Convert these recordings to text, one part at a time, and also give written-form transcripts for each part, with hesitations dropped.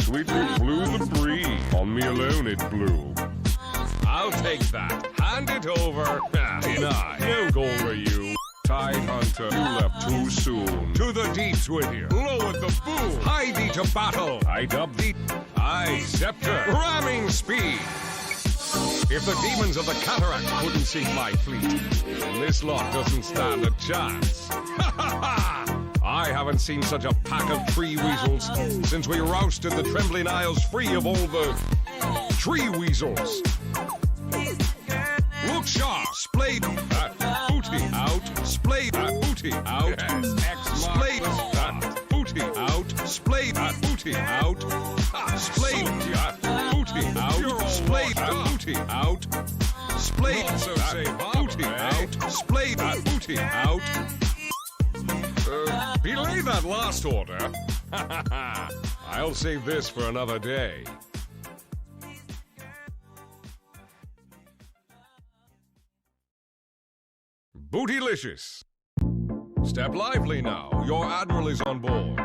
sweetly blew the breeze. On me alone it blew. I'll take that. Hand it over. Deny. No goal for you. Tide Hunter, you left too soon. To the deeps with you. Lowered the boom. Hide thee to battle. I dub thee. I scepter. Ramming speed. If the demons of the cataract couldn't sink my fleet, then this lot doesn't stand a chance. Ha ha ha! I haven't seen such a pack of tree weasels since we rousted the Trembling Isles free of all the tree weasels. Look sharp, splayed that booty out, splayed that booty out, splayed that booty out, splayed that booty out, splayed that booty out, splayed that booty out, splayed that booty out, splayed that booty out. Belay that last order. I'll save this for another day. Bootylicious. Step lively now. Your admiral is on board.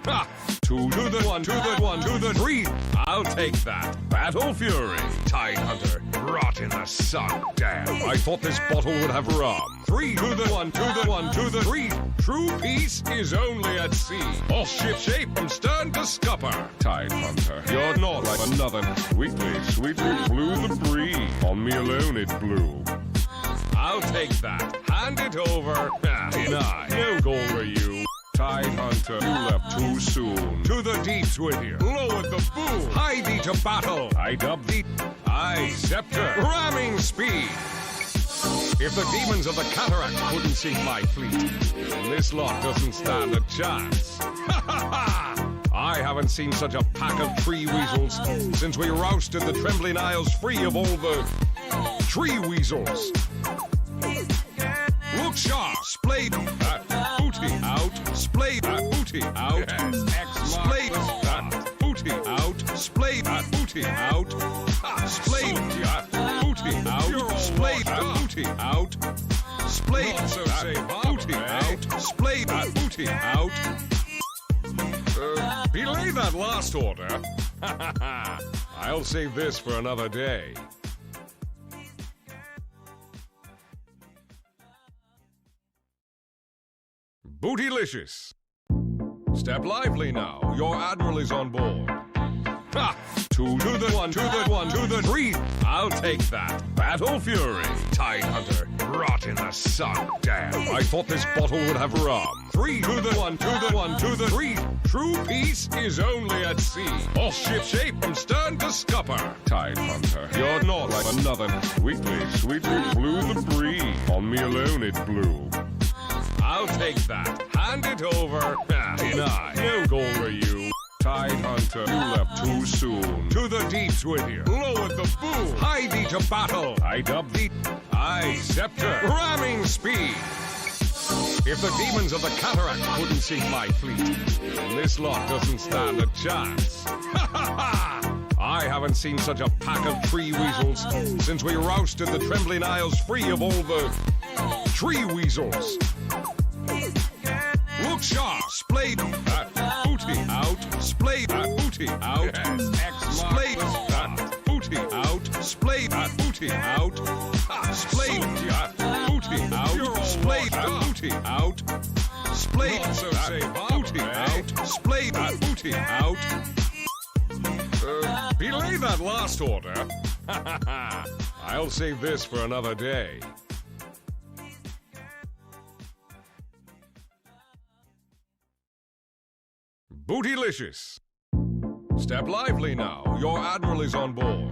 Ha! Two to the one, to the one, to the three. I'll take that. Battle Fury. Tide Hunter. Rot in the sun. Damn. I thought this bottle would have rum. Three to the one, to the one, to the three. True peace is only at sea. All ship shape from stern to scupper. Tide Hunter. You're not like another. Sweetly blew the breeze. On me alone it blew. I'll take that. Hand it over. Deny. No goal for you. Tide Hunter, you left too soon. To the deeps with you. Lowered the boom. Hide thee to battle. I dub thee. I scepter. Ramming speed. If the demons of the cataract couldn't sink my fleet, then this lot doesn't stand a chance. Ha ha ha! I haven't seen such a pack of tree weasels since we rousted the Trembling Isles free of all the tree weasels. Look sharp, splayed that booty out, splayed that booty out, splayed that booty out, splayed that booty out, splayed that booty out, splayed that booty out, splayed that booty out, splayed that booty out. Belay that last order. I'll save this for another day. Bootylicious. Step lively now. Your admiral is on board. Ha! Two to the one, to the one, to the three. I'll take that. Battle Fury. Tide Hunter. Rot in the sun. Damn. I thought this bottle would have rum. Three to the one, to the one, to the three. True peace is only at sea. All ship shape from stern to scupper. Tide Hunter. You're not like another. Sweetly blew the breeze. On me alone it blew. I'll take that. Hand it over. Deny. No goal for you. Tide Hunter, you left too soon. To the deeps with you. Lowered the boom. Hide thee to battle. I dub thee. I scepter. Ramming speed. If the demons of the cataract couldn't sink my fleet, then this lot doesn't stand a chance. Ha ha ha! I haven't seen such a pack of tree weasels since we rousted the Trembling Isles free of all the tree weasels. Look sharp, splayed that booty out, splayed that booty out, splayed that booty out, splayed that booty out, splayed that booty out, splayed that booty out, splayed that booty out, splayed that booty out. Belay that last order. I'll save this for another day. Bootylicious. Step lively now. Your admiral is on board.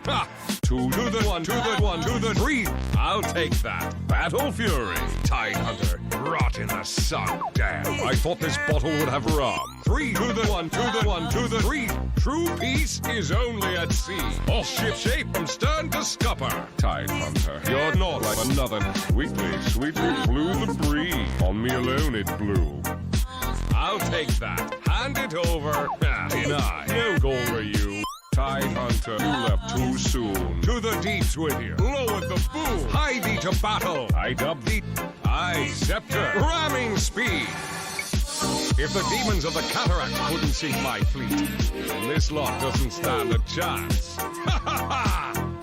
Ha! Two to the one, to the one, to the three. I'll take that. Battle Fury. Tide Hunter. Rot in the sun. Damn. I thought this bottle would have rum. Three to the one, to the one, to the three. True peace is only at sea. All ship shape from stern to scupper. Tide Hunter. You're not like another. Sweetly blew the breeze. On me alone it blew. I'll take that. Hand it over. Deny. No goal for you. Tide Hunter, you left too soon. To the deeps with you. Lowered the boom. Hide thee to battle. I dub thee. I scepter. Ramming speed. If the demons of the cataract couldn't sink my fleet, then this lot doesn't stand a chance.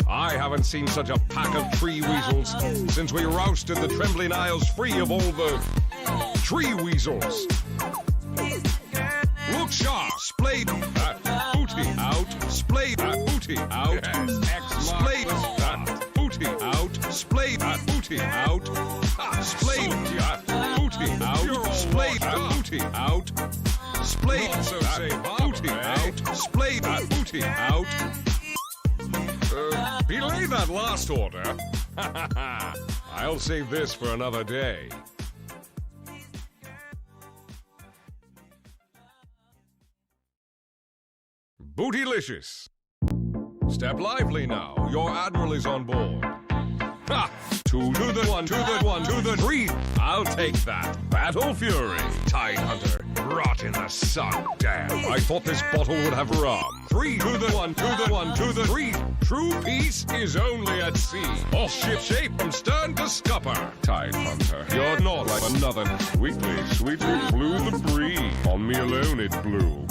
I haven't seen such a pack of tree weasels since we rousted the Trembling Isles free of all the tree weasels. Look sharp, splayed that booty out, splayed that booty out, splayed that booty out, splayed that booty out, splayed that booty out, splayed that booty out, splayed that booty out, splayed that booty out. Belay that last order. I'll save this for another day. Bootylicious. Step lively now. Your admiral is on board. Ha! Two to the one, to the one, to the three. I'll take that. Battle Fury. Tide Hunter. Rot in the sun. Damn. I thought this bottle would have rum. Three to the one, to the one, to the three. True peace is only at sea. All ship shape from stern to scupper. Tide Hunter. You're not like another. Sweetly, sweetly blew the breeze. On me alone it blew.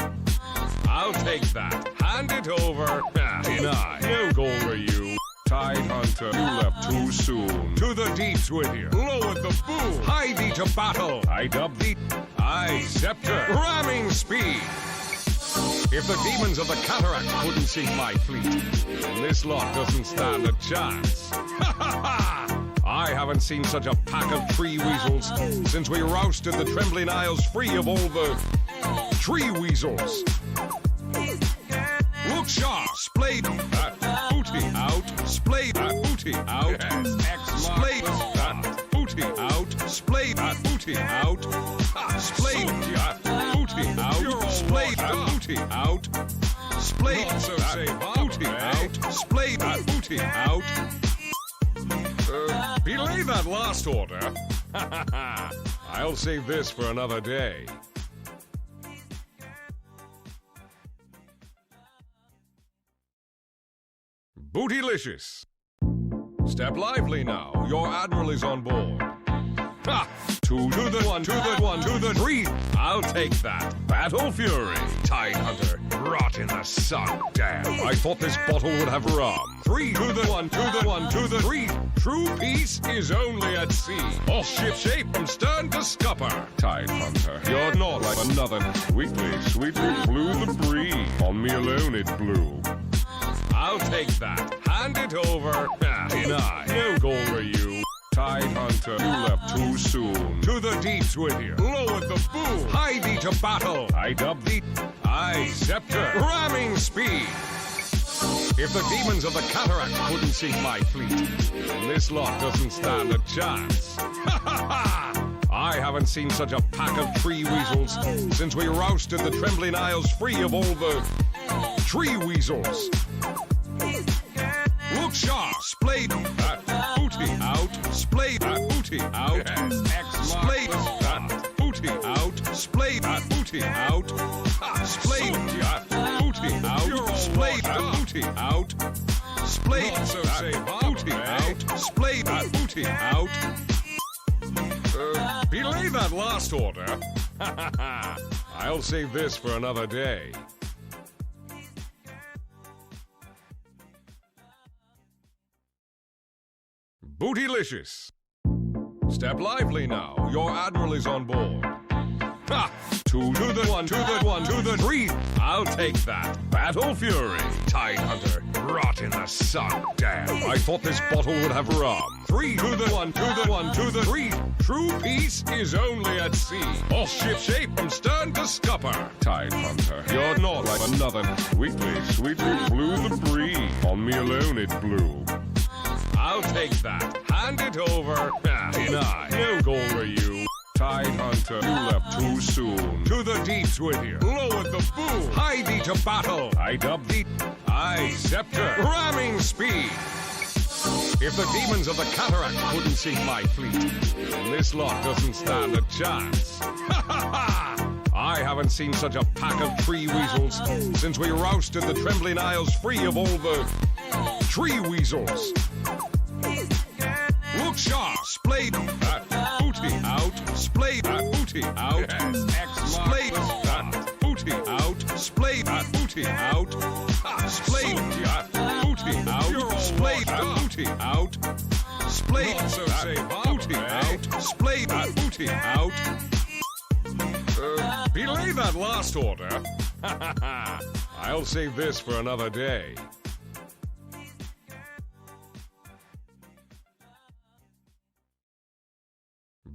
I'll take that. Hand it over. Deny. No goal for you. Tide Hunter, you left too soon. To the deeps with you. Lower the boom. Hie thee to battle. I dub thee. I scepter. Ramming speed. If the demons of the cataract couldn't sink my fleet, then this lot doesn't stand a chance. I haven't seen such a pack of tree weasels since we rousted the Trembling Isles free of all the tree weasels. Look sharp, splayed that booty out, splayed that booty out, splayed that booty out, splayed that booty out, splayed that booty out, splayed that booty out, splayed that booty out, splayed that booty out. Belay that last order. I'll save this for another day. Bootylicious. Step lively now. Your admiral is on board. Ha! Two to the one, to the one, to the three. I'll take that. Battle Fury. Tide Hunter. Rot in the sun. Damn. I thought this bottle would have rum. Three to the one, to the one, to the three. True peace is only at sea. All ship shape from stern to scupper. Tide Hunter. You're not like another. Sweetly, sweetly blew the breeze. On me alone it blew. I'll take that. Hand it over. Deny. No goal for you. Tide Hunter, you left too soon. To the deeps with you. Lower the boom. Hie thee to battle. I dub thee. I scepter. Ramming speed. If the demons of the cataract couldn't sink my fleet, then this lot doesn't stand a chance. I haven't seen such a pack of tree weasels since we rousted the Trembling Isles free of all the tree weasels. Look sharp, splayed that booty out, splayed that booty out, splayed that booty out, splayed that booty out, splayed that booty out, splayed that booty out, splayed that booty out, splayed that booty out. Belay that last order. I'll save this for another day. Bootylicious. Step lively now. Your admiral is on board. Ha! Two to the one, to the one, to the three. I'll take that. Battle Fury. Tide Hunter. Rot in the sun. Damn. I thought this bottle would have rum. Three to the one, to the one, to the three. True peace is only at sea. All ship shape from stern to scupper. Tide Hunter. You're not like another. Sweetly, sweetly blew the breeze. On me alone it blew. I'll take that. Hand it over. Deny. No goal for you. Tide Hunter, you left too soon. To the deeps with you. Lower the boom. Hie thee to battle. I dub thee. I scepter. Ramming speed. If the demons of the cataract couldn't sink my fleet, then this lot doesn't stand a chance. I haven't seen such a pack of tree weasels since we rousted the Trembling Isles free of all the tree weasels. Look sharp, splayed that booty out, splayed that booty out, splayed booty out. Splayed booty out. Splayed booty out. Splayed booty out. Splayed booty out. Belay that last order. I'll save this for another day.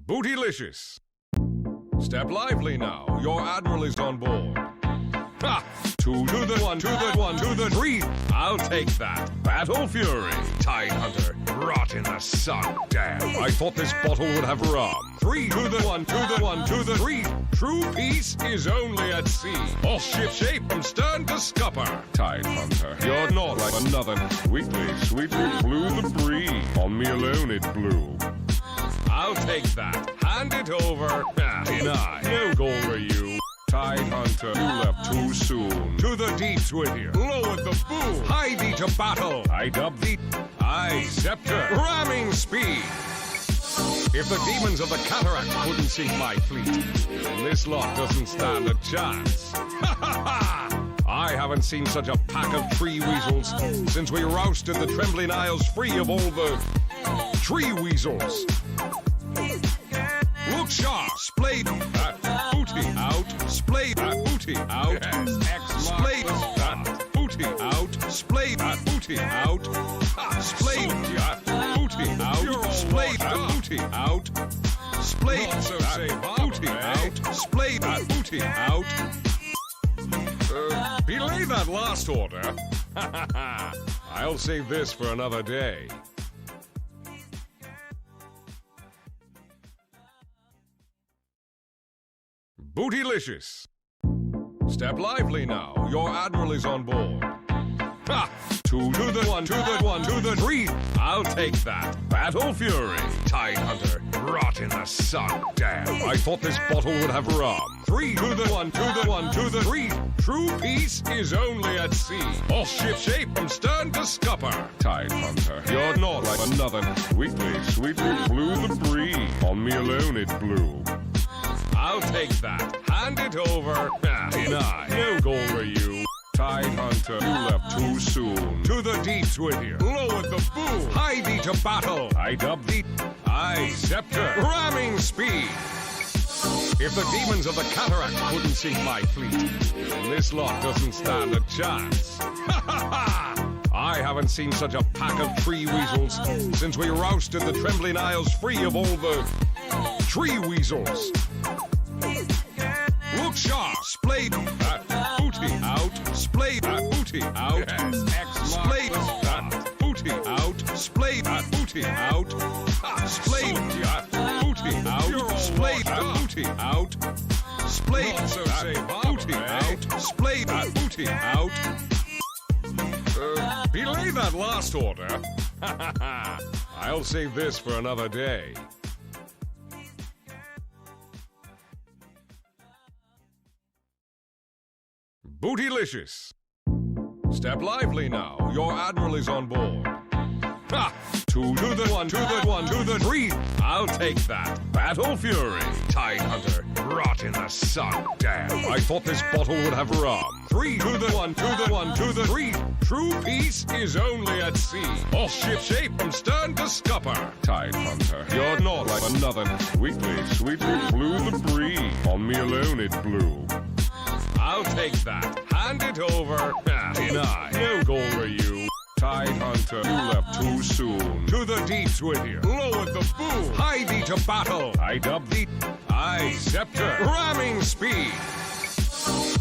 Bootylicious. Step lively now. Your admiral is on board. Ha! Two to the one, to the one, to the three. I'll take that. Battle Fury. Tide Hunter. Rot in the sun. Damn. I thought this bottle would have rum. Three to the one, to the one, to the three. True peace is only at sea. All ship shape from stern to scupper. Tide Hunter. You're not like another. Sweetly, sweetly blew the breeze. On me alone it blew. I'll take that. Hand it over. Deny. No goal for you. Tide Hunter, you left too soon. To the deeps with you. Lower the boom. Hie thee to battle. I dub thee. I scepter. Ramming speed. If the demons of the cataract couldn't sink my fleet, then this lot doesn't stand a chance. Ha ha ha! I haven't seen such a pack of tree weasels since we rousted the Trembling Isles free of all the tree weasels. Look sharp, splayed booty out, splayed booty out, splayed booty out, splayed booty out, splayed booty out, splayed booty out, splayed booty out, splayed booty out. Belay that last order. I'll save this for another day. Bootylicious. Step lively now. Your admiral is on board. Ha! Two to the one, to the one, to the three. I'll take that. Battle Fury. Tide Hunter. Rot in the sun. Damn. I thought this bottle would have rum. Three to the one, to the one, to the three. True peace is only at sea. All ship shape from stern to scupper. Tide Hunter. You're not like another. Sweetly, sweetly blew the breeze. On me alone it blew. I'll take that. Hand it over. Deny. No goal for you. Tide Hunter, you left too soon. To the deeps with you. Lower the boom. Hie thee to battle. I dub thee. I scepter. Ramming speed. If the demons of the cataract couldn't sink my fleet, then this lot doesn't stand a chance. Ha ha ha! I haven't seen such a pack of tree weasels since we rousted the Trembling Isles free of all the tree weasels. Look sharp, splayed booty out, splayed booty out, splayed booty out, splayed booty out, splayed booty out, splayed booty out, splayed booty out, splayed booty out. Belay that last order. I'll save this for another day. Bootylicious. Step lively now. Your admiral is on board. Ha! Two to the one, to the one, to the three. I'll take that. Battle Fury. Tide Hunter. Rot in the sun. Damn. I thought this bottle would have rum. Three to the one, to the one, to the three. True peace is only at sea. All ship shape from stern to scupper. Tide Hunter. You're not like another. Sweetly, sweetly blew the breeze. On me alone it blew. I'll take that. Hand it over. Deny. No goal for you. Tide Hunter, you left too soon. To the deeps with you. Lower the boom. Hie thee to battle. I dub thee. I scepter. Ramming speed.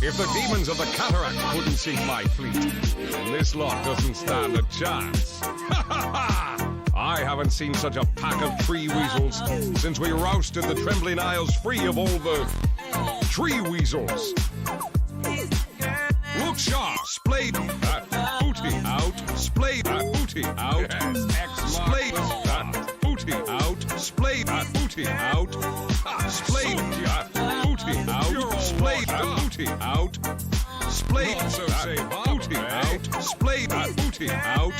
If the demons of the cataract couldn't sink my fleet, then this lot doesn't stand a chance. Ha ha ha! I haven't seen such a pack of tree weasels since we rousted the Trembling Isles free of all the tree weasels. Look sharp, splayed booty out, splayed booty out, splayed booty out, splayed booty out, splayed booty out, splayed booty out, splayed booty out, splayed booty out.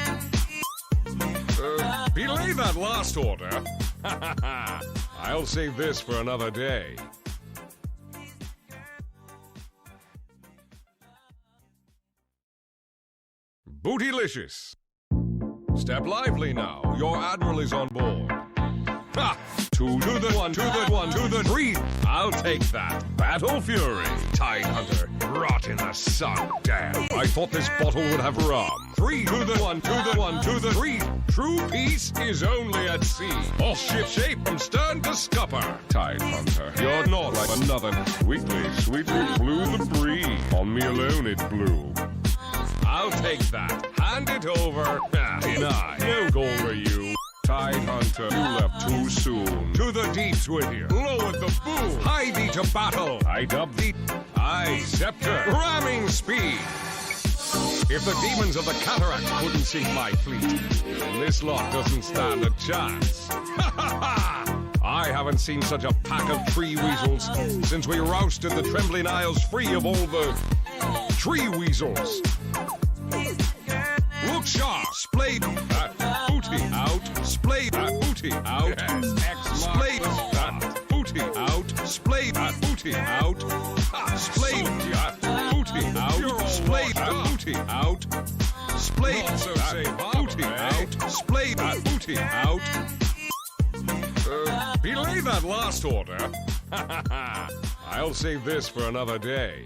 Belay that last order. I'll save this for another day. Bootylicious. Step lively now. Your admiral is on board. Ha! Two to the one, to the one, to the three. I'll take that. Battle Fury. Tide Hunter. Rot in the sun. Damn. I thought this bottle would have rum. Three to the one, to the one, to the three. True peace is only at sea. Off ship shape from stern to scupper. Tide Hunter. You're not like another. Sweetly, sweetly blew the breeze. On me alone it blew. I'll take that. Hand it over. Deny. No goal for you. Tide Hunter, you left too soon. To the deeps with you. Lowered the boom. Hie thee to battle. I dub thee. I scepter. Ramming speed. If the demons of the cataract couldn't sink my fleet, then this lot doesn't stand a chance. Ha ha ha! I haven't seen such a pack of tree weasels since we rousted the Trembling Isles free of all the tree weasels. Look sharp, splayed that booty out, splayed that booty out, splayed that booty out, splayed that booty out, splayed that booty out, splayed that booty out, splayed that booty out, splayed that booty out. Belay that last order. I'll save this for another day.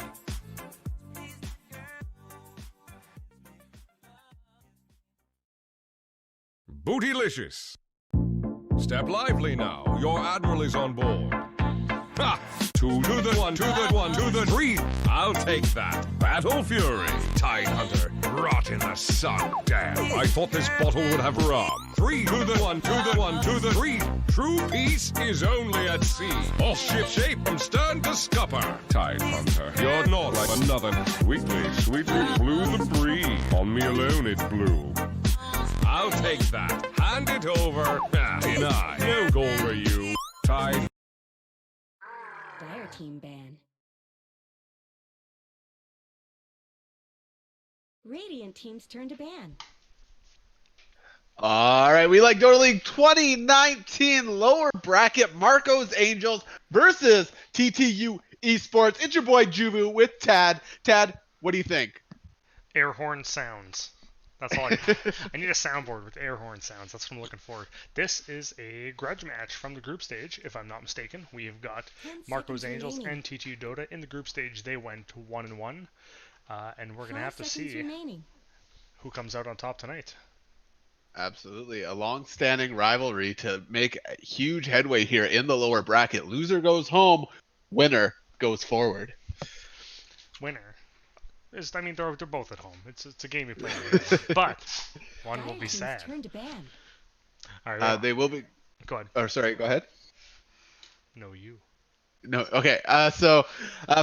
Bootylicious. Step lively now. Your admiral is on board. Ha! Two to the one, to the one, to the three. I'll take that. Battle Fury. Tide Hunter. Rot in the sun. Damn. I thought this bottle would have rum. Three to the one, to the one, to the three. True peace is only at sea. Off ship shape from stern to scupper. Tide Hunter. You're not like another. Sweetly, sweetly blew the breeze. On me alone it blew. I'll take that. Hand it over. Deny. No goal for you. Tide. Dire team ban. Radiant team's turn to ban. All right, we like Dota League 2019 lower bracket Marco's Angels versus TTU Esports. It's your boy Juvu with Tad. Tad, what do you think? Air horn sounds. That's all I need a soundboard with air horn sounds. That's what I'm looking for. This is a grudge match from the group stage, if I'm not mistaken. We've got Marco's Angels and TTU Dota in the group stage. They went 1-1, and we're gonna have to see who comes out on top tonight. Absolutely, a long-standing rivalry to make a huge headway here in the lower bracket. Loser goes home, winner goes forward. Winner. I mean, they're both at home. It's a game you play, but one will be sad. Turn to ban. All right, they will be. Go ahead. Oh, sorry. Go ahead. No, you. No. Okay. So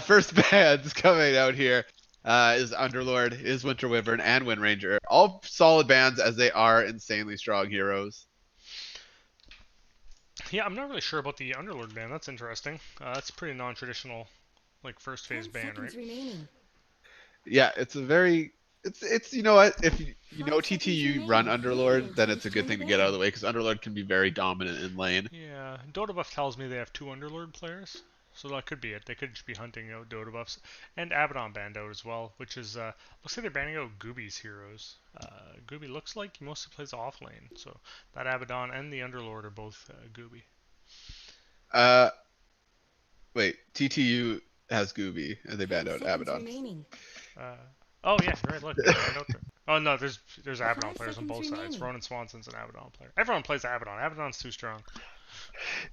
first bands coming out here is Underlord, is Winter Wyvern, and Wind Ranger. All solid bands as they are insanely strong heroes. Yeah, I'm not really sure about the Underlord ban. That's interesting. That's a pretty non-traditional, like first phase ban, right? Remaining. Yeah, it's a very, it's you know what, if you know TTU run Underlord, then it's a good thing to get out of the way because Underlord can be very dominant in lane. Yeah, Dota Buff tells me they have 2 Underlord players, so that could be it. They could just be hunting out Dota Buffs, and Abaddon banned out as well, which is looks like they're banning out Gooby's heroes. Gooby looks like he mostly plays off lane, so that Abaddon and the Underlord are both Gooby. Wait, TTU has Gooby and they banned out Abaddon. Oh yeah, right. Look, oh no, there's Abaddon players on both sides. Ronan Swanson's an Abaddon player. Everyone plays Abaddon. Abaddon's too strong.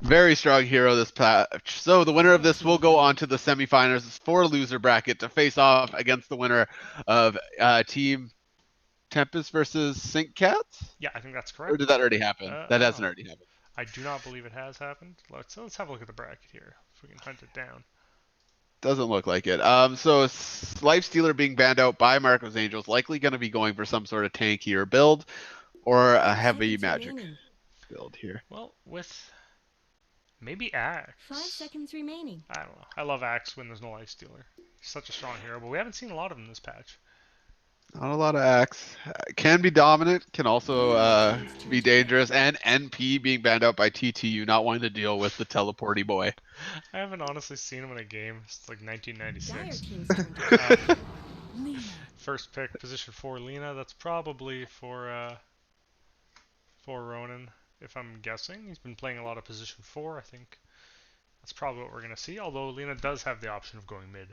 Very strong hero this patch. So the winner of this will go on to the semifinals for loser bracket to face off against the winner of Team Tempest versus Sync Cats. Yeah, I think that's correct. Or did that already happen? That hasn't already happened. I do not believe it has happened. Let's have a look at the bracket here, if we can hunt it down. Doesn't look like it. So Lifestealer being banned out by Marco's Angels, likely going to be going for some sort of tankier build or a heavy magic build here. Well, with maybe Axe. 5 seconds remaining. I don't know. I love Axe when there's no Lifestealer. He's such a strong hero, but we haven't seen a lot of him this patch. Not a lot of Axe. Can be dominant, can also be dangerous, and NP being banned out by TTU, not wanting to deal with the teleporty boy. I haven't honestly seen him in a game since like 1996. first pick, position 4, Lena. That's probably for Ronan, if I'm guessing. He's been playing a lot of position 4. I think that's probably what we're going to see, although Lena does have the option of going mid.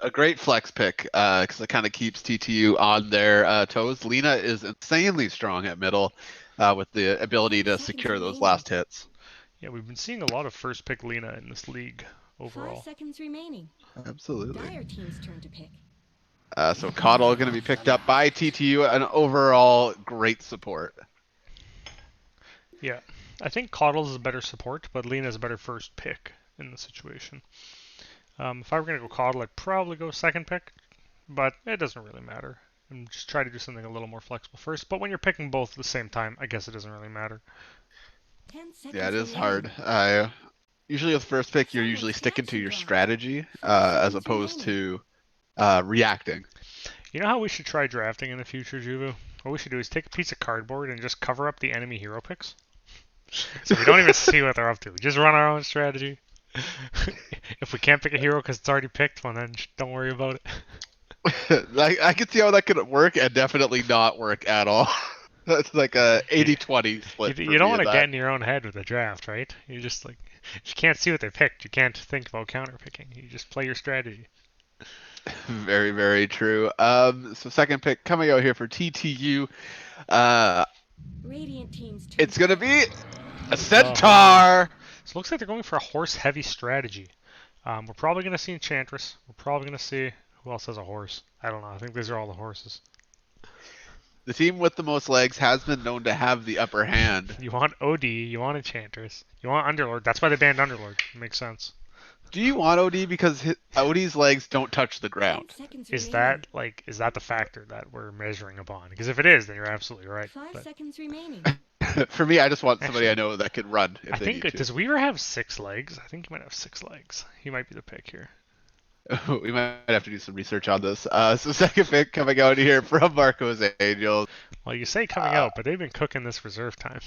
A great flex pick because it kind of keeps TTU on their toes. Lena is insanely strong at middle with the ability to secure those last hits. Yeah, we've been seeing a lot of first pick Lena in this league overall. 5 seconds remaining. Absolutely. Dire team's turn to pick. So Coddle going to be picked up by TTU, an overall great support. Yeah, I think Coddles is a better support, but Lena is a better first pick in the situation. If I were going to go Coddle, I'd probably go second pick, but it doesn't really matter. And just try to do something a little more flexible first. But when you're picking both at the same time, I guess it doesn't really matter. 10 seconds Yeah, it is remaining. hard. Usually with first pick, you're usually sticking to your strategy as opposed to reacting. You know how we should try drafting in the future, Juvu? What we should do is take a piece of cardboard and just cover up the enemy hero picks. So we don't even see what they're up to. We just run our own strategy. If we can't pick a hero because it's already picked, well then don't worry about it. I can see how that could work and definitely not work at all. That's like a 80-20 split. You don't want to get in your own head with a draft, right? You just like, if you can't see what they picked, you can't think about counter picking. You just play your strategy. Very, very true. So second pick coming out here for TTU. Radiant team's turn. It's gonna be a Centaur. So it looks like they're going for a horse-heavy strategy. We're probably going to see Enchantress. We're probably going to see... Who else has a horse? I don't know. I think these are all the horses. The team with the most legs has been known to have the upper hand. You want OD, you want Enchantress, you want Underlord. That's why they banned Underlord. It makes sense. Do you want OD because OD's legs don't touch the ground? Is that the factor that we're measuring upon? Because if it is, then you're absolutely right. 5 seconds remaining. For me, I just want somebody I know that can run if I they think, need to. does Weaver have 6 legs? I think he might have 6 legs. He might be the pick here. We might have to do some research on this. So second pick coming out here from Marco's Angels. Well, you say coming out, but they've been cooking this reserve time.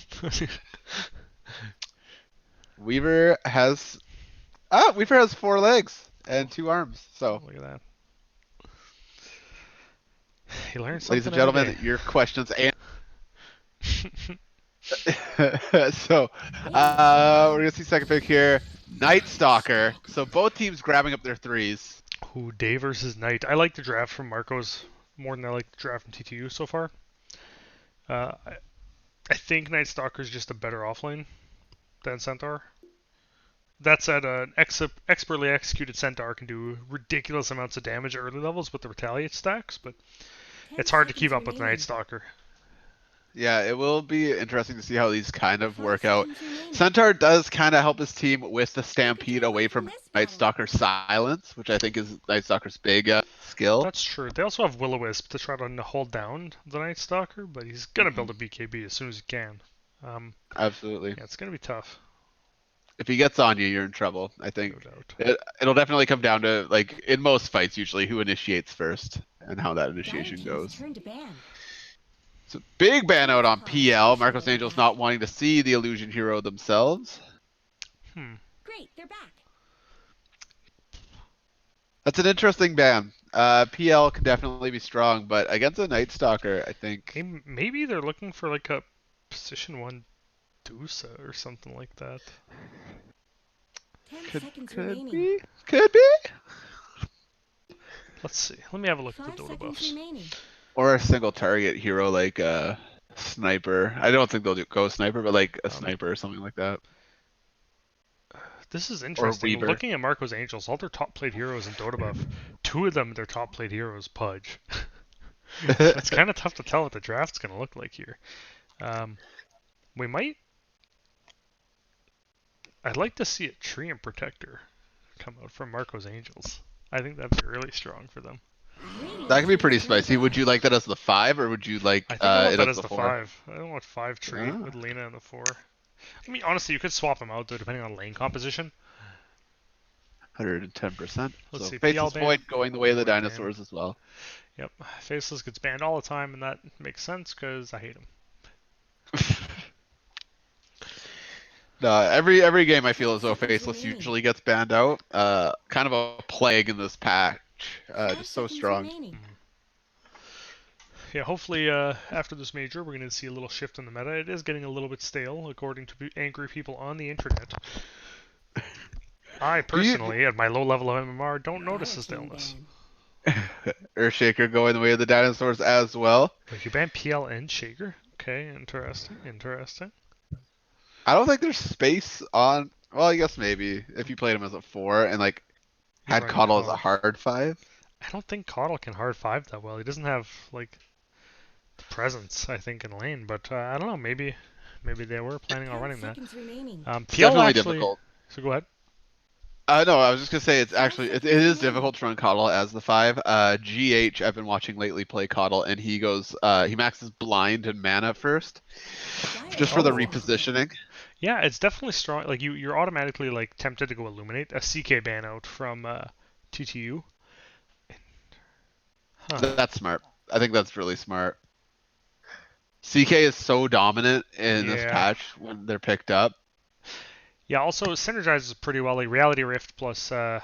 Weaver has 4 legs and 2 arms. So Look at that. You learned something. ladies and gentlemen, your questions and so we're gonna see second pick here. Night Stalker. So both teams grabbing up their 3s. Ooh, Day versus Knight. I like the draft from Marco's more than I like the draft from TTU so far. I think Night Stalker is just a better offlane than Centaur. That said, an expertly executed Centaur can do ridiculous amounts of damage at early levels with the Retaliate stacks, but it's hard to keep up with Night Stalker. Yeah, it will be interesting to see how these kind of work out. Centaur does kind of help his team with the Stampede away from Night Stalker's silence, which I think is Night Stalker's big skill. That's true. They also have Will-O-Wisp to try to hold down the Night Stalker, but he's going to build a BKB as soon as he can. Absolutely. Yeah, it's going to be tough. If he gets on you, you're in trouble. I think No doubt. it'll definitely come down to, like, in most fights usually, who initiates first and how that initiation goes. Turn to ban. So big ban out on PL. Marcos Angels not wanting to see the illusion hero themselves. Great, they're back. That's an interesting ban. PL can definitely be strong, but against a Night Stalker, I think Maybe they're looking for like a position 1 Dusa or something like that. 10 seconds could remaining. be. Could be. Let's see. Let me have a look 5 at the Dota seconds buffs. remaining. Or a single target hero like a sniper. I don't think they'll do Ghost Sniper, but like a sniper or something like that. This is interesting. Weaver. Looking at Marco's Angels, all their top played heroes in Dota buff, 2 of them, their top played heroes Pudge. It's kind of tough to tell what the draft's going to look like here. We might... I'd like to see a Treant Protector come out from Marco's Angels. I think that'd be really strong for them. That could be pretty spicy. Would you like that as the 5, or would you like I think I want it that as as the the 4? 5. I don't want 5 Treant with Lena in the 4. I mean, honestly, you could swap them out, though, depending on lane composition. 110%. Let's So see, Faceless PL Void going the way of the ban. dinosaurs as well. Yep, Faceless gets banned all the time, and that makes sense, because I hate him. No, every game I feel as though Faceless usually gets banned out. Kind of a plague in this patch. Just so strong. Remaining. Yeah, hopefully after this major, we're going to see a little shift in the meta. It is getting a little bit stale, according to angry people on the internet. I personally, at my low level of MMR, don't notice the staleness. Earthshaker going the way of the dinosaurs as well. Wait, you banned PL and Shaker? Okay, interesting. I don't think there's space on. Well, I guess maybe if you played him as a 4 and like You're had right, Coddle as a Coddle. hard 5. I don't think Coddle can hard 5 that well. He doesn't have, like, the presence, I think, in lane. But I don't know, maybe they were planning on running that. It's PL definitely actually... difficult. So go ahead. No, I was just gonna say it's actually it is difficult to run Coddle as the 5. GH I've been watching lately play Coddle, and he goes he maxes blind and mana first, just for the repositioning. Yeah, it's definitely strong. Like you're automatically like tempted to go Illuminate. A CK ban out from TTU. Huh. That's smart. I think that's really smart. CK is so dominant in this patch when they're picked up. Yeah, also synergizes pretty well. Like Reality Rift plus Light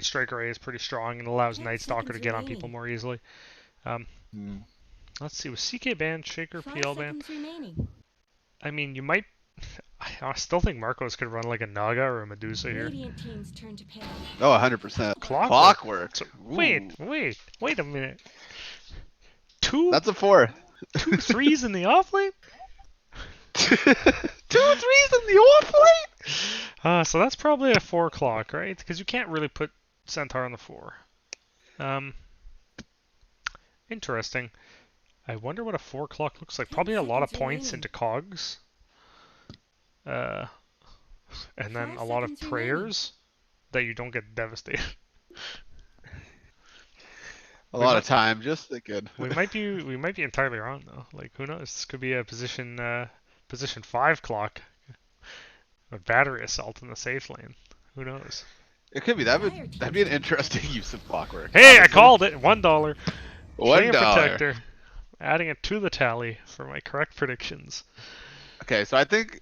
Strike Array is pretty strong and allows Night Stalker to get on people more easily. Let's see, was CK banned, Shaker, PL banned? I mean, you might... I still think Marcos could run like a Naga or a Medusa here. Oh, 100%. Clockwork. So, wait a minute. That's a 4. 2 3s in the offlane? 2 3s in the offlane? So that's probably a 4 o'clock, right? Because you can't really put Centaur on the 4. Interesting. I wonder what a 4 o'clock looks like. Probably a lot of points into cogs. And then a lot of prayers that you don't get devastated. A lot of time, just thinking. we might be entirely wrong though. Like who knows? This could be a position 5 clock. A battery assault in the safe lane. Who knows? It could be. That'd be an interesting use of Clockwork. Hey, honestly. I called it. $1. $1. Protector. Adding it to the tally for my correct predictions. Okay, so I think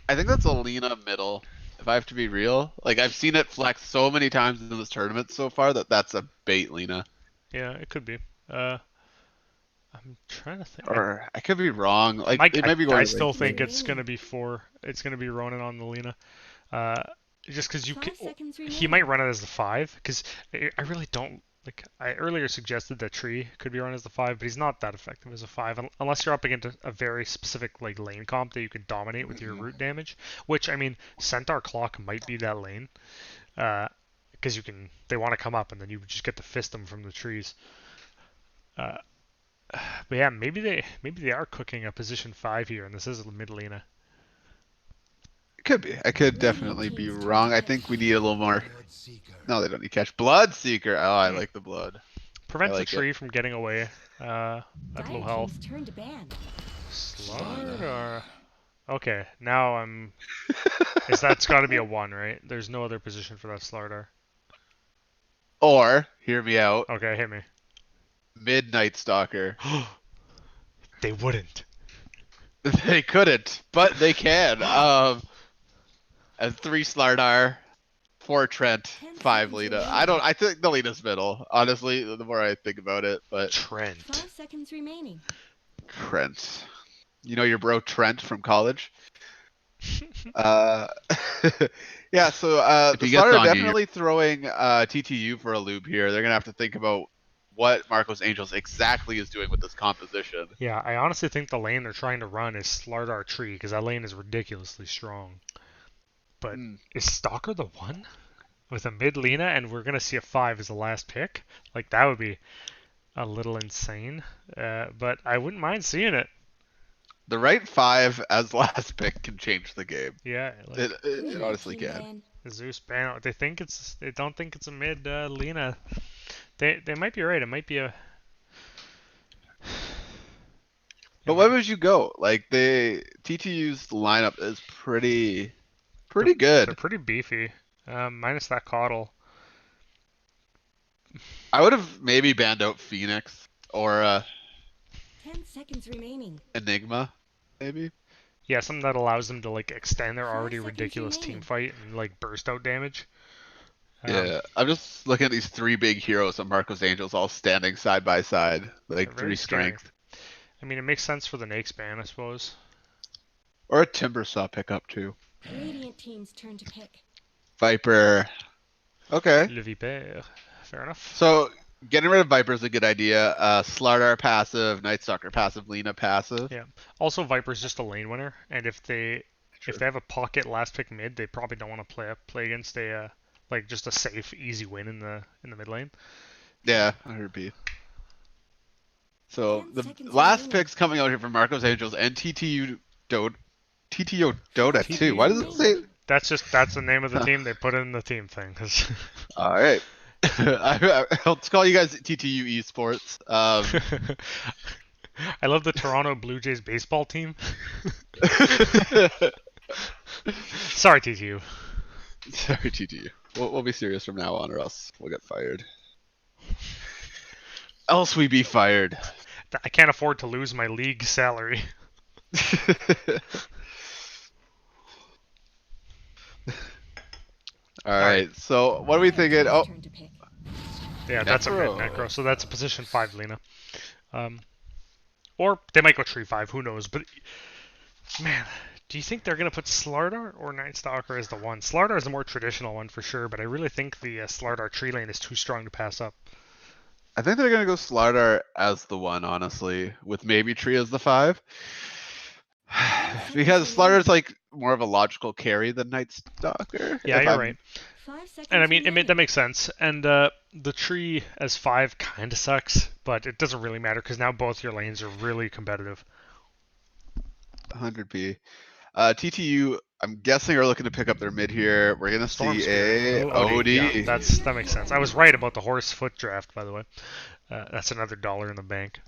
that's a Lina middle. If I have to be real, like I've seen it flex so many times in this tournament so far that's a bait Lina. Yeah, it could be. I'm trying to think. Or I could be wrong. Like Mike, it might be going. I still think it's gonna be 4. It's gonna be Ronin on the Lina. Just because he might run it as the 5. Because I really don't like. I earlier suggested that Tree could be run as the 5, but he's not that effective as a 5 unless you're up against a very specific like lane comp that you can dominate with your root damage. Which I mean, Centaur Clock might be that lane. Because they want to come up and then you just get to fist them from the trees. But yeah, maybe they are cooking a position 5 here, and this is mid Lina. Could be. I could definitely be wrong. I think we need a little more. No, they don't need catch. Bloodseeker. Oh, I like the blood. Prevents the tree from getting away at low health. Slaughter. Okay, now I'm. That's got to be a 1, right? There's no other position for that Slardar. Or, hear me out. Okay, hit me. Midnight Stalker. They wouldn't. They couldn't, but they can. As 3 Slardar, 4 Trent, 5 Lina. I think the Lina's middle. Honestly, the more I think about it, but Trent. 5 seconds remaining. Trent. You know your bro Trent from college? Yeah, so the Slardar definitely throwing TTU for a loop here. They're gonna have to think about what Marcos Angels exactly is doing with this composition. Yeah, I honestly think the lane they're trying to run is Slardar Tree, because that lane is ridiculously strong. But is Stalker the 1? With a mid Lina, and we're going to see a 5 as the last pick? Like, that would be a little insane. But I wouldn't mind seeing it. The right 5 as last pick can change the game. Yeah. Like, it honestly can. Zeus ban out. They don't think it's a mid Lina. They might be right. It might be a. But where would you go? Like TTU's lineup is pretty good. They're pretty beefy. Minus that Coddle. I would have maybe banned out Phoenix or 10 seconds remaining. Enigma, maybe. Yeah, something that allows them to like extend their already ridiculous team fight and like burst out damage. Yeah, I'm just looking at these three big heroes of Marco's Angels all standing side by side, They're like very three scary. strength. I mean, it makes sense for the Nake's ban, I suppose. Or a Timber Saw pickup too. Radiant team's turn to pick. Viper. Okay. Le Vipère. Fair enough. So getting rid of Viper is a good idea. Slardar passive, Night Stalker passive, Lena passive. Yeah. Also, Viper's just a lane winner, and if they Sure. have a pocket last pick mid, they probably don't want to play against a like just a safe, easy win in the mid lane. Yeah, I heard B. So 10 the seconds last remaining. picks coming out here from Marco's Angels and TTU TTO Dota too. Why does it TTU. say? That's the name of the team. They put it in the team thing. 'Cause All right. Let's call you guys TTU Esports. I love the Toronto Blue Jays baseball team. Sorry, TTU. Sorry, TTU. We'll be serious from now on, or else we'll get fired. Else we be fired. I can't afford to lose my league salary. All right. So what are we thinking? Team's Oh, turn to pick. Yeah, that's a mid Necro. necro, so that's a position 5 Lena. Or they might go tree 5, who knows? But man, do you think they're gonna put Slardar or Night Stalker as the one? Slardar is the more traditional one for sure, but I really think the Slardar tree lane is too strong to pass up. I think they're gonna go Slardar as the one, honestly, with maybe Tree as the 5. Because Slardar's like more of a logical carry than Night Stalker. Yeah, if you're I'm- right. 5 seconds And I mean, remaining. that makes sense. And the tree as 5 kind of sucks, but it doesn't really matter because now both your lanes are really competitive. 100p. TTU, I'm guessing are looking to pick up their mid here. We're gonna Storm see Spear. a Ooh, OD. Yeah, that makes sense. I was right about the horse foot draft, by the way. That's another dollar in the bank.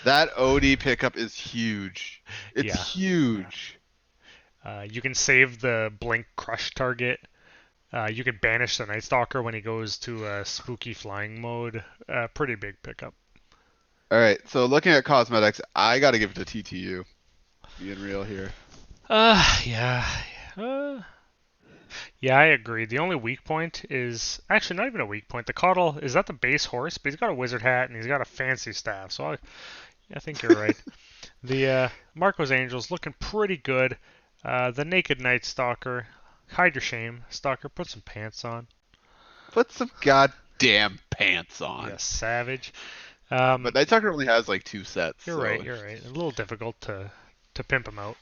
That OD pickup is huge. It's Yeah. huge. You can save the blink crush target. You can banish the Night Stalker when he goes to spooky flying mode. Pretty big pickup. All right, so looking at cosmetics, I gotta give it to TTU. Being real here. Yeah. Yeah, I agree. The only weak point is actually not even a weak point. The Coddle is that the base horse, but he's got a wizard hat and he's got a fancy staff. So I think you're right. The Marco's Angels looking pretty good. The Naked Night Stalker, hide your shame, Stalker. Put some pants on. Put some goddamn pants on. Yes, savage. But Night Stalker only has like 2 sets. You're so right. You're right. A little difficult to pimp him out.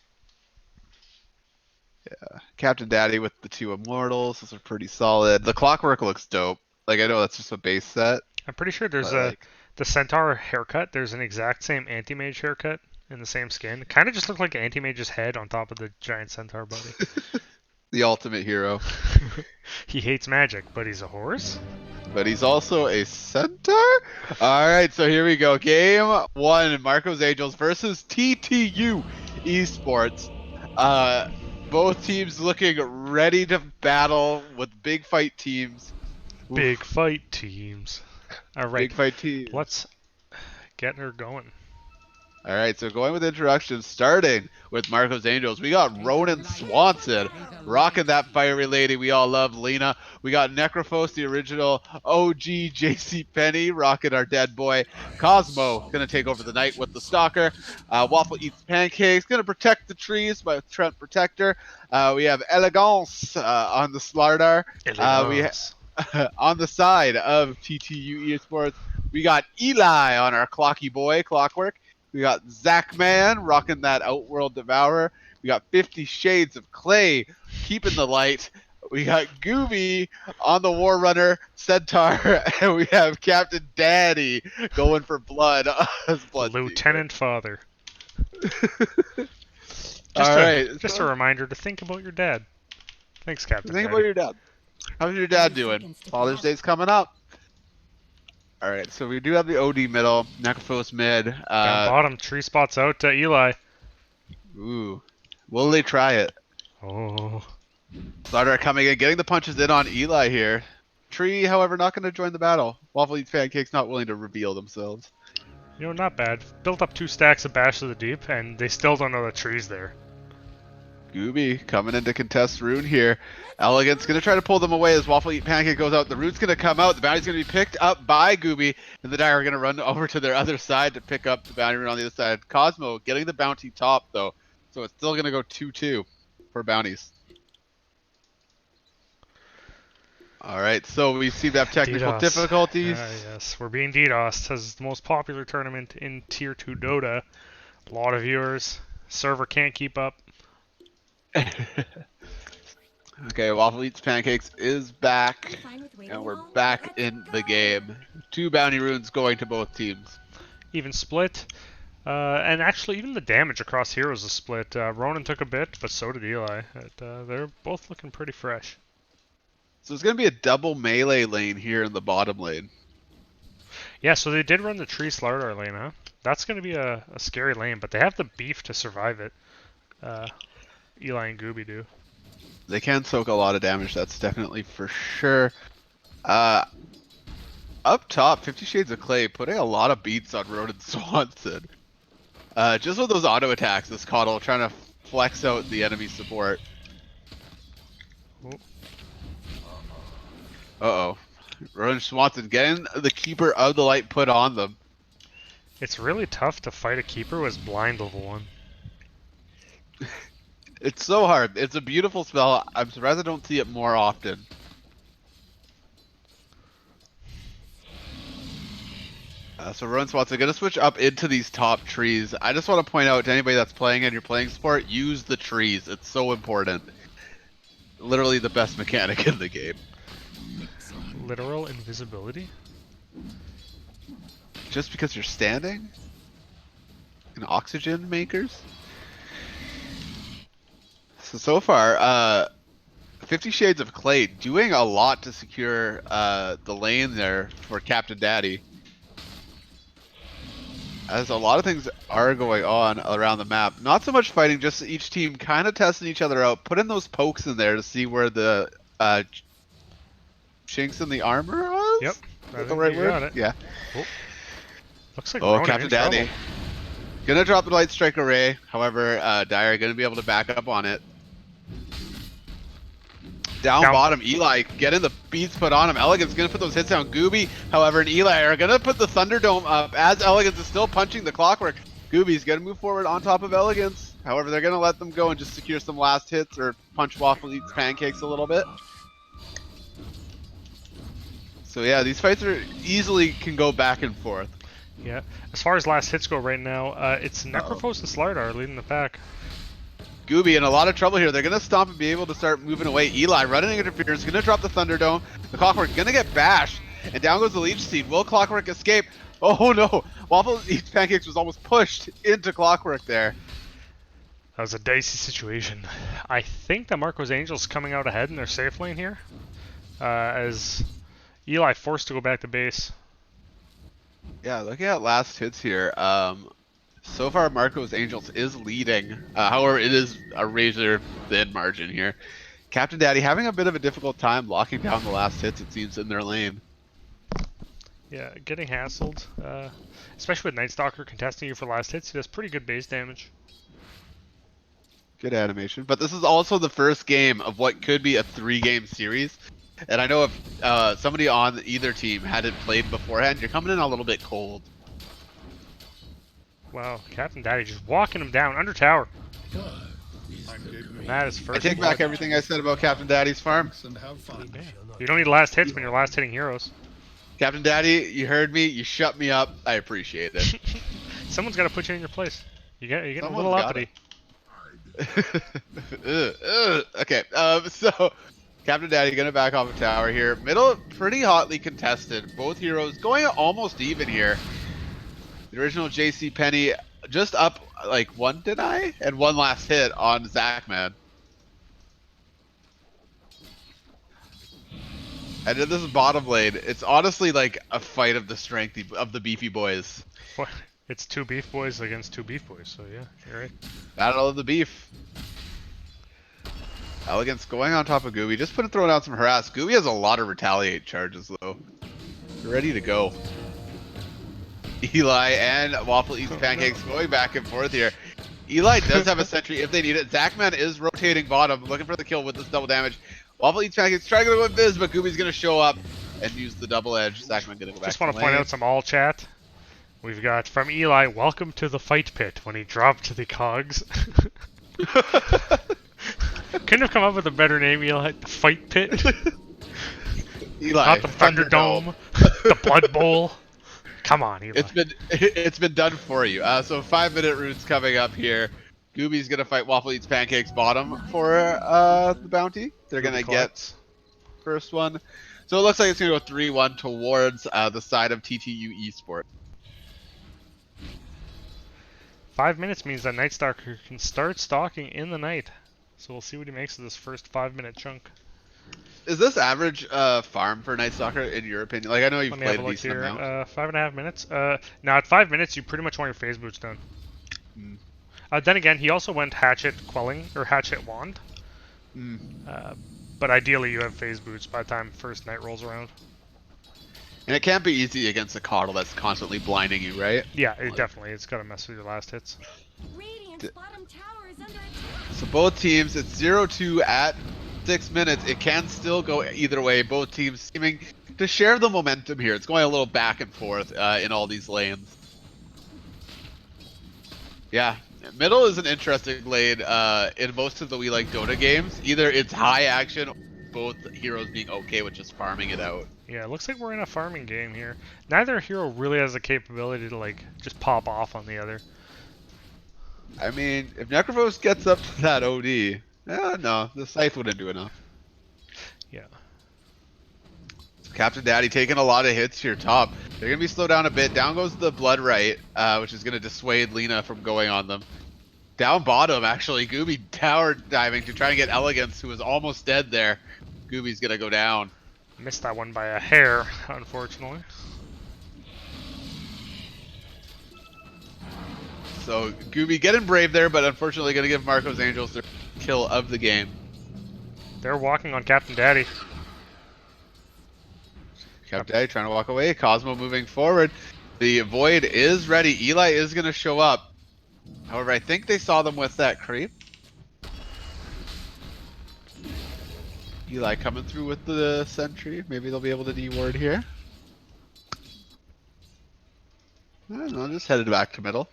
Captain Daddy with the 2 immortals. Those are pretty solid. The Clockwork looks dope. Like I know that's just a base set. I'm pretty sure there's but, like, the Centaur haircut. There's an exact same Anti-Mage haircut in the same skin. Kind of just looked like Anti-Mage's head on top of the giant Centaur body. the ultimate hero. He hates magic, but he's a horse? But he's also a centaur? Alright, so here we go. Game 1, Marco's Angels versus TTU Esports. Both teams looking ready to battle with big fight teams. Big fight teams. All right, Big fight teams. let's get her going. Alright, so going with introductions, starting with Marco's Angels, we got Ronan Swanson rocking that fiery lady we all love, Lena. We got Necrophos, the original OG JC Penny, rocking our dead boy. Cosmo gonna take over the night with the Stalker. Waffle eats pancakes, gonna protect the trees by Trent Protector. We have Elegance on the Slardar. Elegance. On the side of TTU Esports, we got Eli on our clocky boy, Clockwork. We got Zachman rocking that Outworld Devourer. We got 50 Shades of Clay keeping the light. We got Gooby on the War Runner Centaur. And we have Captain Daddy going for blood as blood. Lieutenant Father. Just a reminder to think about your dad. Thanks, Captain. Think Daddy. about your dad. How's your dad doing? Seconds to Father's pass. Day's coming up. All right, so we do have the OD middle, Necrophos mid. Down bottom, tree spots out to Eli. Ooh, will they try it? Oh. Starter coming in, getting the punches in on Eli here. Tree, however, not going to join the battle. Waffle Eats Pancakes not willing to reveal themselves. You know, not bad. Built up 2 stacks of Bash of the Deep, and they still don't know the tree's there. Gooby coming in to contest Rune here. Elegant's going to try to pull them away as Waffle Eat Pancake goes out. The Rune's going to come out. The bounty's going to be picked up by Gooby. And the Dire are going to run over to their other side to pick up the bounty Rune on the other side. Cosmo getting the bounty top, though. So it's still going to go 2-2 for bounties. All right, so we seem to have technical DDoS. difficulties. Yes, we're being DDoSed as the most popular tournament in Tier 2 Dota. A lot of viewers. Server can't keep up. Okay, Waffle Eats Pancakes is back, Fine with waiting and we're long? back Let's in the go. game. 2 bounty runes going to both teams. Even split. And actually, even the damage across heroes is split. Ronan took a bit, but so did Eli. They're both looking pretty fresh. So it's going to be a double melee lane here in the bottom lane. Yeah, so they did run the tree Slardar lane, huh? That's going to be a scary lane, but they have the beef to survive it. Eli and Gooby do. They can soak a lot of damage, that's definitely for sure. Up top, 50 Shades of Clay putting a lot of beats on Ronan Swanson. Just with those auto attacks, this Coddle trying to flex out the enemy support. Oh. Uh-oh. Ronan Swanson getting the Keeper of the Light put on them. It's really tough to fight a keeper with blind level 1. It's so hard. It's a beautiful spell. I'm surprised I don't see it more often. So Ronan Swanson going to switch up into these top trees. I just want to point out to anybody that's playing and you're playing sport, use the trees. It's so important. Literally the best mechanic in the game. Literal invisibility? Just because you're standing? And oxygen makers? So far, 50 Shades of Clay doing a lot to secure the lane there for Captain Daddy. As a lot of things are going on around the map. Not so much fighting, just each team kind of testing each other out. Put in those pokes in there to see where the chinks in the armor was? Yep. Is that the right word? Got it. Yeah. Oh. Looks like Oh, Ronan Captain in Daddy. trouble. Gonna drop the Light Strike Array. However, Dire gonna be able to back up on it. Down bottom, Eli getting the beats put on him. Elegant's gonna put those hits down. Gooby, however, and Eli are gonna put the Thunderdome up as Elegance is still punching the clockwork. Gooby's gonna move forward on top of Elegance. However, they're gonna let them go and just secure some last hits or punch Waffle Eats Pancakes a little bit. So yeah, these fights are easily can go back and forth. Yeah. As far as last hits go right now, it's Necrophos and Slardar leading the pack. Gooby in a lot of trouble here. They're going to stomp and be able to start moving away. Eli running interference, going to drop the Thunderdome. The Clockwork going to get bashed. And down goes the Leech Seed. Will Clockwork escape? Oh no! Waffle Eats Pancakes was almost pushed into Clockwork there. That was a dicey situation. I think that Marco's Angel's coming out ahead in their safe lane here. As Eli forced to go back to base. Yeah, looking at last hits here. So far, Marco's Angels is leading. However, it is a razor thin margin here. Captain Daddy having a bit of a difficult time locking down the last hits, it seems, in their lane. Yeah, getting hassled. Especially with Night Stalker contesting you for last hits, he does pretty good base damage. Good animation. But this is also the first game of what could be a 3-game series. And I know if somebody on either team hadn't played beforehand, you're coming in a little bit cold. Wow, Captain Daddy just walking him down under tower. And that is first I take blood. back everything I said about Captain Daddy's farm. Yeah. You don't need last hits when you're last hitting heroes. Captain Daddy, you heard me. You shut me up. I appreciate it. Someone's got to put you in your place. You're getting a Someone's little gotta. uppity. Okay, so Captain Daddy gonna back off a tower here. Middle pretty hotly contested. Both heroes going almost even here. The original JC Penny just up like one deny and one last hit on Zachman. And then this is bottom lane. It's honestly like a fight of the strength of the beefy boys. What? It's 2 beef boys against 2 beef boys, so yeah, you're right. Battle of the beef. Elegance going on top of Gooby. Just throwing out some harass. Gooby has a lot of retaliate charges though. Ready to go. Eli and Waffle Eats Pancakes going back and forth here. Eli does have a sentry if they need it. Zachman is rotating bottom, looking for the kill with this double damage. Waffle eats pancakes, trying to go with Viz, but Gooby's gonna show up and use the double edge. Zachman gonna go back. Just want to point out some all chat. We've got from Eli, welcome to the fight pit when he dropped the cogs. Couldn't have come up with a better name, Eli. The fight pit. Eli, not the Thunderdome. The Blood Bowl. Come on, Eli. It's been done for you. So 5-minute routes coming up here. Gooby's gonna fight Waffle Eats Pancakes bottom for the bounty. They're gonna get first one. So it looks like it's gonna go 3-1 towards the side of TTU Esports. 5 minutes means that Night Stalker can start stalking in the night. So we'll see what he makes of this first 5-minute chunk. Is this average farm for Night Stalker in your opinion? Like I know you've Let me played have a a look decent here. amount. 5.5 minutes. Now at 5 minutes, you pretty much want your phase boots done. Then again, he also went hatchet quelling or hatchet wand. But ideally, you have phase boots by the time first night rolls around. And it can't be easy against a Coddle that's constantly blinding you, right? Yeah, definitely. It's gotta mess with your last hits. Radiant's bottom tower is under attack. So both teams, it's 0-2 at 6 minutes. It can still go either way. Both teams seeming to share the momentum here. It's going a little back and forth in all these lanes. Yeah, middle is an interesting lane in most of the We Like Dota games. Either it's high action, both heroes being okay with just farming it out. Yeah, it looks like we're in a farming game here. Neither hero really has the capability to like just pop off on the other. I mean, if Necrophos gets up to that OD, no, the Scythe wouldn't do enough. Yeah. So Captain Daddy taking a lot of hits here top. They're going to be slowed down a bit. Down goes the Blood Right, which is going to dissuade Lina from going on them. Down bottom, actually, Gooby tower diving to try and get Elegance, who was almost dead there. Gooby's going to go down. Missed that one by a hair, unfortunately. So Gooby getting brave there, but unfortunately going to give Marco's Angels their kill of the game. They're walking on Captain Daddy. Captain Daddy trying to walk away. Cosmo moving forward. The Void is ready. Eli is going to show up. However, I think they saw them with that creep. Eli coming through with the sentry. Maybe they'll be able to de-ward here. I don't know, just headed back to middle.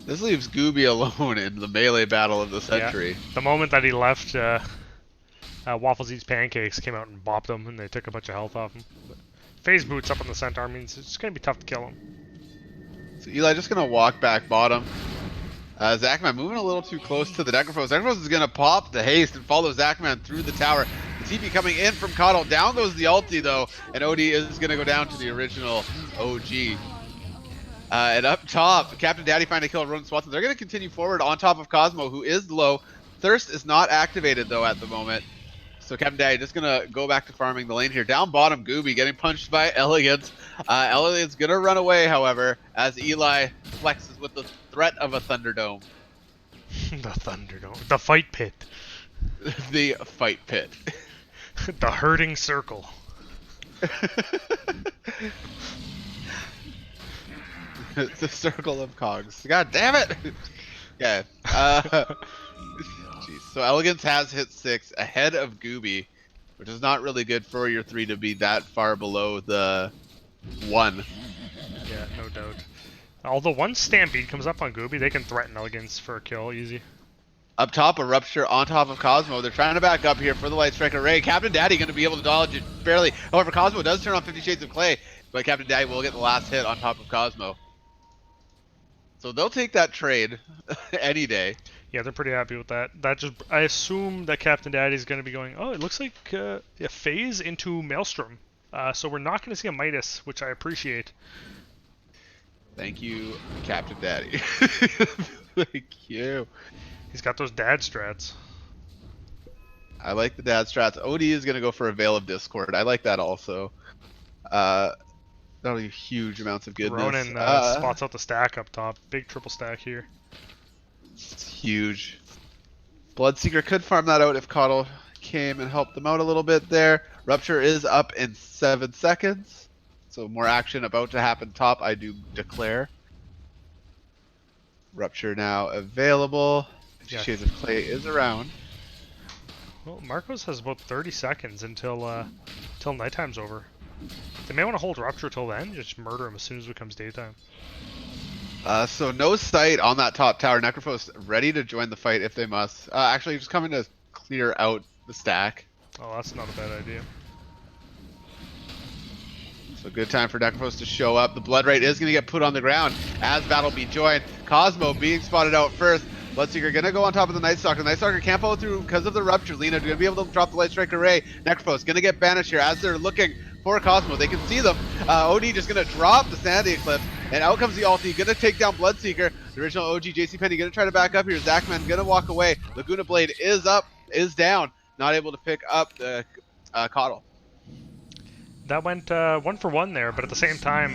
This leaves Gooby alone in the melee battle of the sentry. Yeah. The moment that he left, Waffles Eats Pancakes came out and bopped him, and they took a bunch of health off him. But phase boots up on the centaur means it's going to be tough to kill him. So Eli just going to walk back bottom. Zachman moving a little too close to the Necrophos. Necrophos is going to pop the haste and follow Zachman through the tower. The TP coming in from Coddle. Down goes the ulti though, and OD is going to go down to the original OG. And up top, Captain Daddy finally killed Ronan Swanson. They're going to continue forward on top of Cosmo, who is low. Thirst is not activated though at the moment. So Captain Daddy just going to go back to farming the lane here. Down bottom, Gooby getting punched by Elegance. Elegance going to run away, however, as Eli flexes with the threat of a Thunderdome. The Thunderdome. The fight pit. The fight pit. The hurting circle. The circle of cogs. God damn it! Yeah. Jeez. So Elegance has hit 6 ahead of Gooby, which is not really good for your 3 to be that far below the 1. Yeah, no doubt. Although once Stampede comes up on Gooby, they can threaten Elegance for a kill easy. Up top, a Rupture on top of Cosmo. They're trying to back up here for the Light Strike Array. Captain Daddy going to be able to dodge it barely. However, Cosmo does turn on 50 Shades of Clay, but Captain Daddy will get the last hit on top of Cosmo. So they'll take that trade any day. Yeah, they're pretty happy with that. I assume that Captain Daddy's going to be going, oh, it looks like a phase into Maelstrom. So we're not going to see a Midas, which I appreciate. Thank you, Captain Daddy. Thank you. He's got those dad strats. I like the dad strats. OD is going to go for a Veil of Discord. I like that also. That'll be huge amounts of goodness. Ronan spots out the stack up top. Big triple stack here. It's huge. Bloodseeker could farm that out if Coddle came and helped them out a little bit there. Rupture is up in 7 seconds. So more action about to happen top, I do declare. Rupture now available. 50 Yeah. Shades of Clay is around. Well, Marcos has about 30 seconds until nighttime's over. They may want to hold Rupture till then, just murder him as soon as it becomes daytime. So no sight on that top tower. Necrophos ready to join the fight if they must. Actually, just coming to clear out the stack. Oh, that's not a bad idea. So good time for Necrophos to show up. The Blood Rite is going to get put on the ground as battle be joined. Cosmo being spotted out first. Bloodseeker going to go on top of the Night Stalker. The Night Stalker can't follow through because of the Rupture. Lena going to be able to drop the Light Strike Array. Necrophos going to get banished here as they're looking for Cosmo. They can see them. OD just going to drop the Sanity Eclipse. And out comes the ulti. Going to take down Bloodseeker. The original OG JC Penny going to try to back up here. Zachman going to walk away. Laguna Blade is up, is down. Not able to pick up the Coddle. That went 1 for 1 there, but at the same time,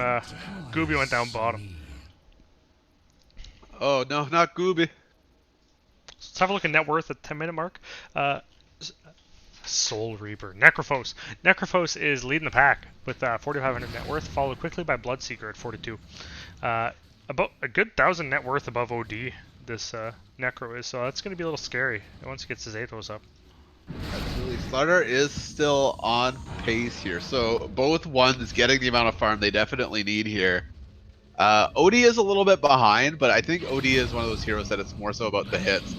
Gooby went down bottom. Oh, no, not Gooby. Let's have a look at net worth at 10-minute mark. Soul Reaper. Necrophos. Necrophos is leading the pack with 4,500 net worth, followed quickly by Bloodseeker at 42. About a good 1,000 net worth above OD, this Necro is, so that's going to be a little scary once he gets his Athos up. Absolutely. Slaughter is still on pace here, so both ones getting the amount of farm they definitely need here. OD is a little bit behind, but I think OD is one of those heroes that it's more so about the hits.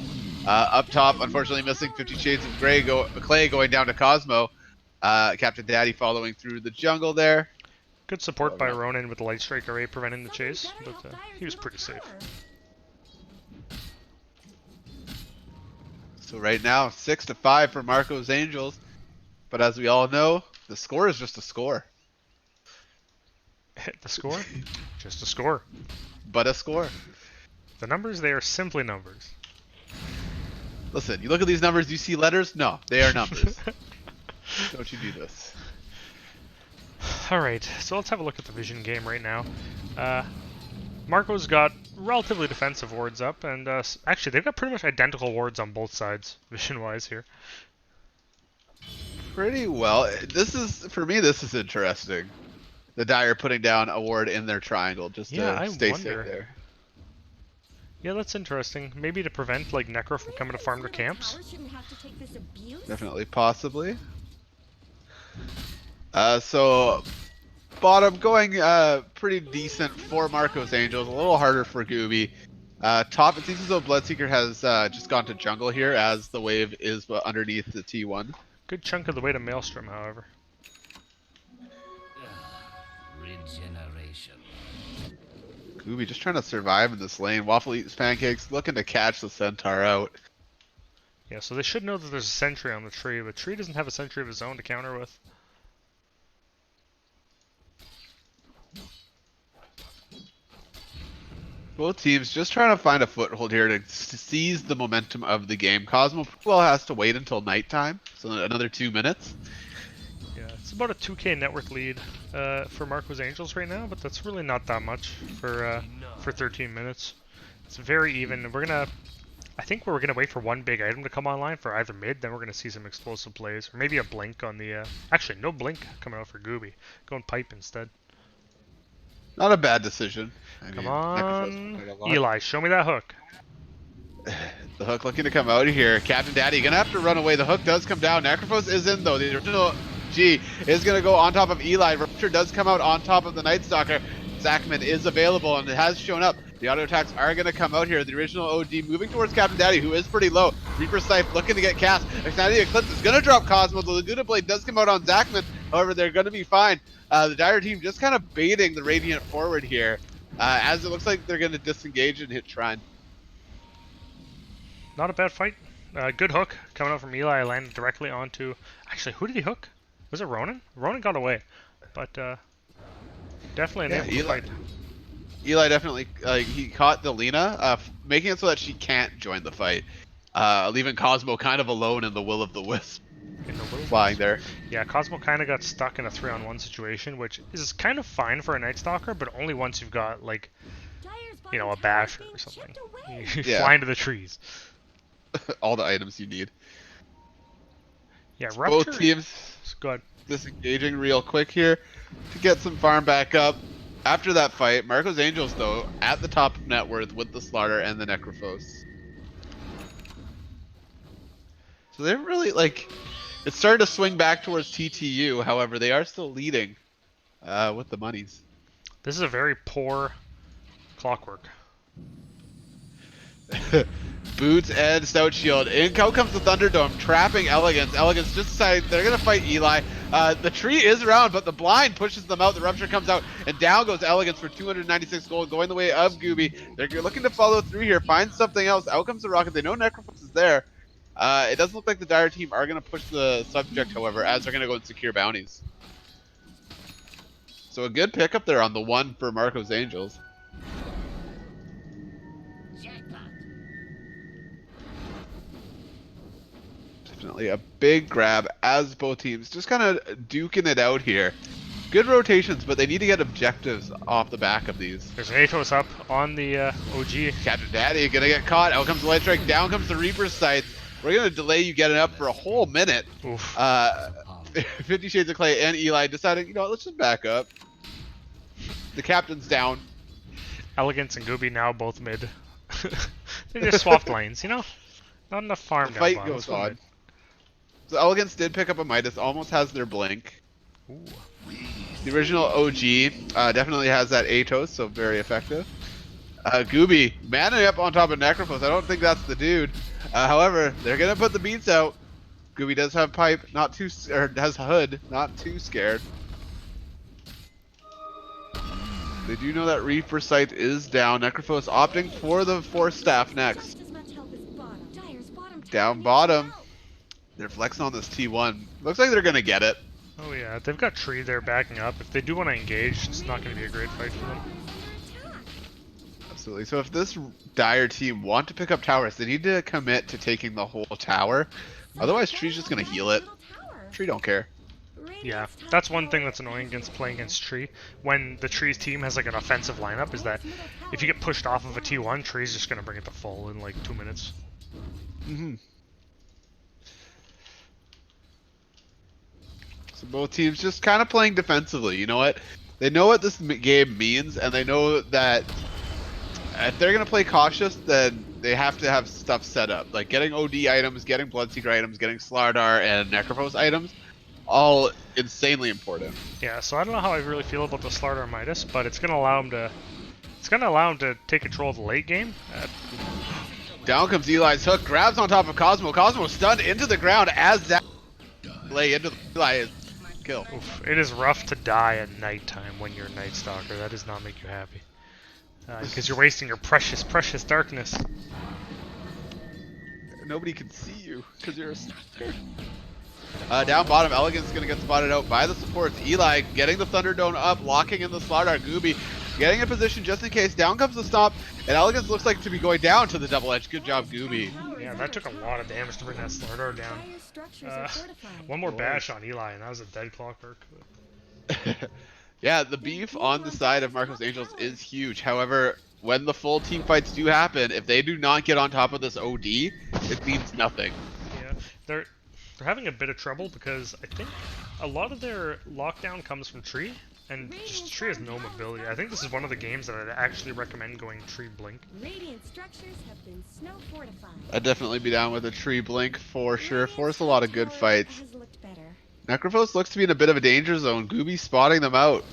Up top, unfortunately missing 50 Shades of Clay going down to Cosmo. Captain Daddy following through the jungle there. Good support by Ronin with the Light Strike Array preventing the chase, but he was pretty safe. So right now, 6-5 for Marco's Angels. But as we all know, the score is just a score. Hit the score? Just a score. But a score. The numbers, they are simply numbers. Listen, you look at these numbers, you see letters? No, they are numbers. Don't you do this. Alright, so let's have a look at the Vision game right now. Marco's got relatively defensive wards up, and actually they've got pretty much identical wards on both sides, vision-wise here. Pretty well. For me, this is interesting. The Dire putting down a ward in their triangle just to stay safe there. Yeah, that's interesting. Maybe to prevent like Necro from coming to farm their camps. Definitely, possibly. So bottom going pretty decent for Marco's Angels. A little harder for Gooby. Top, it seems as though Bloodseeker has just gone to jungle here as the wave is underneath the T1. Good chunk of the way to Maelstrom, however. Regeneration. Gooby just trying to survive in this lane. Waffle eats pancakes, looking to catch the Centaur out. Yeah, so they should know that there's a sentry on the tree. The tree doesn't have a sentry of his own to counter with. Both teams just trying to find a foothold here to seize the momentum of the game. Cosmo well has to wait until nighttime, so another 2 minutes. Yeah, it's about a 2k net worth lead for Marco's Angels right now, but that's really not that much for 13 minutes. It's very even. I think we're gonna wait for one big item to come online for either mid, then we're gonna see some explosive plays, or maybe a blink on the. Actually, no blink coming out for Gooby. Going pipe instead. Not a bad decision. Come on, Eli, show me that hook. The hook looking to come out of here. Captain Daddy gonna have to run away. The hook does come down. Necrophos is in though. The original G is gonna go on top of Eli. Rupture does come out on top of the Night Stalker. Zachman is available and it has shown up. The auto attacks are gonna come out here. The original OD moving towards Captain Daddy, who is pretty low. Reaper Scythe looking to get cast. Extended Eclipse is gonna drop Cosmo. The Laguna Blade does come out on Zachman. However, they're gonna be fine. The Dire team just kind of baiting the Radiant forward here, as it looks like they're going to disengage and hit Shrine. Not a bad fight. Good hook coming out from Eli. Landed directly onto. Actually, who did he hook? Was it Ronin? Ronin got away, but definitely an able fight. Eli definitely he caught the Lena, making it so that she can't join the fight, leaving Cosmo kind of alone in the will of the wisp. Flying there. Yeah, Cosmo kind of got stuck in a 3-on-1 situation, which is kind of fine for a Night Stalker, but only once you've got, like, you know, a basher or something. You fly into the trees. All the items you need. Yeah, So Rupture. both teams Go ahead. disengaging real quick here to get some farm back up. After that fight, Marco's Angels, though, at the top of net worth with the Slaughter and the Necrophos. So they're really, like, it's starting to swing back towards TTU. However, they are still leading with the monies. This is a very poor clockwork. Boots and Stout Shield. In comes the Thunderdome, trapping Elegance. Elegance just decided they're going to fight Eli. The tree is around, but the blind pushes them out. The Rupture comes out, and down goes Elegance for 296 gold, going the way of Gooby. They're looking to follow through here, find something else. Out comes the Rocket. They know Necrophos is there. It doesn't look like the Dire team are going to push the subject, however, as they're going to go and secure bounties. So a good pickup there on the one for Marco's Angels. Definitely a big grab as both teams just kind of duking it out here. Good rotations, but they need to get objectives off the back of these. There's an Atos up on the OG. Captain Daddy gonna get caught. Out comes the Light Strike. Down comes the Reaper's Sight. We're gonna delay you getting up for a whole minute. Oof. 50 Shades of Clay and Eli deciding, you know what, let's just back up. The captain's down. Elegance and Gooby now both mid. They just swapped lanes, you know? Not enough farm The down fight bottom. goes on. So Elegance did pick up a Midas, almost has their blink. Ooh. The original OG definitely has that Atos, so very effective. Gooby manning up on top of Necrophos. I don't think that's the dude. However, they're gonna put the beats out. Gooby does have pipe, not too, or has hood, not too scared. They do know that Reaper Sight is down. Necrophos opting for the Force Staff next. Down bottom. They're flexing on this T1. Looks like they're gonna get it. Oh yeah, they've got Tree there backing up. If they do want to engage, it's not going to be a great fight for them. Absolutely. So if this Dire team want to pick up towers, they need to commit to taking the whole tower. Otherwise, Tree's just gonna heal it. Tree don't care. Yeah, that's one thing that's annoying against playing against Tree. When the Tree's team has like an offensive lineup, is that if you get pushed off of a T1, Tree's just going to bring it to full in like 2 minutes. Mm-hmm. So both teams just kind of playing defensively. You know what? They know what this game means, and they know that if they're going to play cautious, then they have to have stuff set up. Like getting OD items, getting Bloodseeker items, getting Slardar and Necrophos items. All insanely important. Yeah, so I don't know how I really feel about the Slardar Midas, but it's going to allow him to take control of the late game. Down comes Eli's hook, grabs on top of Cosmo. Cosmo stunned into the ground as that lay into the Eli is kill. Oof, it is rough to die at nighttime when you're a Night Stalker. That does not make you happy. Because you're wasting your precious, precious darkness. Nobody can see you because you're a stalker. Down bottom, Elegance is going to get spotted out by the supports. Eli getting the Thunderdome up, locking in the Slardar. Gooby getting in position just in case. Down comes the stomp, and Elegance looks like to be going down to the double edge. Good job, Gooby. Yeah, that took a lot of damage to bring that Slardar down. One more bash on Eli, and that was a dead clockwork. Yeah, the beef on the side of Marco's Angels is huge. However, when the full team fights do happen, if they do not get on top of this OD, it means nothing. Yeah, they're having a bit of trouble because I think a lot of their lockdown comes from Tree, and just Tree has no mobility. I think this is one of the games that I'd actually recommend going Tree Blink. Radiant structures have been snow fortified. I'd definitely be down with a Tree Blink for sure. Force a lot of good fights. Necrophos looks to be in a bit of a danger zone. Gooby spotting them out.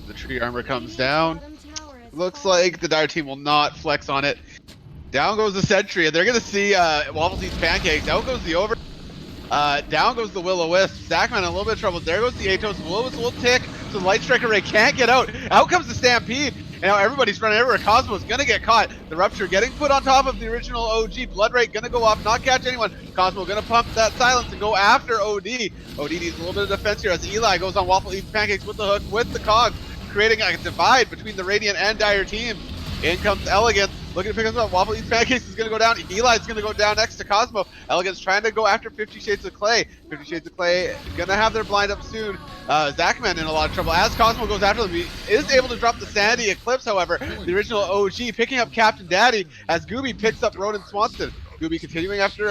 The Tree armor comes down. Looks like the Dire team will not flex on it. Down goes the Sentry, and they're going to see Waffles Eats Pancakes. Out goes the Over. Down goes the Will-O-Wisp. Zackman in a little bit of trouble. There goes the Atos. Will-O-Wisp will tick, so the Light Strike Array can't get out. Out comes the Stampede. And now everybody's running everywhere. Cosmo's going to get caught. The Rupture getting put on top of the original OG. Blood Rate going to go off, not catch anyone. Cosmo going to pump that silence and go after OD. OD needs a little bit of defense here as Eli goes on Waffle Eats Pancakes with the hook, with the Cog, creating a divide between the Radiant and Dire teams. In comes Elegance, looking to pick up Waffle Eats Pancakes is going to go down. Eli's going to go down next to Cosmo. Elegance trying to go after 50 Shades of Clay. 50 Shades of Clay going to have their blind up soon. Zackman in a lot of trouble as Cosmo goes after them. He is able to drop the Sandy Eclipse, however. The original OG picking up Captain Daddy as Gooby picks up Ronan Swanson. Gooby continuing after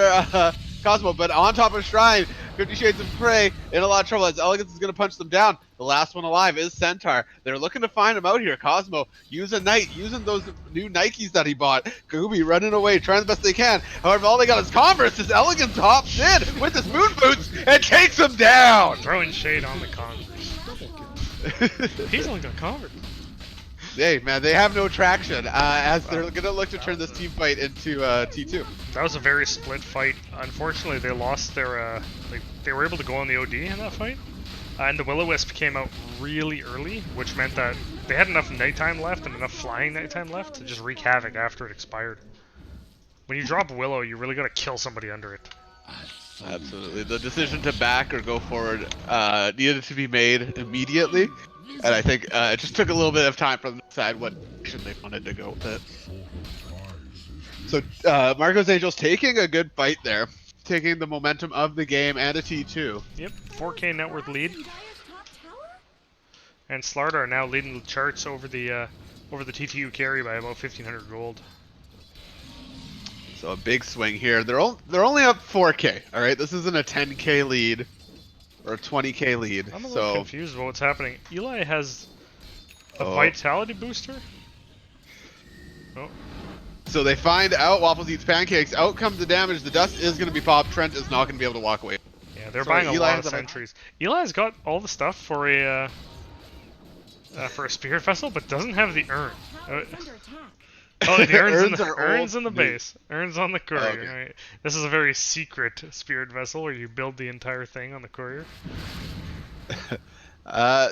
Cosmo, but on top of Shrine, 50 Shades of Prey in a lot of trouble as Elegance is going to punch them down. The last one alive is Centaur. They're looking to find him out here. Cosmo using those new Nikes that he bought. Gooby running away, trying the best they can. However, all they got is Converse as Elegance hops in with his moon boots and takes him down. Throwing shade on the Converse. He's only got Converse. Hey, man, they have no traction as they're going to look to turn this team fight into T2. That was a very split fight. Unfortunately, they lost their, they were able to go on the OD in that fight. And the Will-O-Wisp came out really early, which meant that they had enough nighttime left and enough flying nighttime left to just wreak havoc after it expired. When you drop Willow, you really gotta kill somebody under it. Absolutely. The decision to back or go forward needed to be made immediately. And I think it just took a little bit of time for them to decide what direction they wanted to go with it. So Marco's Angels taking a good fight there, taking the momentum of the game and a T2. Yep, 4K net worth lead. And Slardar are now leading the charts over the TTU carry by about 1,500 gold. So a big swing here. They're only up 4K. All right, this isn't a 10K lead or a 20K lead. I'm a little confused about what's happening. Eli has a vitality booster. Oh. So they find out Waffles eats pancakes. Out comes the damage. The dust is going to be popped. Trent is not going to be able to walk away. Yeah, they're buying a lot of sentries. Eli's got all the stuff for a spirit vessel, but doesn't have the urn. Oh, the urn's in the base. Urn's on the courier. Oh, okay. Right. This is a very secret spirit vessel where you build the entire thing on the courier.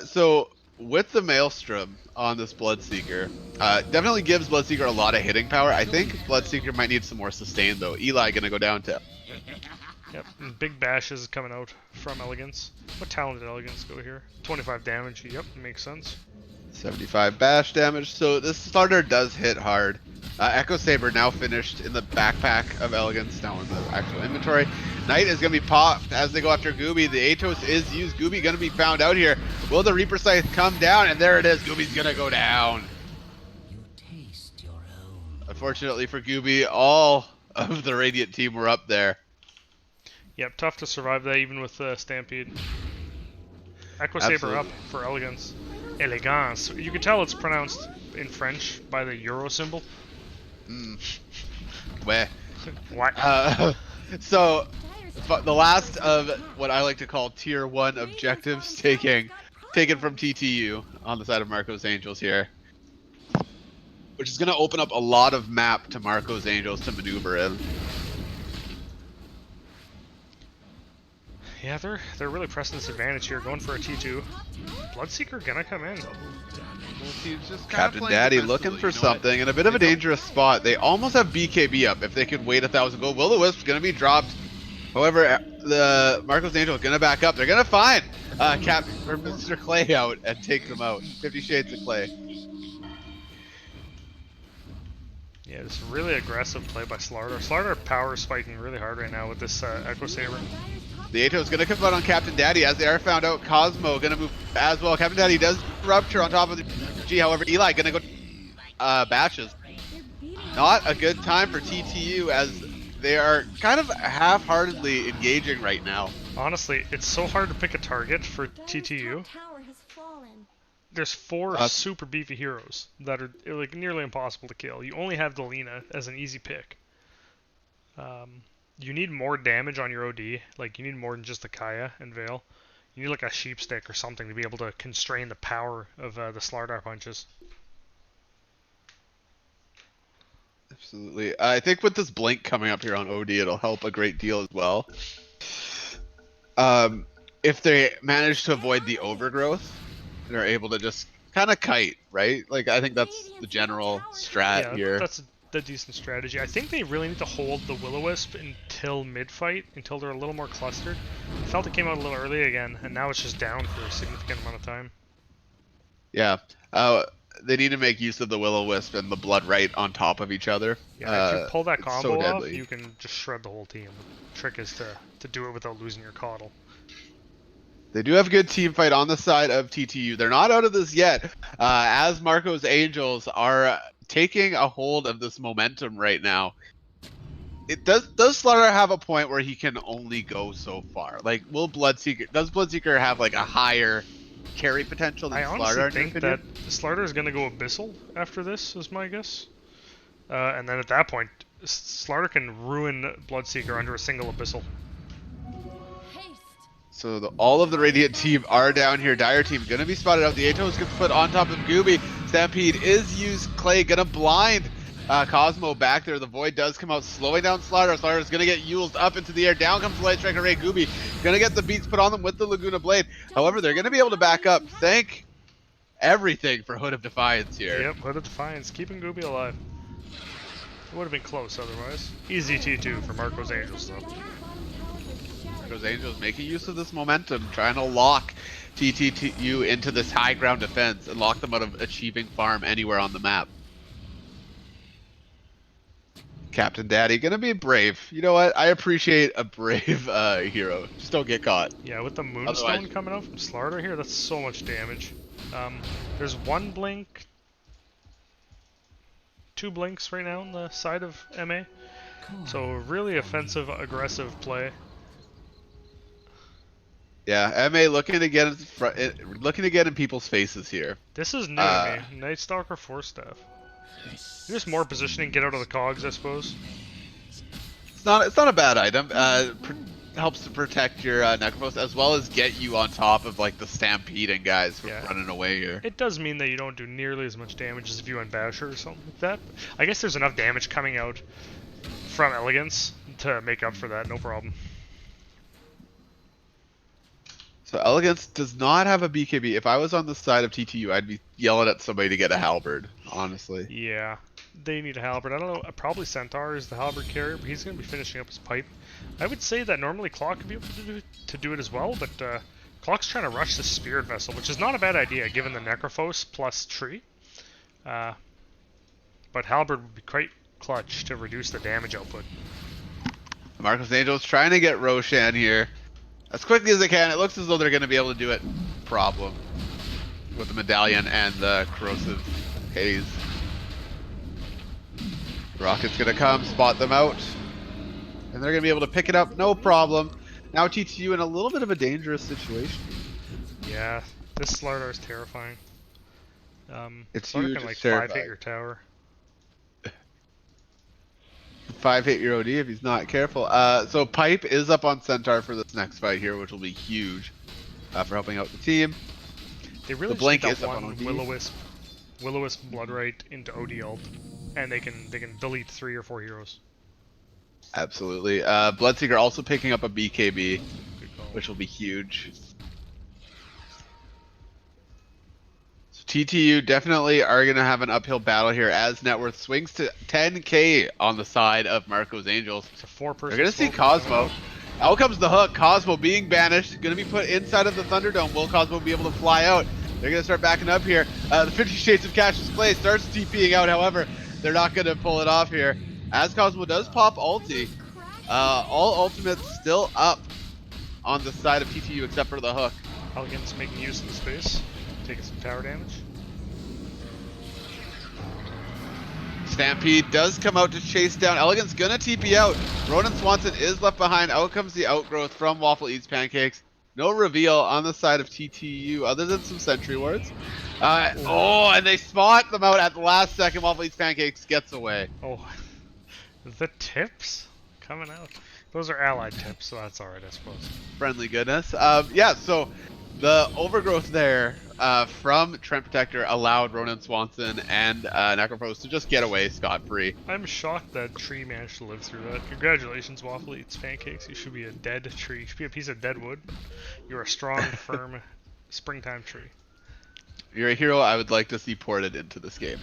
So with the Maelstrom on this Bloodseeker, definitely gives Bloodseeker a lot of hitting power. I think Bloodseeker might need some more sustain though. Eli gonna go down to. Yep, and big bashes coming out from Elegance. What talent did Elegance go here? 25 damage. Yep, makes sense. 75 bash damage, so this starter does hit hard. Echo Saber now finished in the backpack of Elegance, now in the actual inventory. Knight is going to be popped as they go after Gooby. The Atos is used. Gooby going to be found out here. Will the Reaper Scythe come down? And there it is. Gooby's going to go down. You taste your own. Unfortunately for Gooby, all of the Radiant team were up there. Yep, tough to survive that even with Stampede. Echo Saber up for Elegance. Elegance. You can tell it's pronounced in French by the euro symbol. Where? What? So, the last of what I like to call tier 1 objectives taken from TTU on the side of Marco's Angels here. Which is going to open up a lot of map to Marco's Angels to maneuver in. Yeah, they're really pressing this advantage here, going for a T2. Bloodseeker gonna come in. Captain Daddy looking for something in a bit of a dangerous spot. They almost have BKB up if they could wait 1,000 gold. Will-O-Wisp's gonna be dropped. However, the Marco's Angel is gonna back up. They're gonna find Captain or Mr. Clay out and take them out. 50 Shades of Clay. Yeah, it's really aggressive play by Slardar. Slardar power spiking really hard right now with this Echo Saber. The Ato is going to come out on Captain Daddy as they are found out. Cosmo going to move as well. Captain Daddy does rupture on top of the G. However, Eli going to go bashes. Not a good time for TTU as they are kind of half-heartedly engaging right now. Honestly, it's so hard to pick a target for TTU. There's 4 super beefy heroes that are like nearly impossible to kill. You only have Delina as an easy pick. You need more damage on your OD. Like, you need more than just the Kaya and Veil. You need like a sheep stick or something to be able to constrain the power of the Slardar punches. Absolutely. I think with this blink coming up here on OD, it'll help a great deal as well. If they manage to avoid the overgrowth, they're able to just kind of kite, right? Like, I think that's the general strat here. That's a decent strategy. I think they really need to hold the Will-O-Wisp until mid-fight, until they're a little more clustered. I felt it came out a little early again, and now it's just down for a significant amount of time. Yeah. They need to make use of the Will-O-Wisp and the Blood right on top of each other. Yeah, if you pull that combo off, you can just shred the whole team. The trick is to do it without losing your coddle. They do have a good team fight on the side of TTU. They're not out of this yet, as Marco's Angels are taking a hold of this momentum right now. it does Slaughter have a point where he can only go so far? Like, does Bloodseeker have like a higher carry potential than I Slaughter, honestly in your think opinion? that Slaughter is going to go Abyssal after this, is my guess. And then at that point, Slaughter can ruin Bloodseeker under a single Abyssal. So all of the Radiant team are down here. Dire team gonna be spotted out. The Atos gets put on top of Gooby. Stampede is used. Clay gonna blind Cosmo back there. The Void does come out, slowing down Slaughter. Slaughter's gonna get Yules up into the air. Down comes the Light Striker Ray. Gooby gonna get the beats put on them with the Laguna Blade. However, they're gonna be able to back up. Thank everything for Hood of Defiance here. Yep, Hood of Defiance, keeping Gooby alive. It would have been close otherwise. Easy T2 for Marco's Angels, though. Marco's Angels making use of this momentum, trying to lock TTU into this high ground defense and lock them out of achieving farm anywhere on the map. Captain Daddy gonna be brave. You know what? I appreciate a brave hero. Just don't get caught. Yeah, with the Moonstone coming out from Slaughter here, that's so much damage. There's one blink, 2 blinks right now on the side of MA. So really offensive, aggressive play. Yeah, MA looking to get in people's faces here. This is new to me. Night Stalker 4-staff. Just more positioning, get out of the cogs, I suppose. It's not a bad item. Helps to protect your Necrophos as well as get you on top of like the stampeding guys from running away here. It does mean that you don't do nearly as much damage as if you went Basher or something like that. I guess there's enough damage coming out from Elegance to make up for that, no problem. So Elegance does not have a BKB. If I was on the side of TTU, I'd be yelling at somebody to get a halberd, honestly. Yeah, they need a halberd. I don't know, probably Centaur is the halberd carrier, but he's going to be finishing up his pipe. I would say that normally Clock could be able to do it as well, but Clock's trying to rush the Spirit Vessel, which is not a bad idea given the Necrophos plus Tree. But halberd would be quite clutch to reduce the damage output. Marco's Angels trying to get Roshan here as quickly as they can. It looks as though they're going to be able to do it. Problem with the Medallion and the Corrosive Haze. Rocket's going to come, spot them out, and they're going to be able to pick it up, no problem. Now TTU in a little bit of a dangerous situation. Yeah, this Slardar is terrifying. It's Slardar huge, can like it's 5-hit your tower. 5-hit your OD if he's not careful. So Pipe is up on Centaur for this next fight here, which will be huge for helping out the team. They really the Blink just is need up that on one OD. Will-O-Wisp Bloodright into OD ult, and they can delete 3 or 4 heroes. Absolutely. Bloodseeker also picking up a BKB, which will be huge. So TTU definitely are going to have an uphill battle here as Networth swings to 10k on the side of Marco's Angels. It's a 4-person. They're going to see Cosmo. Out comes the hook. Cosmo being banished. Going to be put inside of the Thunderdome. Will Cosmo be able to fly out? They're going to start backing up here. The 50 Shades of Cassius Clay starts TPing out. However, they're not going to pull it off here. As Cosmo does pop ulti. All ultimates still up on the side of TTU except for the hook. Elegance making use of the space, taking some tower damage. Stampede does come out to chase down. Elegant's gonna TP out. Ronan Swanson is left behind. Out comes the outgrowth from Waffle Eats Pancakes. No reveal on the side of TTU other than some sentry wards. And they spot them out at the last second. Waffle Eats Pancakes gets away. Oh, the tips coming out. Those are allied tips, so that's alright, I suppose. Friendly goodness. Yeah, so the overgrowth there from Trent Protector allowed Ronan Swanson and Necrophos to just get away scot-free. I'm shocked that tree managed to live through that. Congratulations, Waffle Eats Pancakes. You should be a dead tree. You should be a piece of dead wood. You're a strong, firm springtime tree. You're a hero I would like to see ported into this game.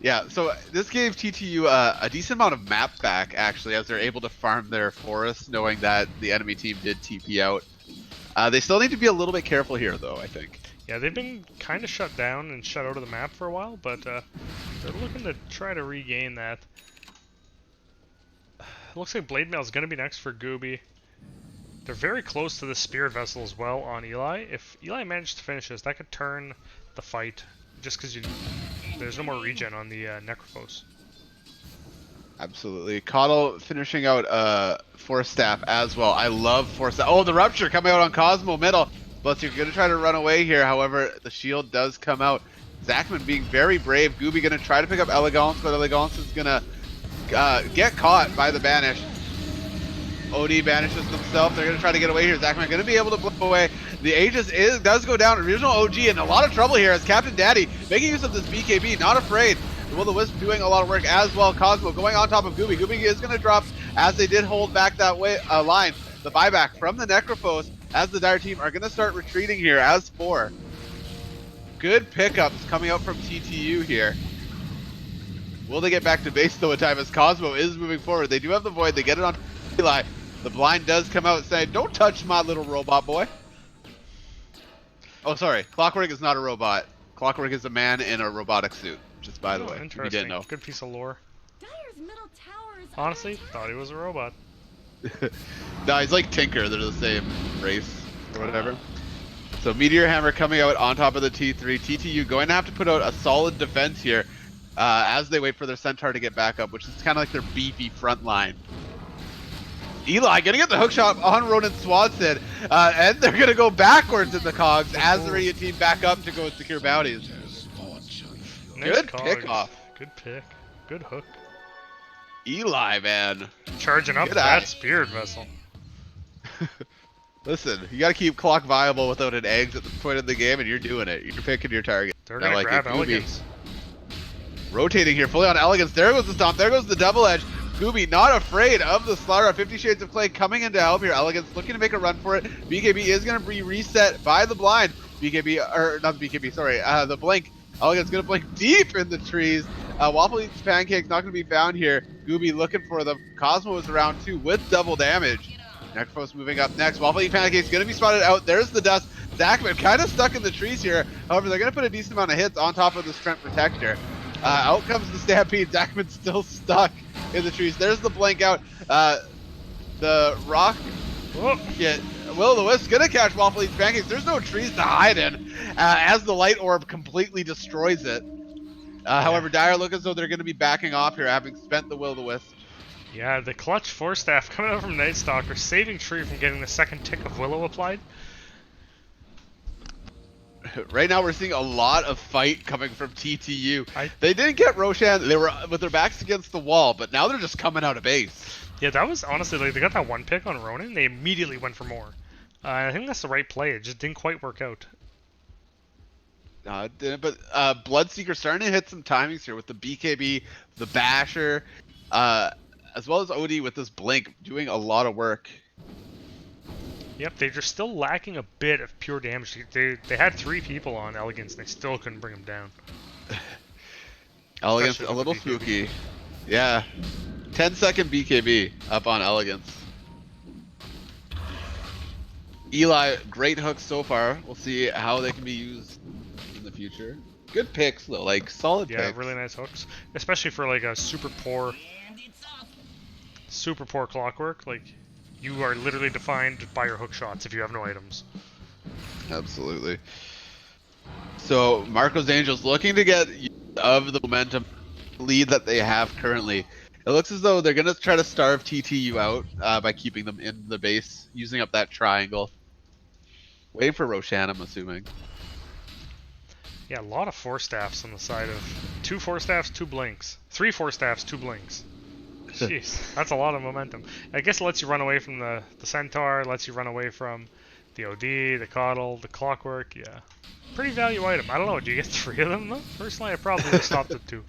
Yeah, so this gave TTU a decent amount of map back, actually, as they're able to farm their forest, knowing that the enemy team did TP out. They still need to be a little bit careful here, though, I think. Yeah, they've been kind of shut down and shut out of the map for a while, but they're looking to try to regain that. It looks like Blade Mail is going to be next for Gooby. They're very close to the Spirit Vessel as well on Eli. If Eli managed to finish this, that could turn the fight, just because you There's no more regen on the Necrophos. Absolutely. Coddle finishing out Force Staff as well. I love Force Staff. Oh, the Rupture coming out on Cosmo middle. But you're going to try to run away here. However, the shield does come out. Zachman being very brave. Gooby going to try to pick up Elegance, but Elegance is going to get caught by the Banish. OD banishes themselves. They're going to try to get away here. Zachman going to be able to blow away. The Aegis does go down. Original OG in a lot of trouble here as Captain Daddy making use of this BKB. Not afraid. Will-O-Wisp doing a lot of work as well. Cosmo going on top of Gooby. Gooby is going to drop as they did hold back that way line. The buyback from the Necrophos as the Dire team are going to start retreating here as 4. Good pickups coming out from TTU here. Will they get back to base though in time as Cosmo is moving forward? They do have the Void. They get it on Eli. The blind does come out saying, "Don't touch my little robot boy." Oh, sorry. Clockwork is not a robot. Clockwork is a man in a robotic suit. Just by the way, if you didn't know. Good piece of lore. Dire's middle tower is Honestly, thought he was a robot. No, he's like Tinker. They're the same race or whatever. So Meteor Hammer coming out on top of the T3. TTU going to have to put out a solid defense here as they wait for their Centaur to get back up, which is kind of like their beefy front line. Eli gonna get the hook shot on Ronan Swanson, and they're gonna go backwards in the cogs as the Radiant team back up to go and secure bounties. Nice Good cogs. pick off. Good pick. Good hook. Eli, man. Charging up Good that eye. Spirit Vessel. Listen, you gotta keep clock viable without an eggs at this point in the game, and you're doing it. You're picking your target. They're I gonna like grab it. Gooby. Elegance. Rotating here fully on Elegance. There goes the stomp. There goes the double edge. Gooby not afraid of the slaughter. 50 Shades of Clay coming in to help here. Elegance looking to make a run for it. BKB is going to be reset by the blind. BKB, or not the BKB, sorry, the blink. Elegance going to blink deep in the trees. Waffle Eats Pancakes not going to be found here. Gooby looking for them. Cosmo is around 2 with double damage. Necrophos moving up next. Waffle Eats Pancakes going to be spotted out. There's the dust. Zachman kind of stuck in the trees here. However, they're going to put a decent amount of hits on top of this Trent Protector. Out comes the Stampede. Zachman's still stuck in the trees. There's the blank out. The rock. Yeah, Will-O-Wisp gonna catch Waffle Eats Pancakes. There's no trees to hide in as the light orb completely destroys it. However, Dire look as though they're gonna be backing off here, having spent the Will-O-Wisp. Yeah, the clutch Force Staff coming out from Night Stalker, saving Tree from getting the second tick of Willow applied. Right now we're seeing a lot of fight coming from TTU. They didn't get Roshan, they were with their backs against the wall, but now they're just coming out of base. Yeah, that was honestly, like, they got that one pick on Ronan, they immediately went for more. I think that's the right play, it just didn't quite work out. But Bloodseeker starting to hit some timings here with the BKB, the Basher, as well as OD with this Blink doing a lot of work. Yep, they're just still lacking a bit of pure damage. They had 3 people on Elegance, and they still couldn't bring them down. Elegance, Especially a little with the BKB. spooky. Yeah. 10-second BKB up on Elegance. Eli, great hooks so far. We'll see how they can be used in the future. Good picks, though. Like, solid Yeah, picks. really nice hooks. Especially for, like, a super poor clockwork. Like, you are literally defined by your hook shots if you have no items. Absolutely. So Marco's Angels looking to get of the momentum lead that they have currently. It looks as though they're going to try to starve TTU out by keeping them in the base, using up that triangle. Waiting for Roshan, I'm assuming. Yeah, a lot of Force Staffs on the side of... 2 Force Staffs, 2 Blinks. 3 Force Staffs, 2 Blinks. Jeez, that's a lot of momentum. I guess it lets you run away from the Centaur, lets you run away from the OD, the Coddle, the Clockwork, yeah. Pretty value item. I don't know, do you get 3 of them though? Personally, I probably would have stopped at 2.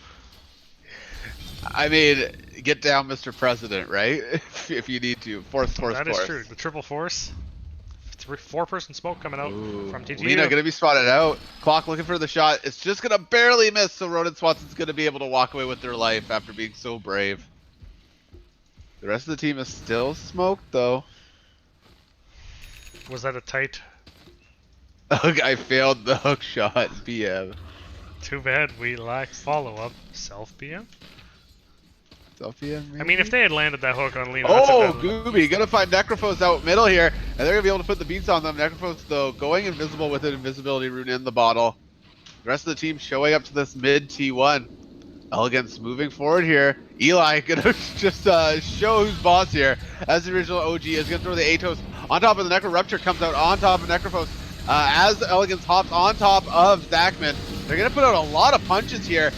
I mean, get down, Mr. President, right? if you need to. Force. That is true. The triple force. 4-person smoke coming out from TTU. Lena gonna be spotted out. Clock looking for the shot. It's just gonna barely miss, so Ronan Swanson's gonna be able to walk away with their life after being so brave. The rest of the team is still smoked, though. Was that a tight... I failed the hook shot, BM. Too bad we lack follow-up. Self-BM? Self-BM, maybe? I mean, if they had landed that hook on Lena... Oh, Gooby, gonna find Necrophos out middle here, and they're gonna be able to put the beats on them. Necrophos, though, going invisible with an invisibility rune in the bottle. The rest of the team showing up to this mid T1. Elegance moving forward here. Eli gonna just show who's boss here. As the original OG is gonna throw the Atos on top of the Necro Rupture, comes out on top of Necrophos. As Elegance hops on top of Zachman, they're gonna put out a lot of punches here.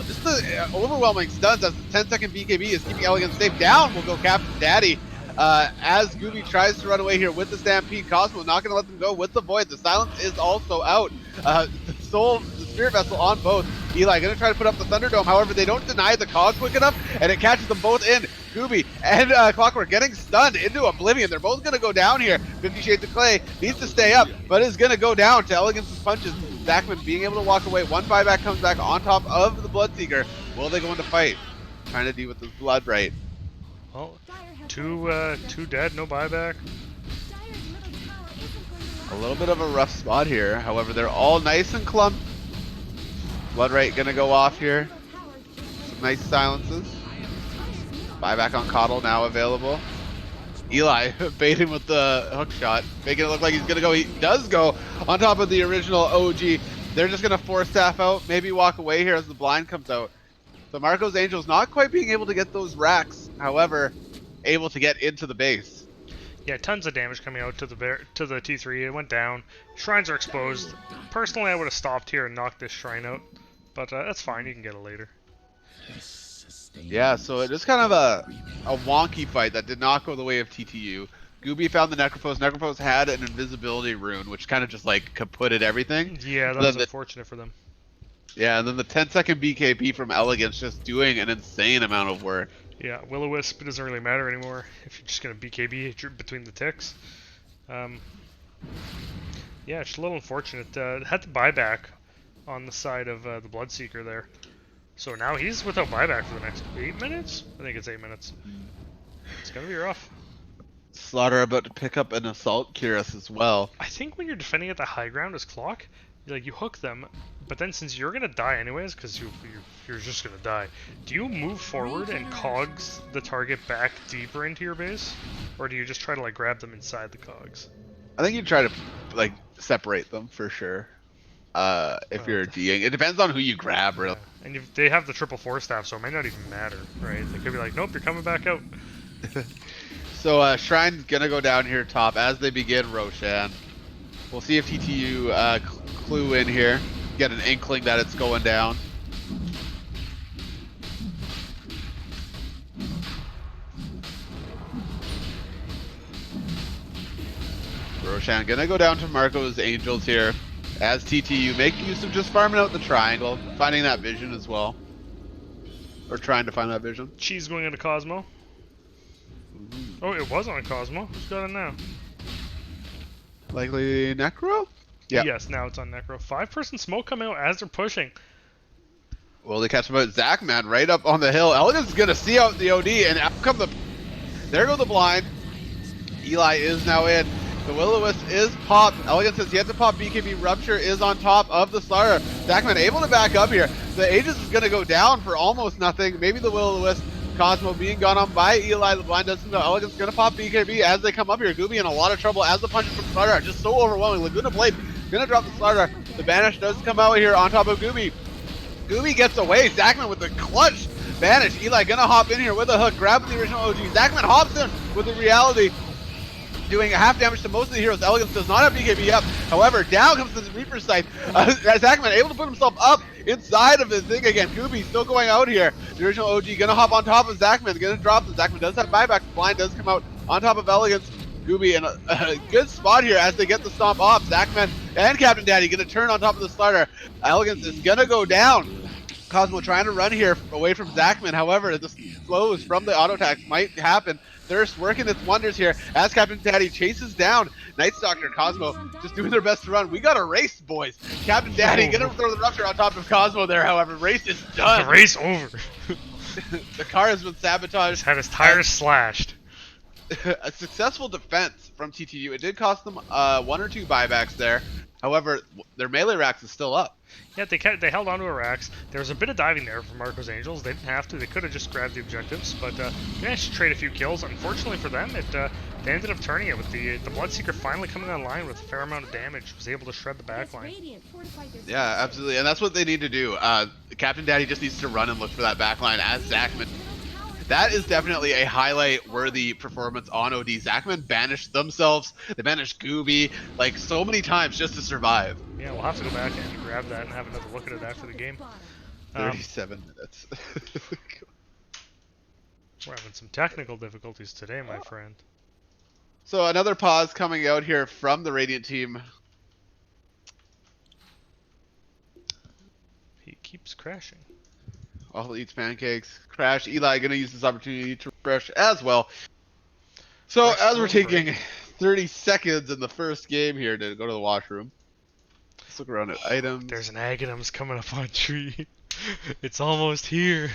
Just the overwhelming stuns as the 10-second BKB is keeping Elegance safe. Down will go Captain Daddy. As Gooby tries to run away here with the Stampede, Cosmo not gonna let them go with the Void. The Silence is also out. The Spirit Vessel on both. Eli gonna try to put up the Thunderdome, however they don't deny the cog quick enough, and it catches them both in. Gooby and Clockwork getting stunned into oblivion. They're both gonna go down here. 50 Shades of Clay needs to stay up, but is gonna go down to Elegance's punches. Zachman being able to walk away. One buyback comes back on top of the Bloodseeker. Will they go into fight? Trying to deal with this blood right. Well, two dead, no buyback. A little bit of a rough spot here. However, they're all nice and clumped. Blood right gonna go off here. Some nice silences. Buyback on Coddle now available. Eli baiting with the hook shot, making it look like he's gonna go. He does go on top of the original OG. They're just gonna force staff out, maybe walk away here as the blind comes out. So Marco's Angels not quite being able to get those racks, however, able to get into the base. Yeah, tons of damage coming out to the T3. It went down. Shrines are exposed. Personally, I would have stopped here and knocked this shrine out, but that's fine. You can get it later. Yeah, so it is kind of a wonky fight that did not go the way of TTU. Gooby found the Necrophos. Necrophos had an invisibility rune, which kind of just like kaputted everything. Yeah, that was unfortunate for them. Yeah, and then the 10-second BKB from Elegance just doing an insane amount of work. Yeah, Will-O-Wisp, it doesn't really matter anymore if you're just going to BKB between the ticks. Yeah, it's a little unfortunate. Had the buyback on the side of the Bloodseeker there. So now he's without buyback for the next 8 minutes? I think it's 8 minutes. It's going to be rough. Slaughter about to pick up an Assault Cuirass as well. I think when you're defending at the high ground as Clock, you hook them, but then since you're gonna die anyways, because you're just gonna die, do you move forward and cogs the target back deeper into your base, or do you just try to like grab them inside the cogs? I think you try to like separate them for sure. If you're Ding, it depends on who you grab, really. Yeah. And they have the triple force staff, so it might not even matter, right? They could be like, nope, you're coming back out. So Shrine's gonna go down here top as they begin Roshan. We'll see if TTU clue in here, get an inkling that it's going down. Roshan gonna go down to Marco's Angels here as TTU make use of just farming out the triangle, finding that vision as well. Or trying to find that vision. Cheese going into Cosmo. Oh, it was on Cosmo. Who's got it now? Likely Necro? Yeah. Yes, now it's on Necro. 5-person smoke coming out as they're pushing. Well, they catch him out. Zachman right up on the hill. Elegance is gonna see out the OD, and out come the. There go the blind. Eli is now in. The Will-O-Wisp is popped. Elegance has yet to pop. BKB Rupture is on top of the Slaughter. Zachman able to back up here. The Aegis is gonna go down for almost nothing. Maybe the Will-O-Wisp. Cosmo being gone on by Eli. The blind doesn't know. Elegance gonna pop BKB as they come up here. Gooby in a lot of trouble as the punches from Slaughter are just so overwhelming. Laguna Blade gonna drop the Slaughter. The Banish does come out here on top of Gooby. Gooby gets away. Zachman with the clutch Banish. Eli gonna hop in here with a hook, grab the original OG. Zachman hops in with the reality, doing half damage to most of the heroes. Elegance does not have BKB up. However, down comes the Reaper's Sight. Zachman able to put himself up inside of his thing again. Gooby still going out here. The original OG gonna hop on top of Zachman. Gonna drop the Zachman does have buyback. Blind does come out on top of Elegance. Gooby in a good spot here as they get the stomp off. Zachman and Captain Daddy gonna turn on top of the Slaughter. Elegance is gonna go down. Cosmo trying to run here away from Zachman. However, the slows from the auto attacks might happen. Thirst working its wonders here as Captain Daddy chases down Night Stalker. Cosmo just doing their best to run. We got a race, boys. Captain Daddy gonna throw the Rupture on top of Cosmo there. However, race is done. The race over. The car has been sabotaged. He's had his tires slashed. A successful defense from TTU. It did cost them 1 or 2 buybacks there. However, their melee racks is still up. Yeah, they held onto a Rax. There was a bit of diving there from Marco's Angels. They didn't have to. They could have just grabbed the objectives, but they managed to trade a few kills. Unfortunately for them, they ended up turning it with the Bloodseeker finally coming online with a fair amount of damage. Was able to shred the backline. Yeah, absolutely, and that's what they need to do. Captain Daddy just needs to run and look for that backline as Zachman. That is definitely a highlight-worthy performance on OD. Zachman banished themselves. They banished Gooby like so many times just to survive. Yeah, we'll have to go back and grab that and have another look at it after the game. 37 minutes. We're having some technical difficulties today, my friend. So another pause coming out here from the Radiant team. He keeps crashing. All eats pancakes. Crash. Eli gonna use this opportunity to refresh as well. So as we're taking 30 seconds in the first game here to go to the washroom. Let's look around at items. There's an Aghanims coming up on tree. It's almost here.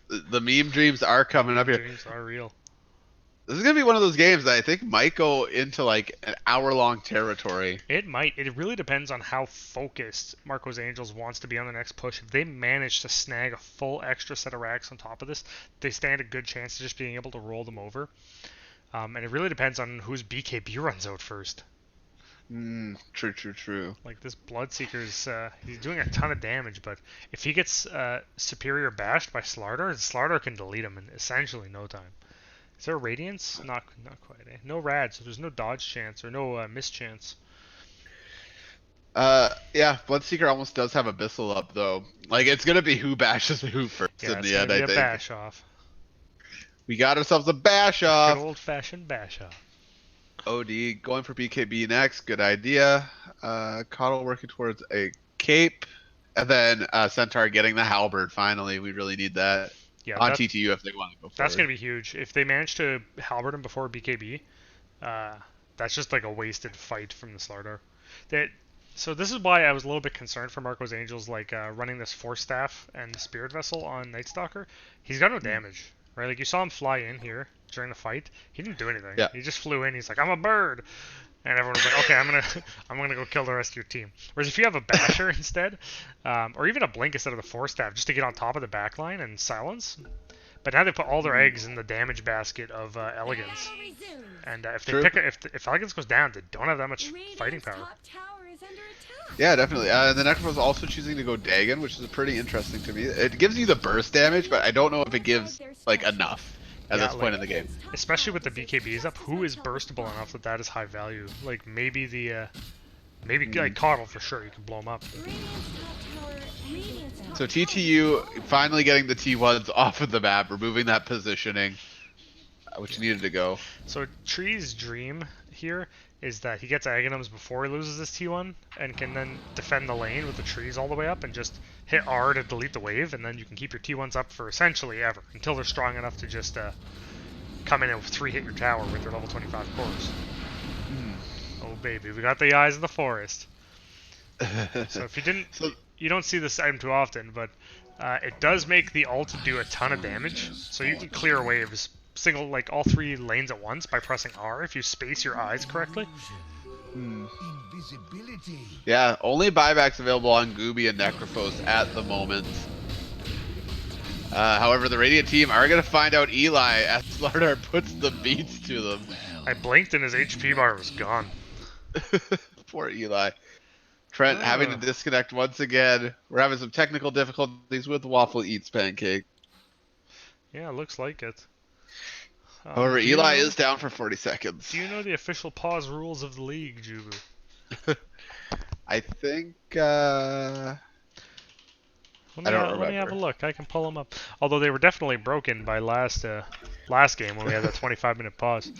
The meme dreams are coming up here. Dreams are real. This is gonna be one of those games that I think might go into like an hour-long territory. It might. It really depends on how focused Marco's Angels wants to be on the next push. If they manage to snag a full extra set of racks on top of this, they stand a good chance of just being able to roll them over. And it really depends on whose BKB runs out first. True. Like this Bloodseeker's, he's doing a ton of damage, but if he gets superior bashed by Slardar can delete him in essentially no time. Is there a Radiance? Not quite, eh? No Rad, so there's no dodge chance or no miss chance. Yeah, Bloodseeker almost does have Abyssal up though. Like it's gonna be who bashes who first in the end. I think. Bash off. We got ourselves a bash off. Good old-fashioned bash off. OD going for BKB next. Good idea. Coddle working towards a cape, and then Centaur getting the halberd. Finally, we really need that. Yeah, on TTU if they want to go forward. That's going to be huge. If they manage to halberd him before BKB, that's just like a wasted fight from the Slardar. So this is why I was a little bit concerned for Marco's Angels, like running this Force Staff and Spirit Vessel on Night Stalker. He's got no damage, right? Like you saw him fly in here during the fight. He didn't do anything. Yeah. He just flew in. He's like, I'm a bird. And everyone was like, okay, I'm gonna go kill the rest of your team. Whereas if you have a Basher instead, or even a Blink instead of the Force Staff, just to get on top of the backline and silence. But now they put all their eggs in the damage basket of Elegance. And if Elegance goes down, they don't have that much fighting power. Yeah, definitely. The Necrophos is also choosing to go Dagon, which is pretty interesting to me. It gives you the burst damage, but I don't know if it gives like enough at this point in the game. Especially with the BKBs up, who is burstable enough that is high value? Like maybe like Coddle for sure, you can blow him up. So TTU finally getting the T1s off of the map, removing that positioning, which needed to go. So Tree's dream here is that he gets Aghanims before he loses this T1 and can then defend the lane with the trees all the way up and just hit R to delete the wave, and then you can keep your T1s up for essentially ever until they're strong enough to just come in and 3-hit your tower with their level 25 cores. Oh baby, we got the eyes of the forest. So if you don't see this item too often, but it does make the ult do a ton of damage, so you can clear waves like all 3 lanes at once by pressing R if you space your eyes correctly. Yeah, only buybacks available on Gooby and Necrophos at the moment. However, the Radiant team are going to find out Eli as Slardar puts the beats to them. I blinked and his HP bar was gone. Poor Eli. Trent having to disconnect once again. We're having some technical difficulties with Waffle Eats Pancake. Yeah, looks like it. However, Eli is down for 40 seconds. Do you know the official pause rules of the league, Jubu? I think, Let me have a look. I can pull them up. Although they were definitely broken by last game when we had that 25-minute pause.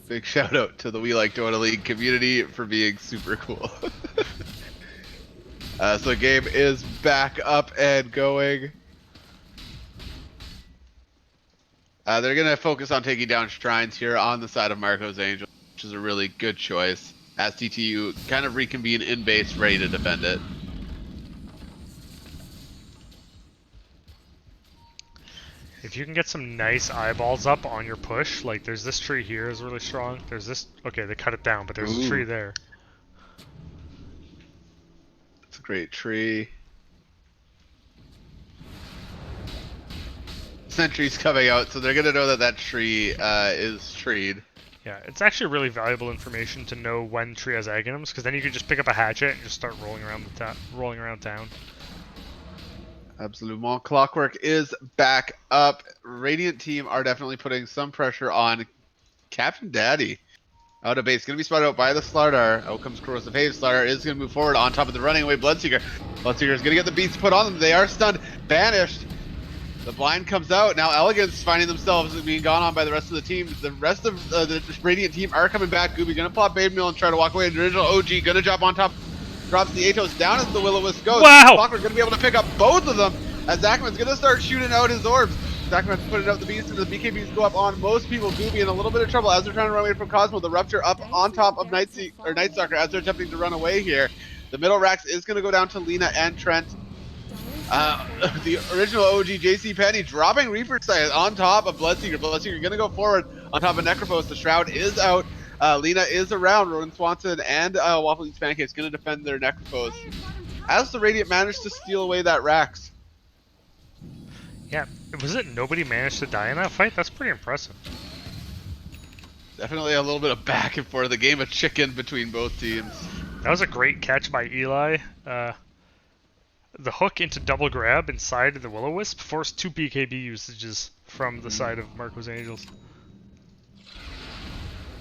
Big shout out to the We Like Dota League community for being super cool. So the game is back up and going. They're going to focus on taking down shrines here on the side of Marco's Angel, which is a really good choice, as TTU kind of reconvene in base, ready to defend it. If you can get some nice eyeballs up on your push, like there's this tree here is really strong. There's this, okay, they cut it down, but there's a tree there. Great tree. Sentry's coming out, so they're gonna know that that tree is treed. Yeah, it's actually really valuable information to know when tree has aghanims, because then you can just pick up a hatchet and just start rolling around town. Absolument. Clockwork is back up. Radiant team are definitely putting some pressure on Captain Daddy. Out of base, gonna be spotted out by the Slardar. Out comes Corrosive Haze. Slardar is gonna move forward on top of the running away Bloodseeker. Bloodseeker is gonna get the beats put on them. They are stunned, banished. The blind comes out. Now Elegance finding themselves being gone on by the rest of the team. The rest of the Radiant team are coming back. Gooby gonna pop Bane Mill and try to walk away. The original OG gonna drop on top. Drops the Atos down as the Will-O-Wisp goes. Wow! Clockwork gonna be able to pick up both of them as Zachman's gonna start shooting out his orbs. Zachman's putting out the beast and the BKBs go up on most people. Gooby in a little bit of trouble as they're trying to run away from Cosmo. The Rupture up on top of Nightstalker as they're attempting to run away here. The middle racks is gonna go down to Lena and Trent. The original OG JC Penny dropping Reaper Sight on top of Bloodseeker. Bloodseeker gonna go forward on top of Necrophos. The Shroud is out. Lena is around. Ronan Swanson and Waffle Eats Pancakes gonna defend their Necrophos. As the Radiant managed to steal away that Rax. Yeah, was it nobody managed to die in that fight? That's pretty impressive. Definitely a little bit of back and forth. A game of chicken between both teams. That was a great catch by Eli. The hook into double grab inside of the Will-O-Wisp forced 2 BKB usages from the side of Marco's Angels.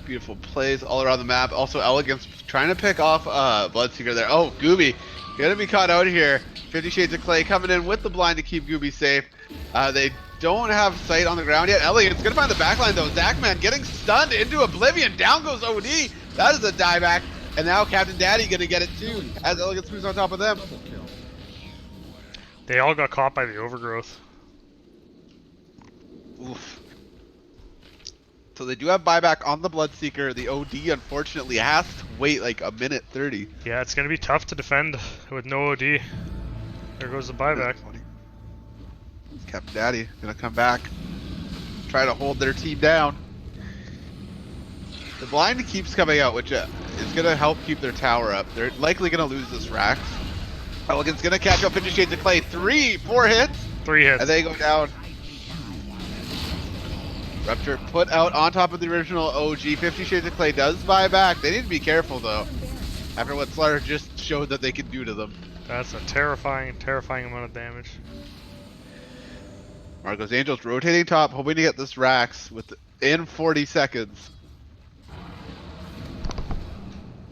Beautiful plays all around the map. Also, Elegance trying to pick off Bloodseeker there. Oh, Gooby gonna be caught out here. 50 Shades of Clay coming in with the blind to keep Gooby safe. They don't have sight on the ground yet. Elegance gonna find the backline though. Zachman getting stunned into oblivion. Down goes OD. That is a dieback. And now Captain Daddy gonna get it too as Elegance moves on top of them. They all got caught by the overgrowth. Oof. So they do have buyback on the Bloodseeker. The OD unfortunately has to wait like a minute 30. Yeah, it's going to be tough to defend with no OD. There goes the buyback. Captain Daddy gonna come back, try to hold their team down. The blind keeps coming out, which is gonna help keep their tower up. They're likely gonna lose this Rax. Elegance gonna catch up 50 Shades of Clay. 4 hits. 3 hits. And they go down. Rupture put out on top of the original OG. 50 Shades of Clay does buy back. They need to be careful though, after what Slaughter just showed that they can do to them. That's a terrifying, terrifying amount of damage. Marco's Angels rotating top, hoping to get this Rax within 40 seconds.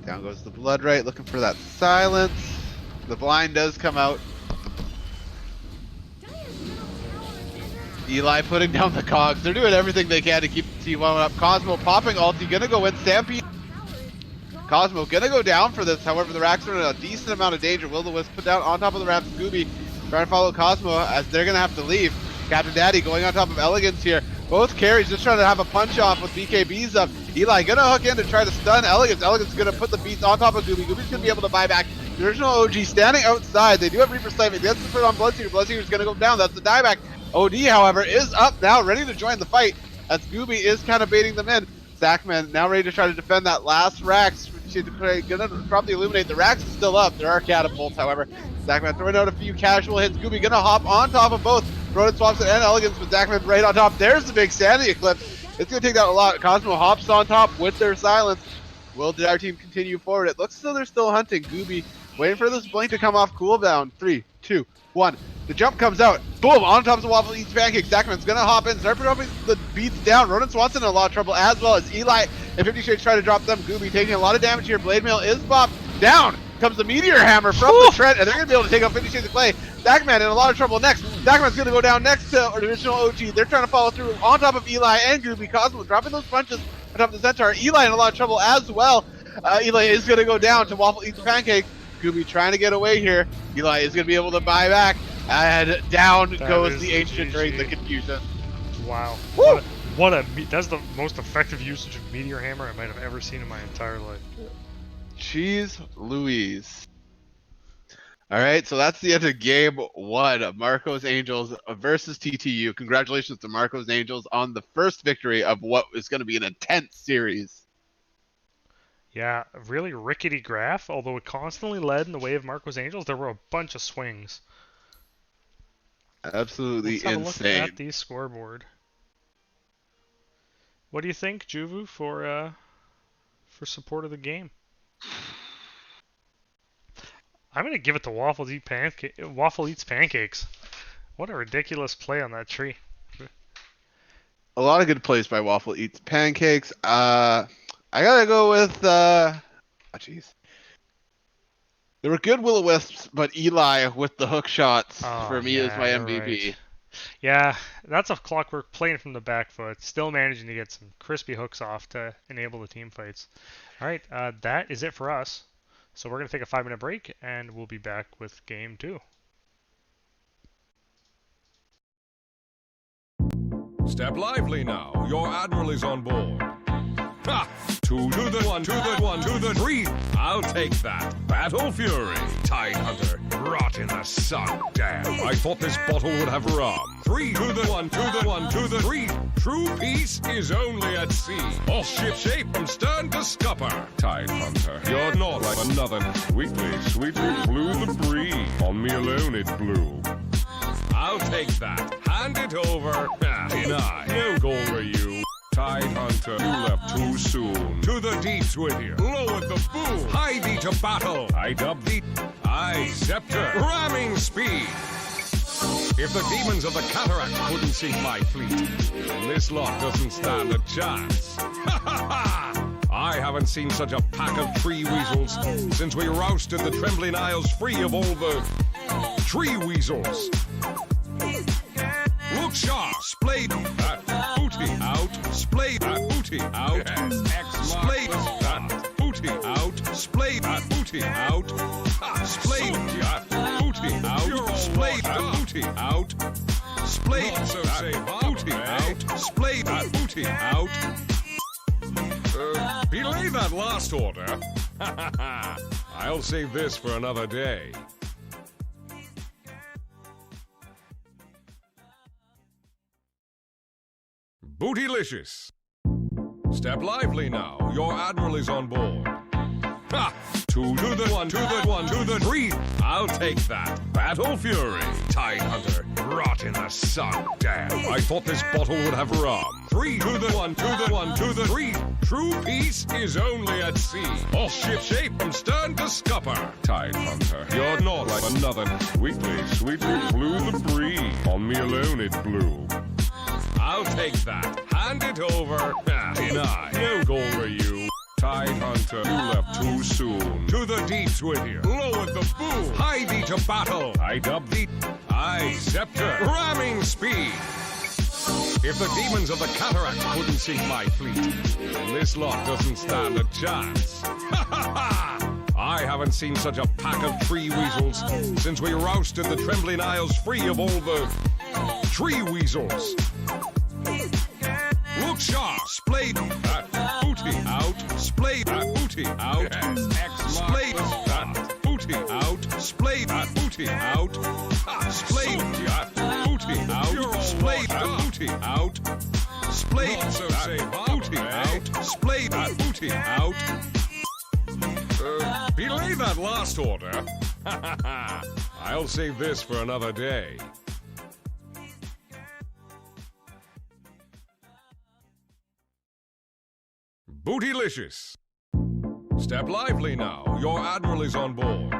Down goes the Blood Right, looking for that silence. The blind does come out. Eli putting down the cogs. They're doing everything they can to keep the T1 up. Cosmo popping ulti, gonna go in. Stampede. Cosmo gonna go down for this. However, the Rax are in a decent amount of danger. Will-O-Wisp put down on top of the Raps. Scooby trying to follow Cosmo as they're gonna have to leave. Captain Daddy going on top of Elegance here. Both carries just trying to have a punch off with BKBs up. Eli gonna hook in to try to stun Elegance. Elegance gonna put the beats on top of Gooby. Gooby's gonna be able to buy back. The original OG standing outside. They do have Reaper Sight. He has to put on Bloodseeker. Bloodseeker's gonna go down. That's the dieback. OD, however, is up now, ready to join the fight as Gooby is kind of baiting them in. Zachman now ready to try to defend that last Rax. She's gonna drop the Illuminate. The Rax is still up. There are catapults, however. Zachman throwing out a few casual hits. Gooby gonna hop on top of both Ronan Swanson and Elegance, with Zachman right on top. There's the big Sanity Eclipse. It's gonna take down a lot. Cosmo hops on top with their silence. Will our team continue forward? It looks as though they're still hunting. Gooby waiting for this blink to come off cooldown. 3, 2, 1. The jump comes out. Boom! On top of Waffle Eats Pancakes. Zachman's gonna hop in, start dropping the beats down. Ronan Swanson in a lot of trouble, as well as Eli and 50 Shades try to drop them. Gooby taking a lot of damage here. Blade Mail is popped. Down comes the Meteor Hammer from the Trent, and they're gonna be able to take out 50 Shades of Clay. Zachman in a lot of trouble next. Zachman's gonna go down next to original OG. They're trying to follow through on top of Eli and Gooby. Cosmo dropping those punches on top of the Centaur. Eli in a lot of trouble as well. Eli is gonna go down to Waffle Eats Pancake. Gooby trying to get away here. Eli is gonna be able to buy back. And down goes the Ancient Drain, the Confusion. Wow. Woo! That's the most effective usage of Meteor Hammer I might have ever seen in my entire life. Jeez Louise. Alright, so that's the end of game 1 of Marco's Angels versus TTU. Congratulations to Marco's Angels on the first victory of what is going to be an intense series. Yeah, a really rickety graph, although it constantly led in the way of Marco's Angels. There were a bunch of swings. Absolutely Let's have a look insane. at the scoreboard. What do you think, Juvu, for support of the game? I'm gonna give it to Waffle Eats Pancakes. What a ridiculous play on that tree. A lot of good plays by Waffle Eats Pancakes. I gotta go with jeez. There were good will-o-wisps, but Eli with the hook shots for me is my you're MVP. right. Yeah, that's a clockwork playing from the back foot, still managing to get some crispy hooks off to enable the team fights. All right, that is it for us. So we're going to take a 5-minute break, and we'll be back with game 2. Step lively now. Your admiral is on board. Ha! 2 to the 1 to the 1 to the 3. I'll take that. Battle Fury. Tide Hunter. Rot in the sun. Damn. I thought this bottle would have rum. 3 to the 1 to the 1 to the 3. True peace is only at sea. All ship shape from stern to scupper. Tide Hunter. You're not like another. Sweetly blew the breeze. On me alone it blew. I'll take that. Hand it over. Deny. No goal for you. Tide Hunter, you left too soon. To the deeps with you. Lowered the boom. Hie thee to battle. I dub thee. I scepter. Ramming speed. If the demons of the cataract couldn't sink my fleet, then this lot doesn't stand a chance. Ha ha ha! I haven't seen such a pack of tree weasels since we rousted the trembling isles free of all the tree weasels. Look sharp, splay that booty out, splay that booty out, splay that booty out, splay that booty out, splay that booty out, splay that booty out, splay that booty out, splay that booty out. Belay that last order. I'll save this for another day. Bootylicious. Step lively now. Your admiral is on board. Ha! 2 to the 1 to the 1 to the 3. I'll take that. Battle Fury. Tide Hunter. Rot in the sun. Damn. I thought this bottle would have rum. 3 to the 1 to the 1 to the 3. True peace is only at sea. All ship shape from stern to scupper. Tide Hunter. You're not like another. Sweetly blew the breeze. On me alone it blew. I'll take that. Hand it over. Deny. No goal for you. Tide Hunter, you left too soon. To the deeps with you. Lowered the boom. Hie thee to battle. I dub thee. I scepter. Ramming speed. If the demons of the cataract couldn't sink my fleet, then this lot doesn't stand a chance. Ha ha ha! I haven't seen such a pack of tree weasels since we rousted the trembling isles free of all the tree weasels. Look sharp, splay that booty out, splay that booty out, splay that booty out, splay that booty out, splay that booty out, splay that booty out, splay that booty out, splay that booty out. Belay that last order. I'll save this for another day. Bootylicious. Step lively now. Your admiral is on board.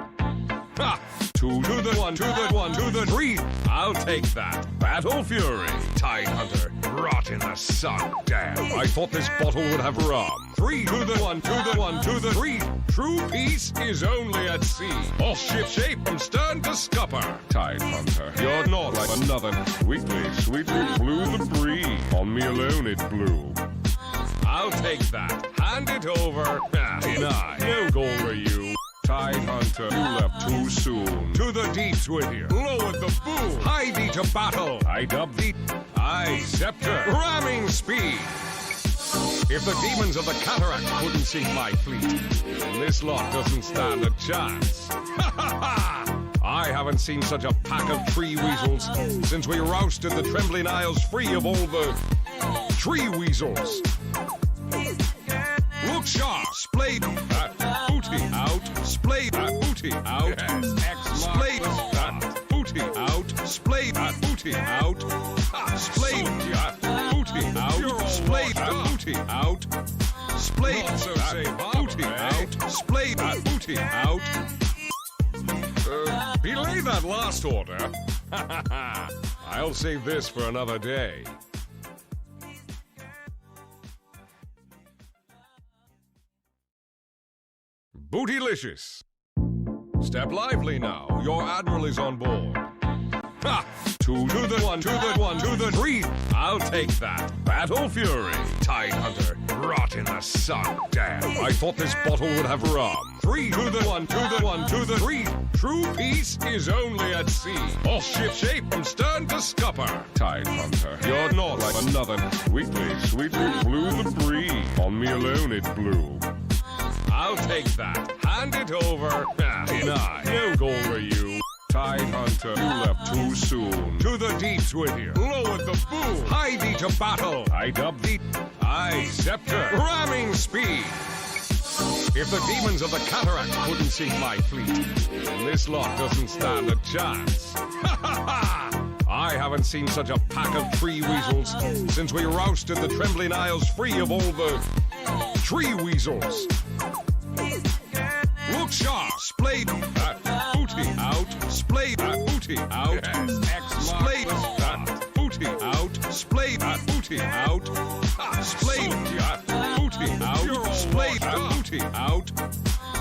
Ha! 2 to the 1 to the 1 to the 3. I'll take that. Battle Fury. Tide Hunter. Rot in the sun. Damn. I thought this bottle would have rum. 3 to the 1 to the 1 to the 3. True peace is only at sea. All ship shape from stern to scupper. Tide Hunter. You're not like another. Sweetly blew the breeze. On me alone it blew. I'll take that. Hand it over. Deny. No goal for you. Tide Hunter, you left too soon. To the deeps with you. Lowered the boom. Hie thee to battle. I dub thee. I scepter. Ramming speed. If the demons of the cataract couldn't sink my fleet, then this lot doesn't stand a chance. Ha ha ha! I haven't seen such a pack of tree weasels since we rousted the trembling isles free of all the tree weasels. Look sharp, splay out. Splay, so say booty out. Splay that booty out. Belay that last order. I'll save this for another day. Bootylicious. Step lively now. Your admiral is on board. Ha! Two to the one, to the one, to the three. I'll take that. Battle Fury. Tide Hunter. Rot in the sun. Damn. I thought this bottle would have rum. Three to the one, to the one, to the three. True peace is only at sea. All ship shape from stern to scupper. Tide Hunter. You're not like another. Sweetly, sweetly blew the breeze. On me alone it blew. I'll take that. Hand it over. Deny. No goal for you. Tide Hunter, you left too soon. To the deeps with you. Lower the boom. Hie thee to battle. I dub thee. I scepter. Ramming speed. If the demons of the cataract couldn't sink my fleet, then this lot doesn't stand a chance. Ha ha ha! I haven't seen such a pack of tree weasels since we rousted the Trembling Isles free of all the tree weasels. Look sharp, splay that booty out, splay that booty out, splay that booty out, splay that booty out, splay that booty out, splay that booty out,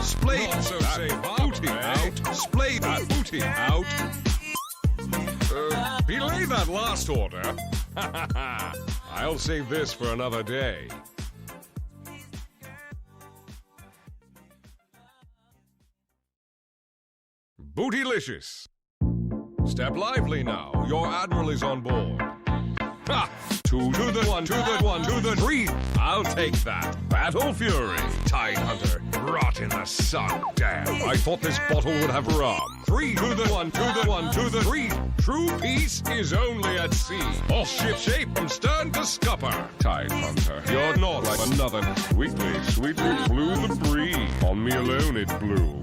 splay that booty out, splay that booty out. Belay that last order. I'll save this for another day. Bootylicious. Step lively now. Your admiral is on board. Ha! Two to the one, to the one, to the three. I'll take that. Battle Fury. Tide Hunter. Rot in the sun. Damn. I thought this bottle would have rum. Three to the one, to the one, to the three. True peace is only at sea. All ship shape from stern to scupper. Tide Hunter. You're not like another. Sweetly, sweetly blew the breeze. On me alone it blew.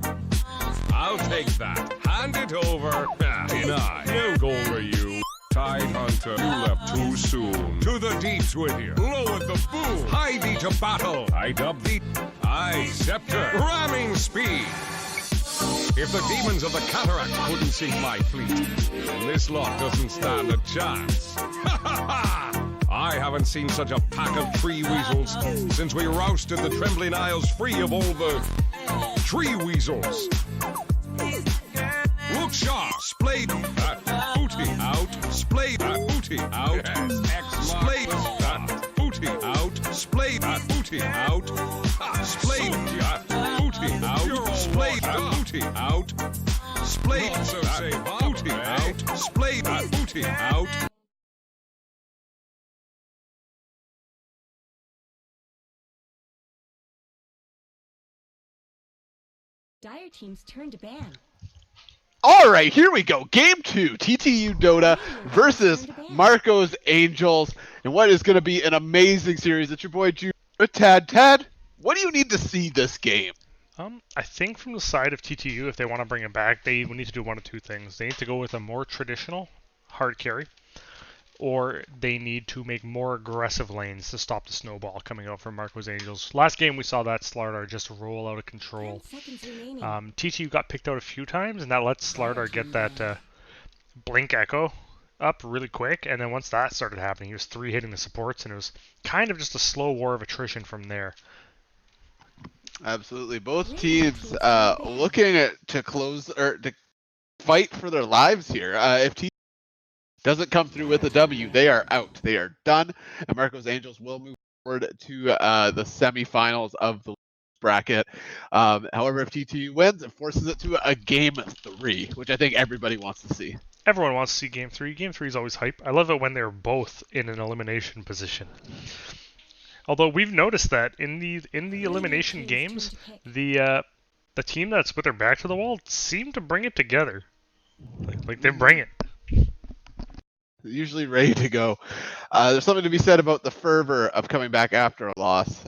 I'll take that. Hand it over. Deny. No goal for you. Tide Hunter, you left too soon. To the deeps with you. Lower the boom. Hie thee to battle. I dub thee. I scepter. Ramming speed. If the demons of the cataract couldn't sink my fleet, then this lot doesn't stand a chance. Ha ha ha! I haven't seen such a pack of tree weasels since we rousted the Trembling Isles free of all the tree weasels. Look sharp, splay that booty out, splay that booty out, splay that booty out, splay that booty out, splay that booty out, splay that booty out, splay that booty out, splay that booty out. Dire team's turn to ban. All right, here we go. Game 2, TTU Dota versus Marco's Angels, and what is going to be an amazing series. It's your boy Jude with Tad. Tad, what do you need to see this game? I think from the side of TTU, if they want to bring it back, they need to do one of two things. They need to go with a more traditional hard carry, or they need to make more aggressive lanes to stop the snowball coming out from Marco's Angels. Last game we saw that Slardar just roll out of control. 10 seconds remaining. TTU got picked out a few times, and that lets Slardar get that Blink Echo up really quick, and then once that started happening, he was 3-hitting the supports, and it was kind of just a slow war of attrition from there. Absolutely. Both teams looking to close or to fight for their lives here. If TTU doesn't come through with a W, they are out. They are done. And Marco's Angels will move forward to the semifinals of the bracket. However, if TTU wins, it forces it to a game 3, which I think everybody wants to see. Everyone wants to see Game 3. Game 3 is always hype. I love it when they're both in an elimination position. Although we've noticed that in the elimination games, the team that's with their back to the wall seem to bring it together. Like they bring it. Usually ready to go. There's something to be said about the fervor of coming back after a loss.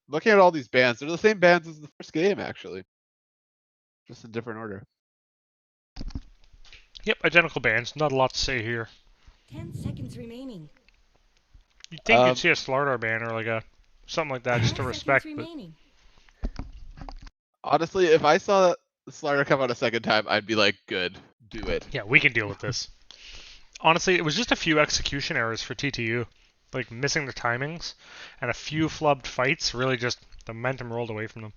Looking at all these bans, they're the same bans as the first game, actually. Just in different order. Yep, identical bans. Not a lot to say here. 10 seconds remaining. 10 seconds remaining. You'd think you'd see a Slardar ban or like a Blink Echo ban or something like that. But no. Yeah, something like that, just to 5 respect. seconds But remaining. Honestly, if I saw the Slider come out a second time, I'd be like, good, do it. yeah, we can deal with this. Honestly, it was just a few execution errors for TTU, like missing the timings, and a few flubbed fights. Really, just the momentum rolled away from them.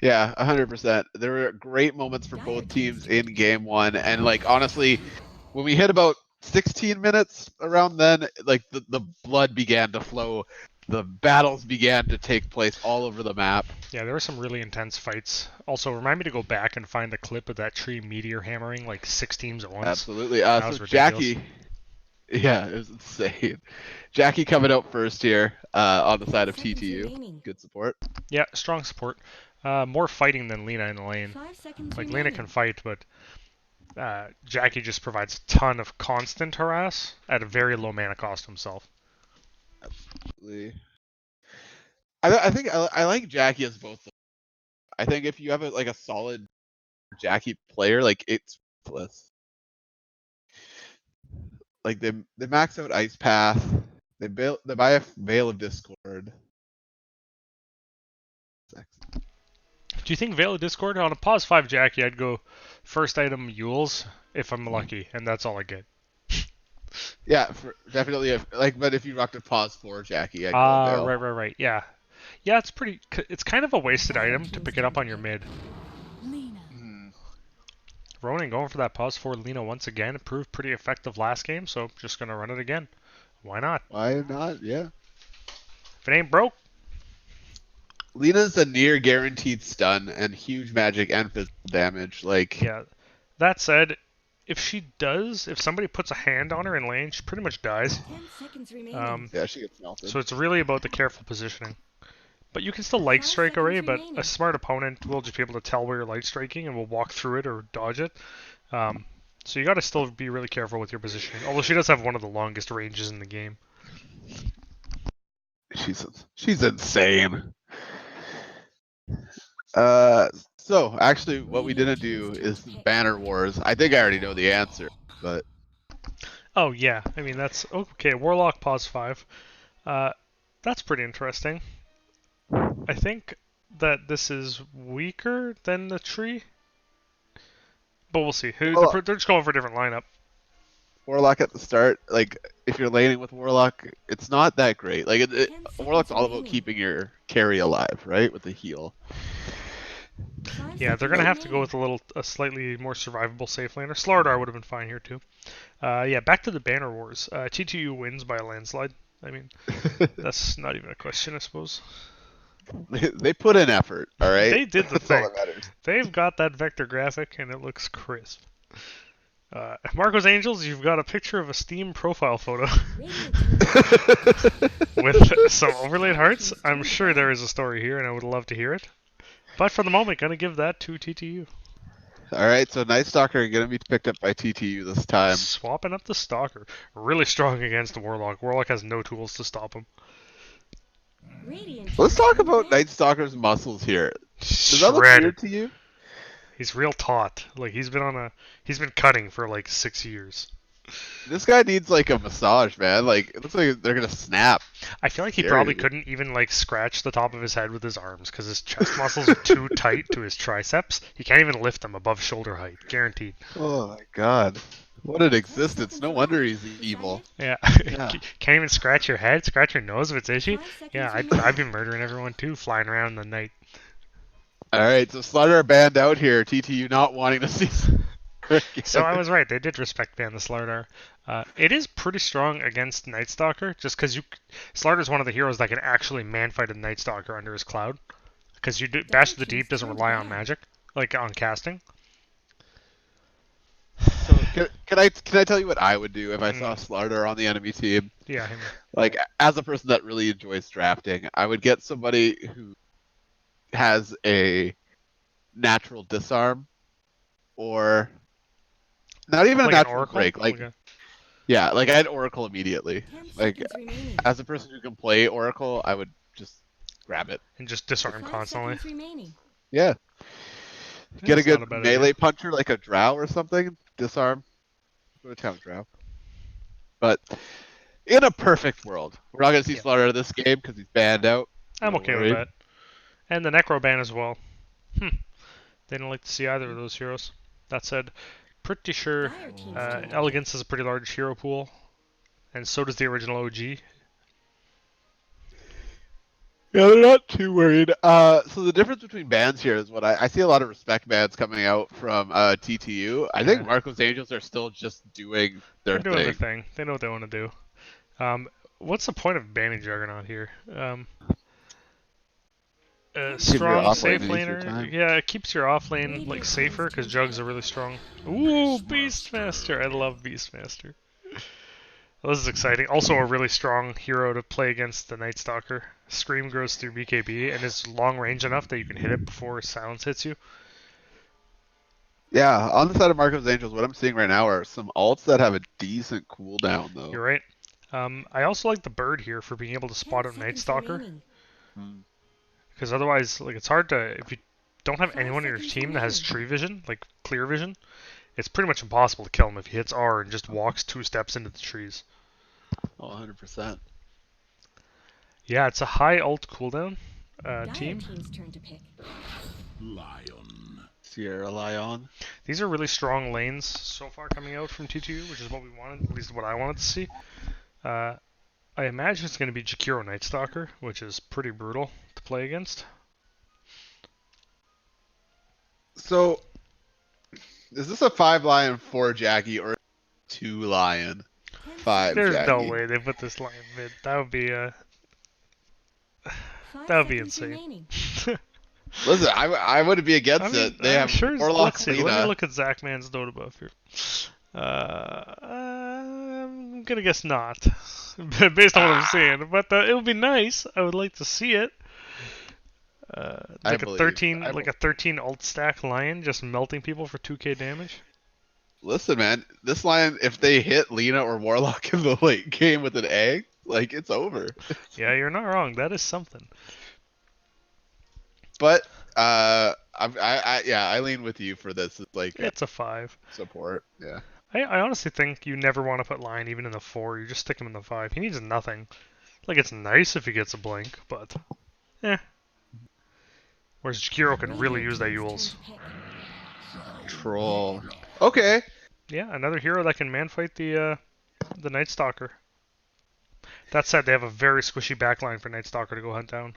Yeah, 100%. There were great moments for both teams in game one, and like honestly, when we hit about 16 minutes around then, like the blood began to flow, the battles began to take place all over the map. Yeah, there were some really intense fights. Also, remind me to go back and find the clip of that tree meteor hammering like 6 teams at once. Absolutely. That So was ridiculous. Jackie, yeah, it was insane. Jackie coming out first here on the 10 side of seconds TTU. remaining. Good support. Yeah, strong support. More fighting than Lena in the lane. 5 seconds Like remaining. Lena can fight, but Jackie just provides a ton of constant harass at a very low mana cost himself. Absolutely. I think I like Jackie as both. I think if you have a solid Jackie player, like it's worthless. Like they max out Ice Path. They buy a Veil of Discord. Do you think Veil of Discord on a pause 5 Jackie? I'd go first item Yules if I'm lucky, and that's all I get. Yeah, definitely. But if you rocked a pause 4 Jackie, I'd go Veil. Right. Yeah, it's pretty. It's kind of a wasted item to pick it up on your mid. Ronin going for that pause 4 Lena once again. It proved pretty effective last game, so just gonna run it again. Why not? Why not? Yeah. If it ain't broke. Lena's a near guaranteed stun and huge magic and physical damage. Like, Yeah. That said, if somebody puts a hand on her in lane, she pretty much dies. 10 seconds remaining. yeah, she gets melted. So it's really about the careful positioning. But you can still light 5 strike array, seconds but remaining. a smart opponent will just be able to tell where you're light striking and will walk through it or dodge it. So you got to still be really careful with your positioning. Although she does have one of the longest ranges in the game. She's insane. So actually, what we didn't do is banner wars. I think I already know the answer, but Oh yeah, I mean that's okay. Warlock pause 5. That's pretty interesting. I think that this is weaker than the tree, but we'll see. Well, They're just going for a different lineup. Warlock at the start, like if you're laning with Warlock, it's not that great. Like Warlock's all about keeping your carry alive, right? With the heal. Yeah, they're gonna have to go with a slightly more survivable safe laner. Slardar would have been fine here too. Yeah, back to the banner wars. TTU wins by a landslide. I mean, that's not even a question, I suppose. They put in effort, all right. They did the That's all thing. that matters. They've got that vector graphic, and it looks crisp. Marco's Angels, you've got a picture of a Steam profile photo with some overlaid hearts. I'm sure there is a story here, and I would love to hear it. But for the moment, gonna give that to TTU. All right, so Night Stalker gonna be picked up by TTU this time. Swapping up the Stalker. Really strong against the Warlock. Warlock has no tools to stop him. Let's talk about Night Stalker's muscles here. Does that look weird to you? He's real taut. Like he's been cutting for like 6 years. This guy needs like a massage, man. Like it looks like they're gonna snap. I feel like he probably couldn't even like scratch the top of his head with his arms because his chest muscles are too tight to his triceps. He can't even lift them above shoulder height, guaranteed. Oh my god. What an existence. No wonder he's evil. Yeah. Can't even scratch your head, scratch your nose if it's itchy. Yeah, I'd be murdering everyone too, flying around in the night. Alright, so Slaughter banned out here. TTU not wanting to see. So I was right. They did respect ban the Slardar. It is pretty strong against Night Stalker, just because Slardar's one of the heroes that can actually man-fight a Night Stalker under his cloud. Because Bash of the Deep doesn't rely on magic, like on casting. So can I tell you what I would do if I saw Slardar on the enemy team? Yeah, him. Like as a person that really enjoys drafting, I would get somebody who has a natural disarm, or not even like a natural Oracle? break. Like yeah, like I'd Oracle immediately. Like as a person who can play Oracle, I would just grab it and just disarm constantly. Yeah. Get a good melee idea. puncher like a Drow or something. Disarm. Go to town Drow. But In a perfect world, we're not gonna see Yeah. Slaughter out of this game because he's banned out. I'm No okay with worries. that. And the Necro ban as well. They don't like to see either of those heroes. That said, pretty sure Dire teams turn to pick. Elegance has a pretty large hero pool, and so does the original OG. Yeah, they're not too worried. So the difference between bans here is what I see a lot of respect bans coming out from TTU. I think Yeah. Marco's Angels are still just doing their They're doing their thing. thing. They know what they want to do. What's the point of banning Juggernaut here? Give your Strong off lane safe an easier laner. time. Yeah, it keeps your off lane like safer because Jugs are really strong. Ooh, Beastmaster! I love Beastmaster. This is exciting. Also, a really strong hero to play against the Night Stalker. Scream goes through BKB and is long range enough that you can hit it before silence hits you. Yeah, on the side of Marco's Angels, what I'm seeing right now are some alts that have a decent cooldown though. You're right. I also like the bird here for being able to 10 spot out Night seconds Stalker. remaining. Because otherwise, like, it's hard to, if you don't have 5 anyone in your seconds team that has remaining. tree vision, like clear vision, it's pretty much impossible to kill him if he hits R and just walks 2 steps into the trees. Oh, 100%. Yeah, it's a high ult cooldown Dire team. teams turn to pick. Sierra Lion. These are really strong lanes so far coming out from TTU, which is what we wanted, at least what I wanted to see. I imagine it's going to be Jakiro Night Stalker, which is pretty brutal to play against. So, is this a 5 Lion 4 Jackie or 2 Lion 10 5 There's Jackie? no way they put this line mid. That would be 5 that would be seconds insane. remaining. Listen, I wouldn't be against it. They I'm have sure. Warlock Let's see. Let me Lena. look at Zach Man's Dota buff here. I'm gonna guess not, based on what I'm seeing. But it would be nice. I would like to see it. I Like a believe. 13, like a 13 alt stack lion just melting people for 2k damage. Listen, man, this Lion, if they hit Lena or Warlock in the late game with an egg, like, it's over. Yeah, you're not wrong. That is something. But, I lean with you for this. It's like It's a 5. support. Yeah. I honestly think you never want to put Lion even in the 4. You just stick him in the 5. He needs nothing. Like, it's nice if he gets a blink, but whereas Jakiro can really use that Yules. Troll. Okay. Yeah, another hero that can man fight the Night Stalker. That said, they have a very squishy backline for Night Stalker to go hunt down.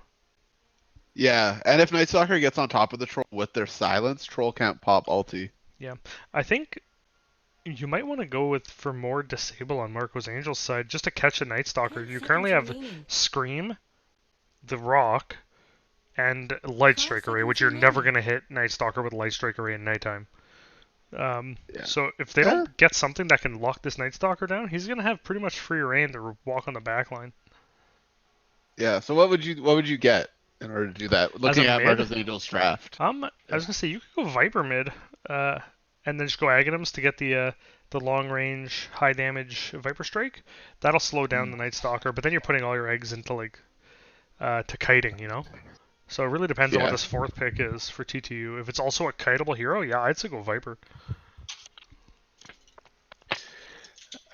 Yeah, and if Night Stalker gets on top of the Troll with their silence, Troll can't pop ulti. Yeah, I think you might want to go for more disable on Marco's Angel's side just to catch a Night Stalker. You currently have Scream, the Rock, and Light Strike Array, which you're never going to hit Night Stalker with Light Strike Array in nighttime. So if they don't get something that can lock this Night Stalker down, he's going to have pretty much free reign to walk on the back line. Yeah, so what would you get in order to do that? Looking at mid? Marcos Angel's draft. I was going to say, you could go Viper mid, and then just go Aghanims to get the long range, high damage Viper Strike. That'll slow down the Night Stalker, but then you're putting all your eggs into to kiting, you know? So it really depends on what this 4th pick is for TTU. If it's also a kiteable hero, yeah, I'd say go Viper.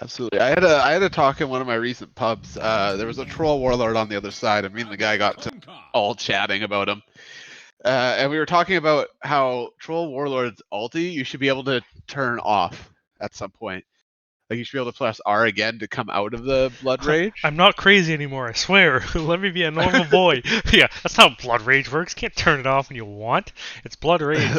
Absolutely. I had a talk in one of my recent pubs. There was a troll warlord on the other side, and me and the guy got to all chatting about him. And we were talking about how troll warlord's ulti you should be able to turn off at some point. Like you should be able to press R again to come out of the blood rage. I'm not crazy anymore, I swear. Let me be a normal boy. Yeah, that's not how blood rage works. You can't turn it off when you want. It's blood rage.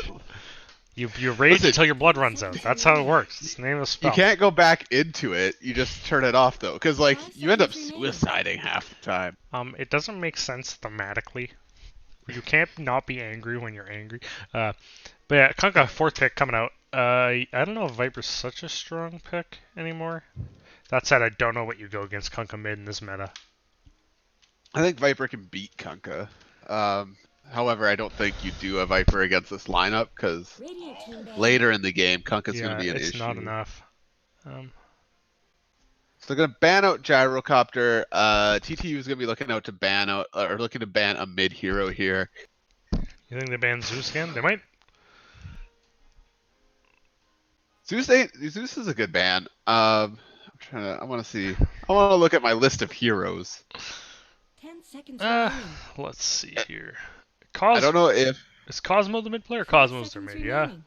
You rage until your blood runs out. That's how it works. It's the name of the spell. You can't go back into it. You just turn it off though, because like you end up suiciding half the time. It doesn't make sense thematically. You can't not be angry when you're angry. But yeah, Kunkka 4th pick coming out. I don't know if Viper's such a strong pick anymore. That said, I don't know what you go against Kunkka mid in this meta. I think Viper can beat Kunkka. However, I don't think you do a Viper against this lineup because later in the game, Kunkka's going to be an issue. It's not enough. So they're going to ban out Gyrocopter. TTU is going to be looking out to ban out or looking to ban a mid hero here. You think they ban Zeus again? They might. Zeus is a good ban. I'm I want to see. I want to look at my list of heroes. 10 seconds remaining. Let's see here. I don't know if. Is Cosmo the mid player? 5 Cosmo's the seconds mid, yeah. remaining.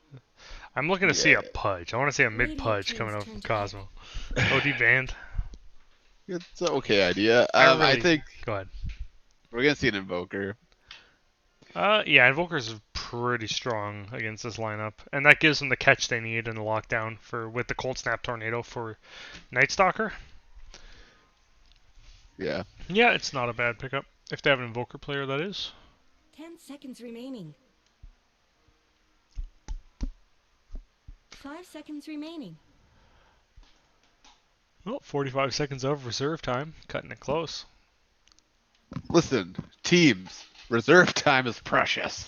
I'm looking to see Yeah. a Pudge. I want to see a mid Pudge coming out from Cosmo. OD banned. It's an okay idea. I think Go ahead. we're gonna see an Invoker. Yeah, Invoker's pretty strong against this lineup, and that gives them the catch they need in the lockdown with the Cold Snap Tornado for Night Stalker. Yeah. Yeah, it's not a bad pickup if they have an Invoker player, that is. 10 seconds remaining. 5 seconds remaining. Oh, 45 seconds of reserve time, cutting it close. Listen, teams, reserve time is precious.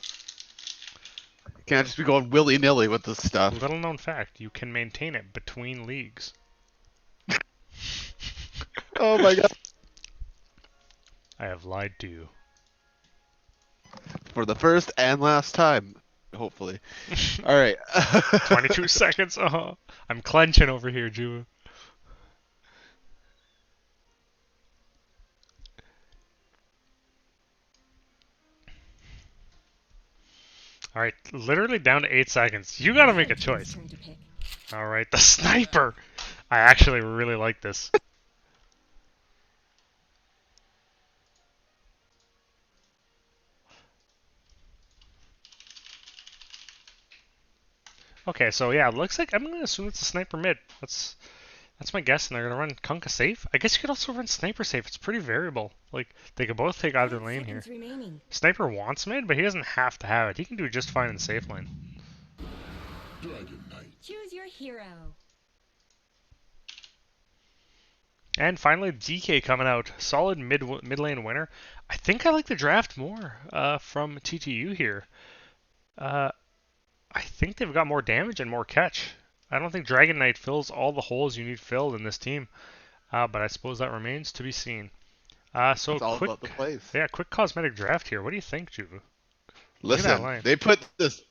You can't just be going willy nilly with this stuff. Little known fact, you can maintain it between leagues. Oh my god. I have lied to you. For the first and last time, hopefully. All right. 22 seconds. Oh, I'm clenching over here, Ju. All right, literally down to 8 seconds. You gotta make a choice. Turn to pick. All right, the sniper. I actually really like this. Okay, so yeah, it looks like I'm gonna assume it's a sniper mid. That's my guess, and they're gonna run Kunkka safe. I guess you could also run sniper safe. It's pretty variable. Like they could both take either 10 lane here. seconds remaining. Sniper wants mid, but he doesn't have to have it. He can do just fine in safe lane. Choose your hero. And finally, DK coming out. Solid mid lane winner. I think I like the draft more from TTU here. I think they've got more damage and more catch. I don't think Dragon Knight fills all the holes you need filled in this team, but I suppose that remains to be seen. So It's all quick, about the plays. yeah, quick cosmetic draft here. What do you think, Juvu? Listen, line. they put this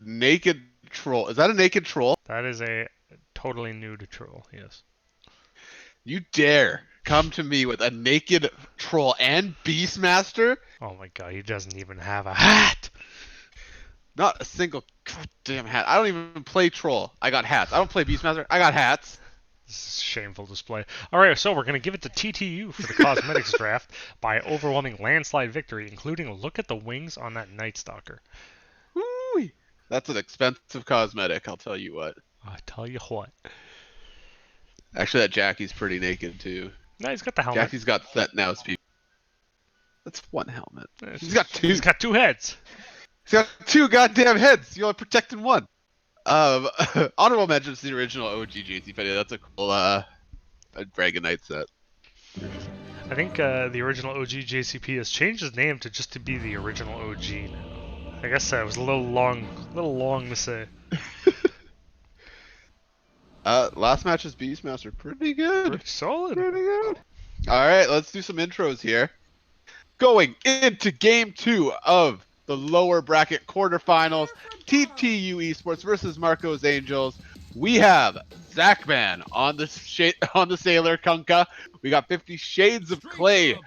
naked troll. Is that a naked troll? That is a totally nude troll. Yes. You dare come to me with a naked troll and Beastmaster? Oh my God, he doesn't even have a hat. Not a single goddamn hat. I don't even play troll. I got hats. I don't play Beastmaster. I got hats. This is a shameful display. All right, so we're going to give it to TTU for the cosmetics draft by overwhelming landslide victory, including a look at the wings on that Night Stalker. Woo-wee. That's an expensive cosmetic, I'll tell you what. I tell you what. Actually, that Jackie's pretty naked, too. No, he's got the helmet. Jackie's got set now, speed. That's one helmet. He's got two. He's got two heads. He's got two goddamn heads. You're only protecting one. Honorable mentions to the original OG JC Petty. That's a cool Dragon Knight set. I think the original OG JCP has changed his name to be the original OG now. I guess that was a little long to say. Last match's Beastmaster, pretty good. Pretty solid. Pretty good. All right, let's do some intros here. Going into game 2 of the lower bracket quarterfinals, TTU Esports versus Marco's Angels. We have Zachman on the Sailor Kunkka. We got 50 Shades of Clay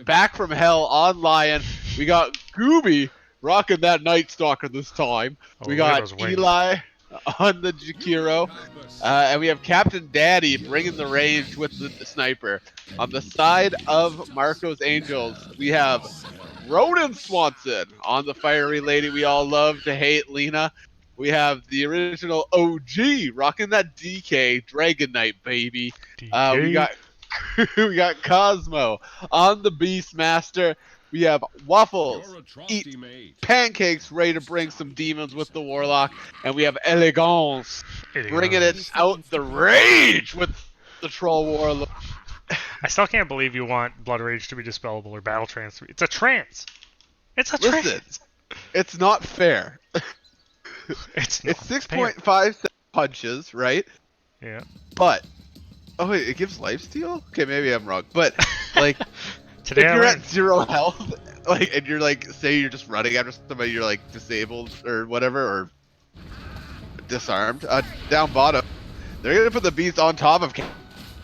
back from hell on Lion. We got Gooby rocking that Night Stalker this time. Oh, We look at got those wings. Eli on the Jakiro. And we have Captain Daddy bringing the range with the sniper. On the side of Marco's Angels, we have Ronan Swanson on the fiery lady we all love to hate, Lena. We have the original OG rocking that DK Dragon Knight, baby. We got Cosmo on the Beastmaster. We have Waffles eat pancakes ready to bring some demons with the Warlock, and we have Elegance bringing it out the rage with the Troll Warlock. I still can't believe you want Blood Rage to be dispellable or Battle Trance. It's a trance. It's a Listen, trance. it's not fair. It's not It's fair. 6.5 punches, right? Yeah. But oh wait, it gives lifesteal? Okay, maybe I'm wrong. But like Today if I you're learned. at 0 health, like, and you're like, say you're just running after somebody, you're like disabled or whatever, or disarmed, down bottom, they're gonna put the beast on top of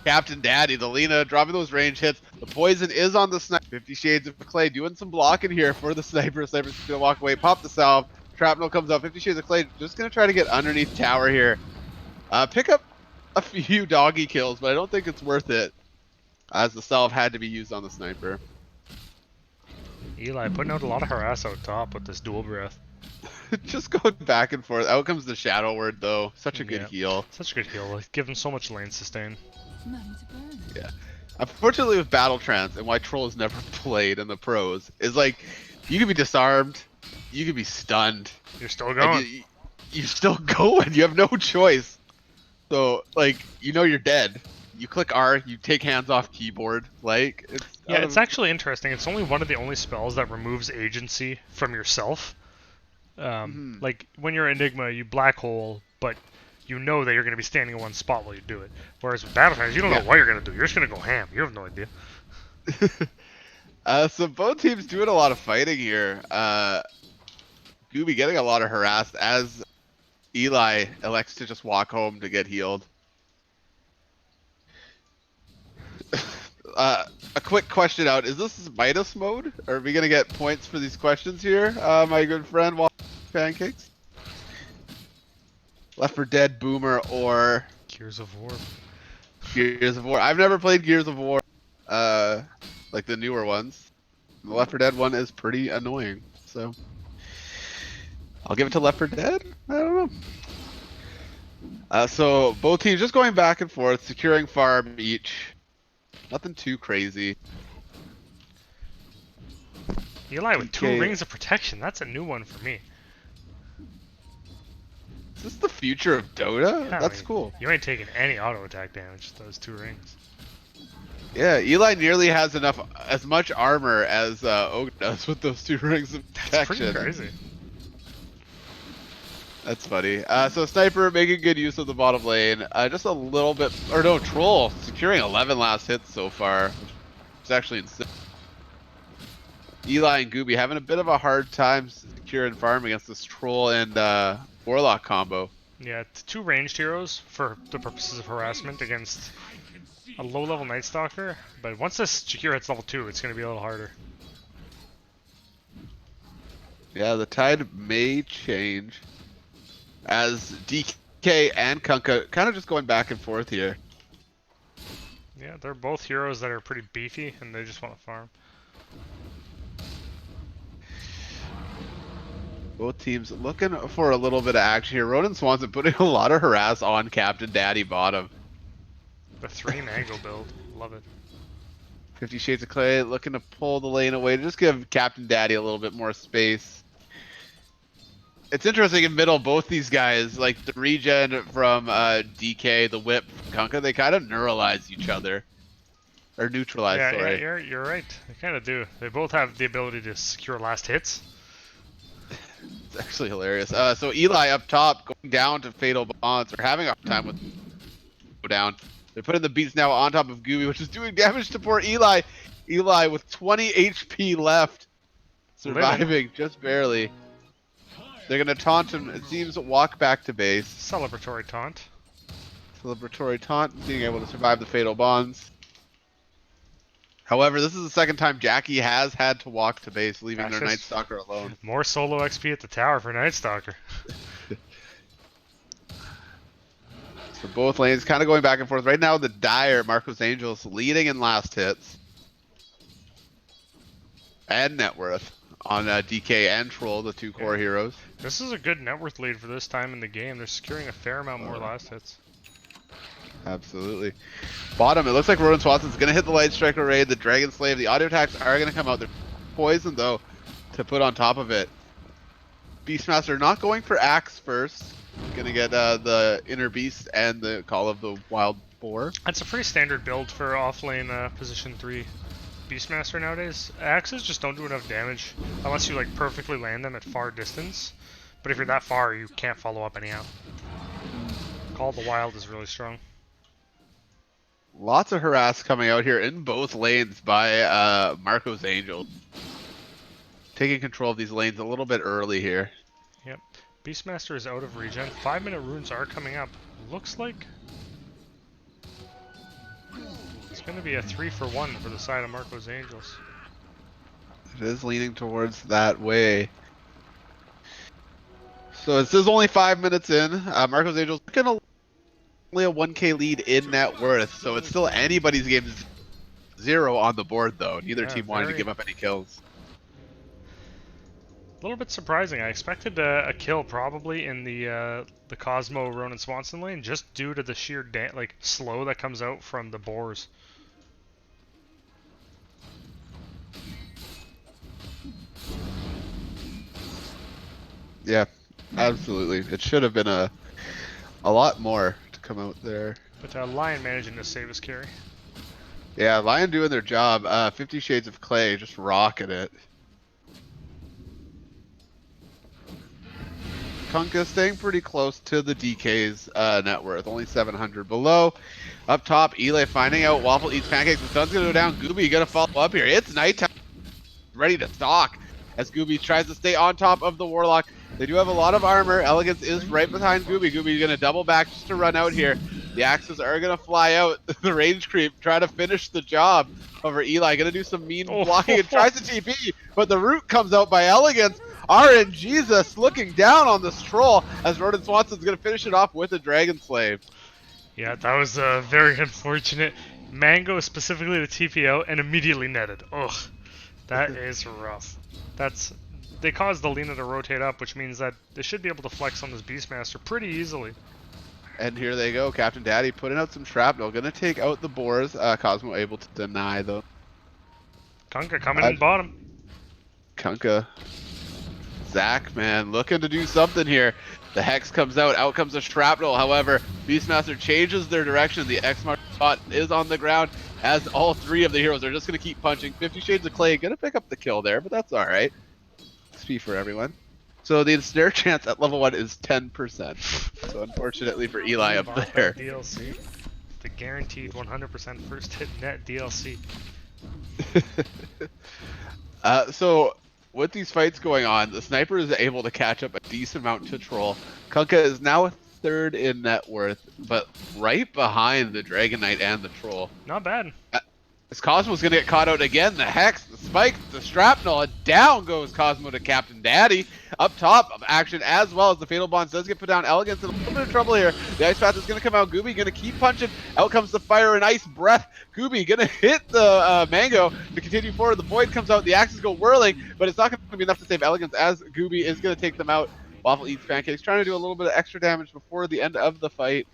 Captain Daddy, the Lena dropping those range hits. The poison is on the sniper. 50 Shades of Clay doing some blocking here for the sniper. Sniper's gonna walk away, pop the salve. Shrapnel comes out. 50 Shades of Clay just gonna try to get underneath tower here. Pick up a few doggy kills, but I don't think it's worth it, as the salve had to be used on the sniper. Eli putting out a lot of harass out top with this dual breath. Just going back and forth. Out comes the Shadow Word, though. Such a good Yeah. heal. Such a good heal. Like, give him so much lane sustain. Yeah. Unfortunately, with Battle Trance and why Troll has never played in the pros is like, you can be disarmed, you can be stunned. You're still going. You're still going. You have no choice. So, like, you know you're dead. You click R, you take hands off keyboard. Like, Yeah, it's actually interesting. It's only one of the only spells that removes agency from yourself. Like, when you're Enigma, you black hole, but you know that you're going to be standing in one spot while you do it. Whereas with Battle Trance, you don't know what you're going to do. You're just going to go ham. You have no idea. So both teams doing a lot of fighting here. Gooby getting a lot of harassed as Eli elects to just walk home to get healed. A quick question out. Is this Midas mode? Are we going to get points for these questions here, my good friend Pancakes? Left 4 Dead, Boomer, or Gears of War. Gears of War. I've never played Gears of War, like the newer ones. The Left 4 Dead one is pretty annoying, so I'll give it to Left 4 Dead. I don't know. So both teams just going back and forth, securing farm each. Nothing too crazy. Eli with 2 Okay. rings of protection. That's a new one for me. Is this the future of Dota? Yeah, I That's mean, cool. You ain't taking any auto attack damage with those 2 rings. Yeah, Eli nearly has as much armor as Oak does with those 2 rings of That's protection. pretty crazy. That's funny. So Sniper making good use of the bottom lane. Just a little bit, or no, Troll securing 11 last hits so far. It's actually insane. Eli and Gooby having a bit of a hard time securing farm against this Troll and Warlock combo. Yeah, 2 ranged heroes for the purposes of harassment against a low-level Night Stalker. But once this Shakira hits level 2, it's going to be a little harder. Yeah, the tide may change as DK and Kunkka kind of just going back and forth here. Yeah, they're both heroes that are pretty beefy, and they just want to farm. Both teams looking for a little bit of action here. Ronan Swanson putting a lot of harass on Captain Daddy bottom. The 3 Mango build. Love it. 50 Shades of Clay looking to pull the lane away to just give Captain Daddy a little bit more space. It's interesting in middle, both these guys, like the regen from DK, the whip from Kunkka, they kind of neuralize each other. Or neutralize, Yeah, sorry. yeah, you're right. They kind of do. They both have the ability to secure last hits. It's actually hilarious. So Eli up top, going down to Fatal Bonds, or having a hard time with go down. They're putting the beats now on top of Gooby, which is doing damage to poor Eli. Eli with 20 HP left, surviving just barely. They're gonna taunt him. It seems walk back to base. Celebratory taunt. Celebratory taunt, being able to survive the Fatal Bonds. However, this is the second time Jackie has had to walk to base, leaving their That's Night just- Stalker alone. More solo XP at the tower for Night Stalker. So both lanes kind of going back and forth. Right now, the Dire, Marcos Angels, leading in last hits. And net worth on DK and Troll, the 2 core heroes. This is a good net worth lead for this time in the game. They're securing a fair amount more last hits. Absolutely. Bottom, it looks like Ronan Swanson's going to hit the Light Striker raid, the Dragon Slave. The audio attacks are going to come out. They're poisoned, though, to put on top of it. Beastmaster not going for Axe first. Going to get the Inner Beast and the Call of the Wild Boar. That's a pretty standard build for offlane position 3 Beastmaster nowadays. Axes just don't do enough damage unless you like perfectly land them at far distance. But if you're that far, you can't follow up anyhow. Call of the Wild is really strong. Lots of harass coming out here in both lanes by Marcos Angel. Taking control of these lanes a little bit early here. Yep. Beastmaster is out of regen. 5-minute runes are coming up. Looks like going to be a 3-for-1 for the side of Marco's Angels. It is leaning towards that way. So it says only 5 minutes in. Marco's Angels looking only a 1K lead in net worth, so it's still anybody's game. 0 on the board though. Neither team wanted to give up any kills. A little bit surprising. I expected a kill probably in the Cosmo Ronan Swanson lane, just due to the sheer slow that comes out from the boars. Yeah, absolutely. It should have been a lot more to come out there. But Lion managing to save his carry. Yeah, Lion doing their job. 50 Shades of Clay just rocking it. Kunkka staying pretty close to the DK's net worth, only 700 below. Up top, Eli finding out Waffle eats pancakes. The sun's gonna go down. Gooby gonna follow up here. It's nighttime, ready to stalk as Gooby tries to stay on top of the Warlock. They do have a lot of armor. Elegance is right behind Gooby. Gooby's gonna double back just to run out here. The axes are gonna fly out. The range creep trying to finish the job over Eli. Gonna do some mean blocking and tries to TP, but the root comes out by Elegance. RNGesus looking down on this troll as Ronan Swanson's gonna finish it off with a Dragon Slave. Yeah, that was very unfortunate. Mango specifically the TP out and immediately netted. Ugh, that is rough. They caused the Lina to rotate up, which means that they should be able to flex on this Beastmaster pretty easily. And here they go, Captain Daddy putting out some shrapnel, gonna take out the boars. Cosmo able to deny though. Kunkka coming in bottom. Kunkka. Zach, man, looking to do something here. The Hex comes out comes the shrapnel. However, Beastmaster changes their direction. The X-Mark spot is on the ground as all 3 of the heroes are just gonna keep punching. 50 Shades of Clay gonna pick up the kill there, but that's alright. XP for everyone. So the ensnare chance at level 1 is 10%. So unfortunately for Eli up there. DLC. The guaranteed 100% first hit net DLC. So with these fights going on, the sniper is able to catch up a decent amount to Troll. Kunkka is now 3rd in net worth, but right behind the Dragon Knight and the Troll. Not bad. As Cosmo's gonna get caught out again, the Hex, the Spike, the Shrapnel, and down goes Cosmo to Captain Daddy. Up top of action as well as the Fatal Bonds does get put down. Elegance in a little bit of trouble here. The Ice Path is gonna come out. Gooby gonna keep punching. Out comes the Fire and Ice Breath. Gooby gonna hit the Mango to continue forward. The Void comes out. The axes go whirling, but it's not gonna be enough to save Elegance as Gooby is gonna take them out. Waffle eats pancakes, trying to do a little bit of extra damage before the end of the fight.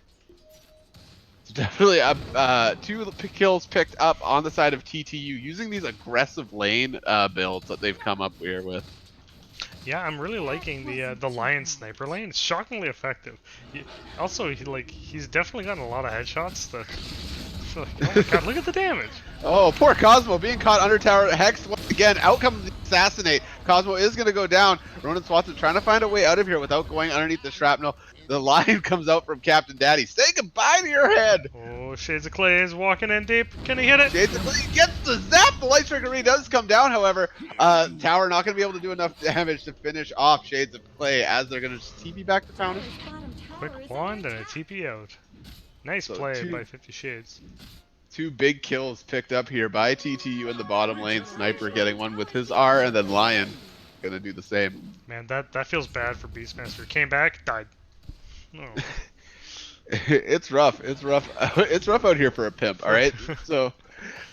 Definitely 2 kills picked up on the side of TTU using these aggressive lane builds that they've come up here with. Yeah, I'm really liking the Lion sniper lane. It's shockingly effective. Also, he's definitely gotten a lot of headshots. Oh my god, look at the damage! Oh, poor Cosmo being caught under tower. Hex once again. Out comes the assassinate. Cosmo is going to go down. Ronan Swanson trying to find a way out of here without going underneath the shrapnel. The Lion comes out from Captain Daddy. Say goodbye to your head. Oh, Shades of Clay is walking in deep. Can he hit it? Shades of Clay gets the zap. The light trickery does come down, however. Tower not going to be able to do enough damage to finish off Shades of Clay as they're going to just TP back to Fountain. Quick wand and a TP out. Nice play by 50 Shades. 2 big kills picked up here by TTU in the bottom lane. Sniper getting one with his R, and then Lion gonna do the same. Man, that feels bad for Beastmaster. Came back, died. Oh. It's rough. It's rough. It's rough out here for a pimp. All right. So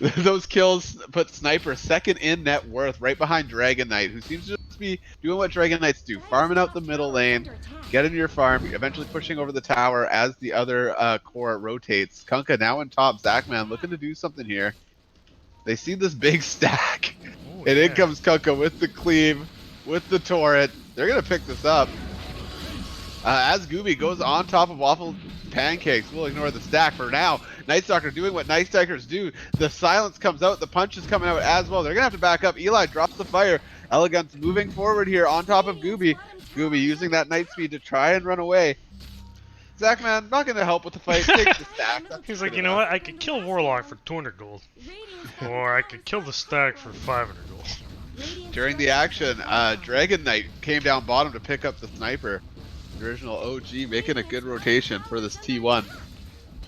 those kills put Sniper 2nd in net worth, right behind Dragon Knight, who seems to just be doing what Dragon Knights do, farming out the middle lane, get into your farm, eventually pushing over the tower as the other core rotates. Kunkka now in top. Zachman looking to do something here. They see this big stack, and in comes Kunkka with the cleave, with the turret. They're gonna pick this up. As Gooby goes on top of Waffle Pancakes, we'll ignore the stack for now. Night Stalker doing what Night Stalkers do. The silence comes out, the punch is coming out as well. They're gonna have to back up. Eli drops the fire. Elegance moving forward here on top of Gooby. Gooby using that night speed to try and run away. Zachman, not gonna help with the fight. Take the stack. He's like, you know what? I could kill Warlock for 200 gold. Or I could kill the stack for 500 gold. During the action, Dragon Knight came down bottom to pick up the sniper. The original OG making a good rotation for this T1.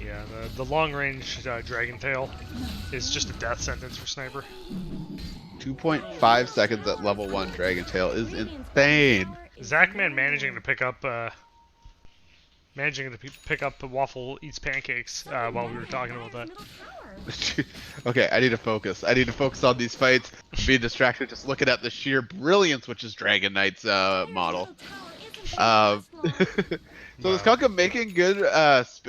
Yeah, the long range Dragon Tail is just a death sentence for sniper. 2.5 seconds at level 1 Dragon Tail is insane. Zachman managing to pick up Waffle Eats Pancakes while we were talking about that. Okay, I need to focus. I need to focus on these fights. Being distracted, just looking at the sheer brilliance, which is Dragon Knight's model. So this Kunkka making good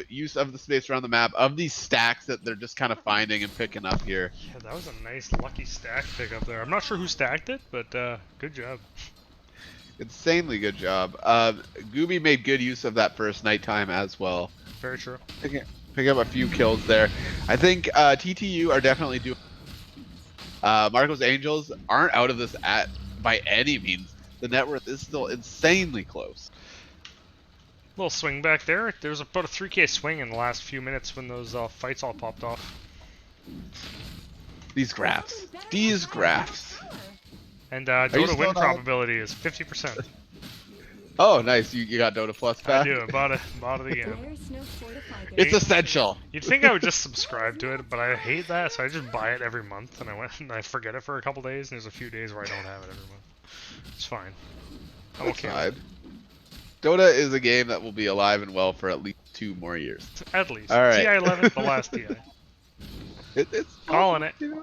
use of the space around the map, of these stacks that they're just kind of finding and picking up here. Yeah, that was a nice lucky stack pick up there. I'm not sure who stacked it, but good job. Insanely good job. Gooby made good use of that first nighttime as well. Very true. Pick up a few kills there. I think TTU are definitely doing. Marco's Angels aren't out of this by any means. The net worth is still insanely close. Little swing back there. There was about a 3k swing in the last few minutes when those fights all popped off. These graphs. These graphs. And you Dota still win not- probability is 50%. Oh, nice. You got Dota Plus I back? do. I bought it again. There's no fortified It's area. essential. You'd think I would just subscribe to it, but I hate that, so I just buy it every month, and I forget it for a couple days, and there's a few days where I don't have it every month. It's fine. I'm That's okay. fine. Dota is a game that will be alive and well for at least 2 more years. At least. All right. TI-11, the last TI. It's Calling it. You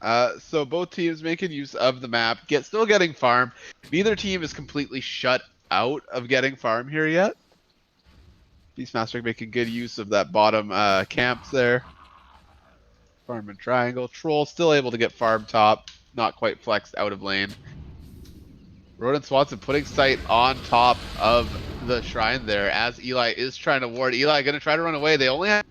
know. So both teams making use of the map, still getting farm. Neither team is completely shut out of getting farm here yet. Beastmaster making good use of that bottom camps there. Farm and triangle. Troll still able to get farm top, not quite flexed out of lane. Roden Swanson putting sight on top of the shrine there as Eli is trying to ward. Eli gonna try to run away. They only have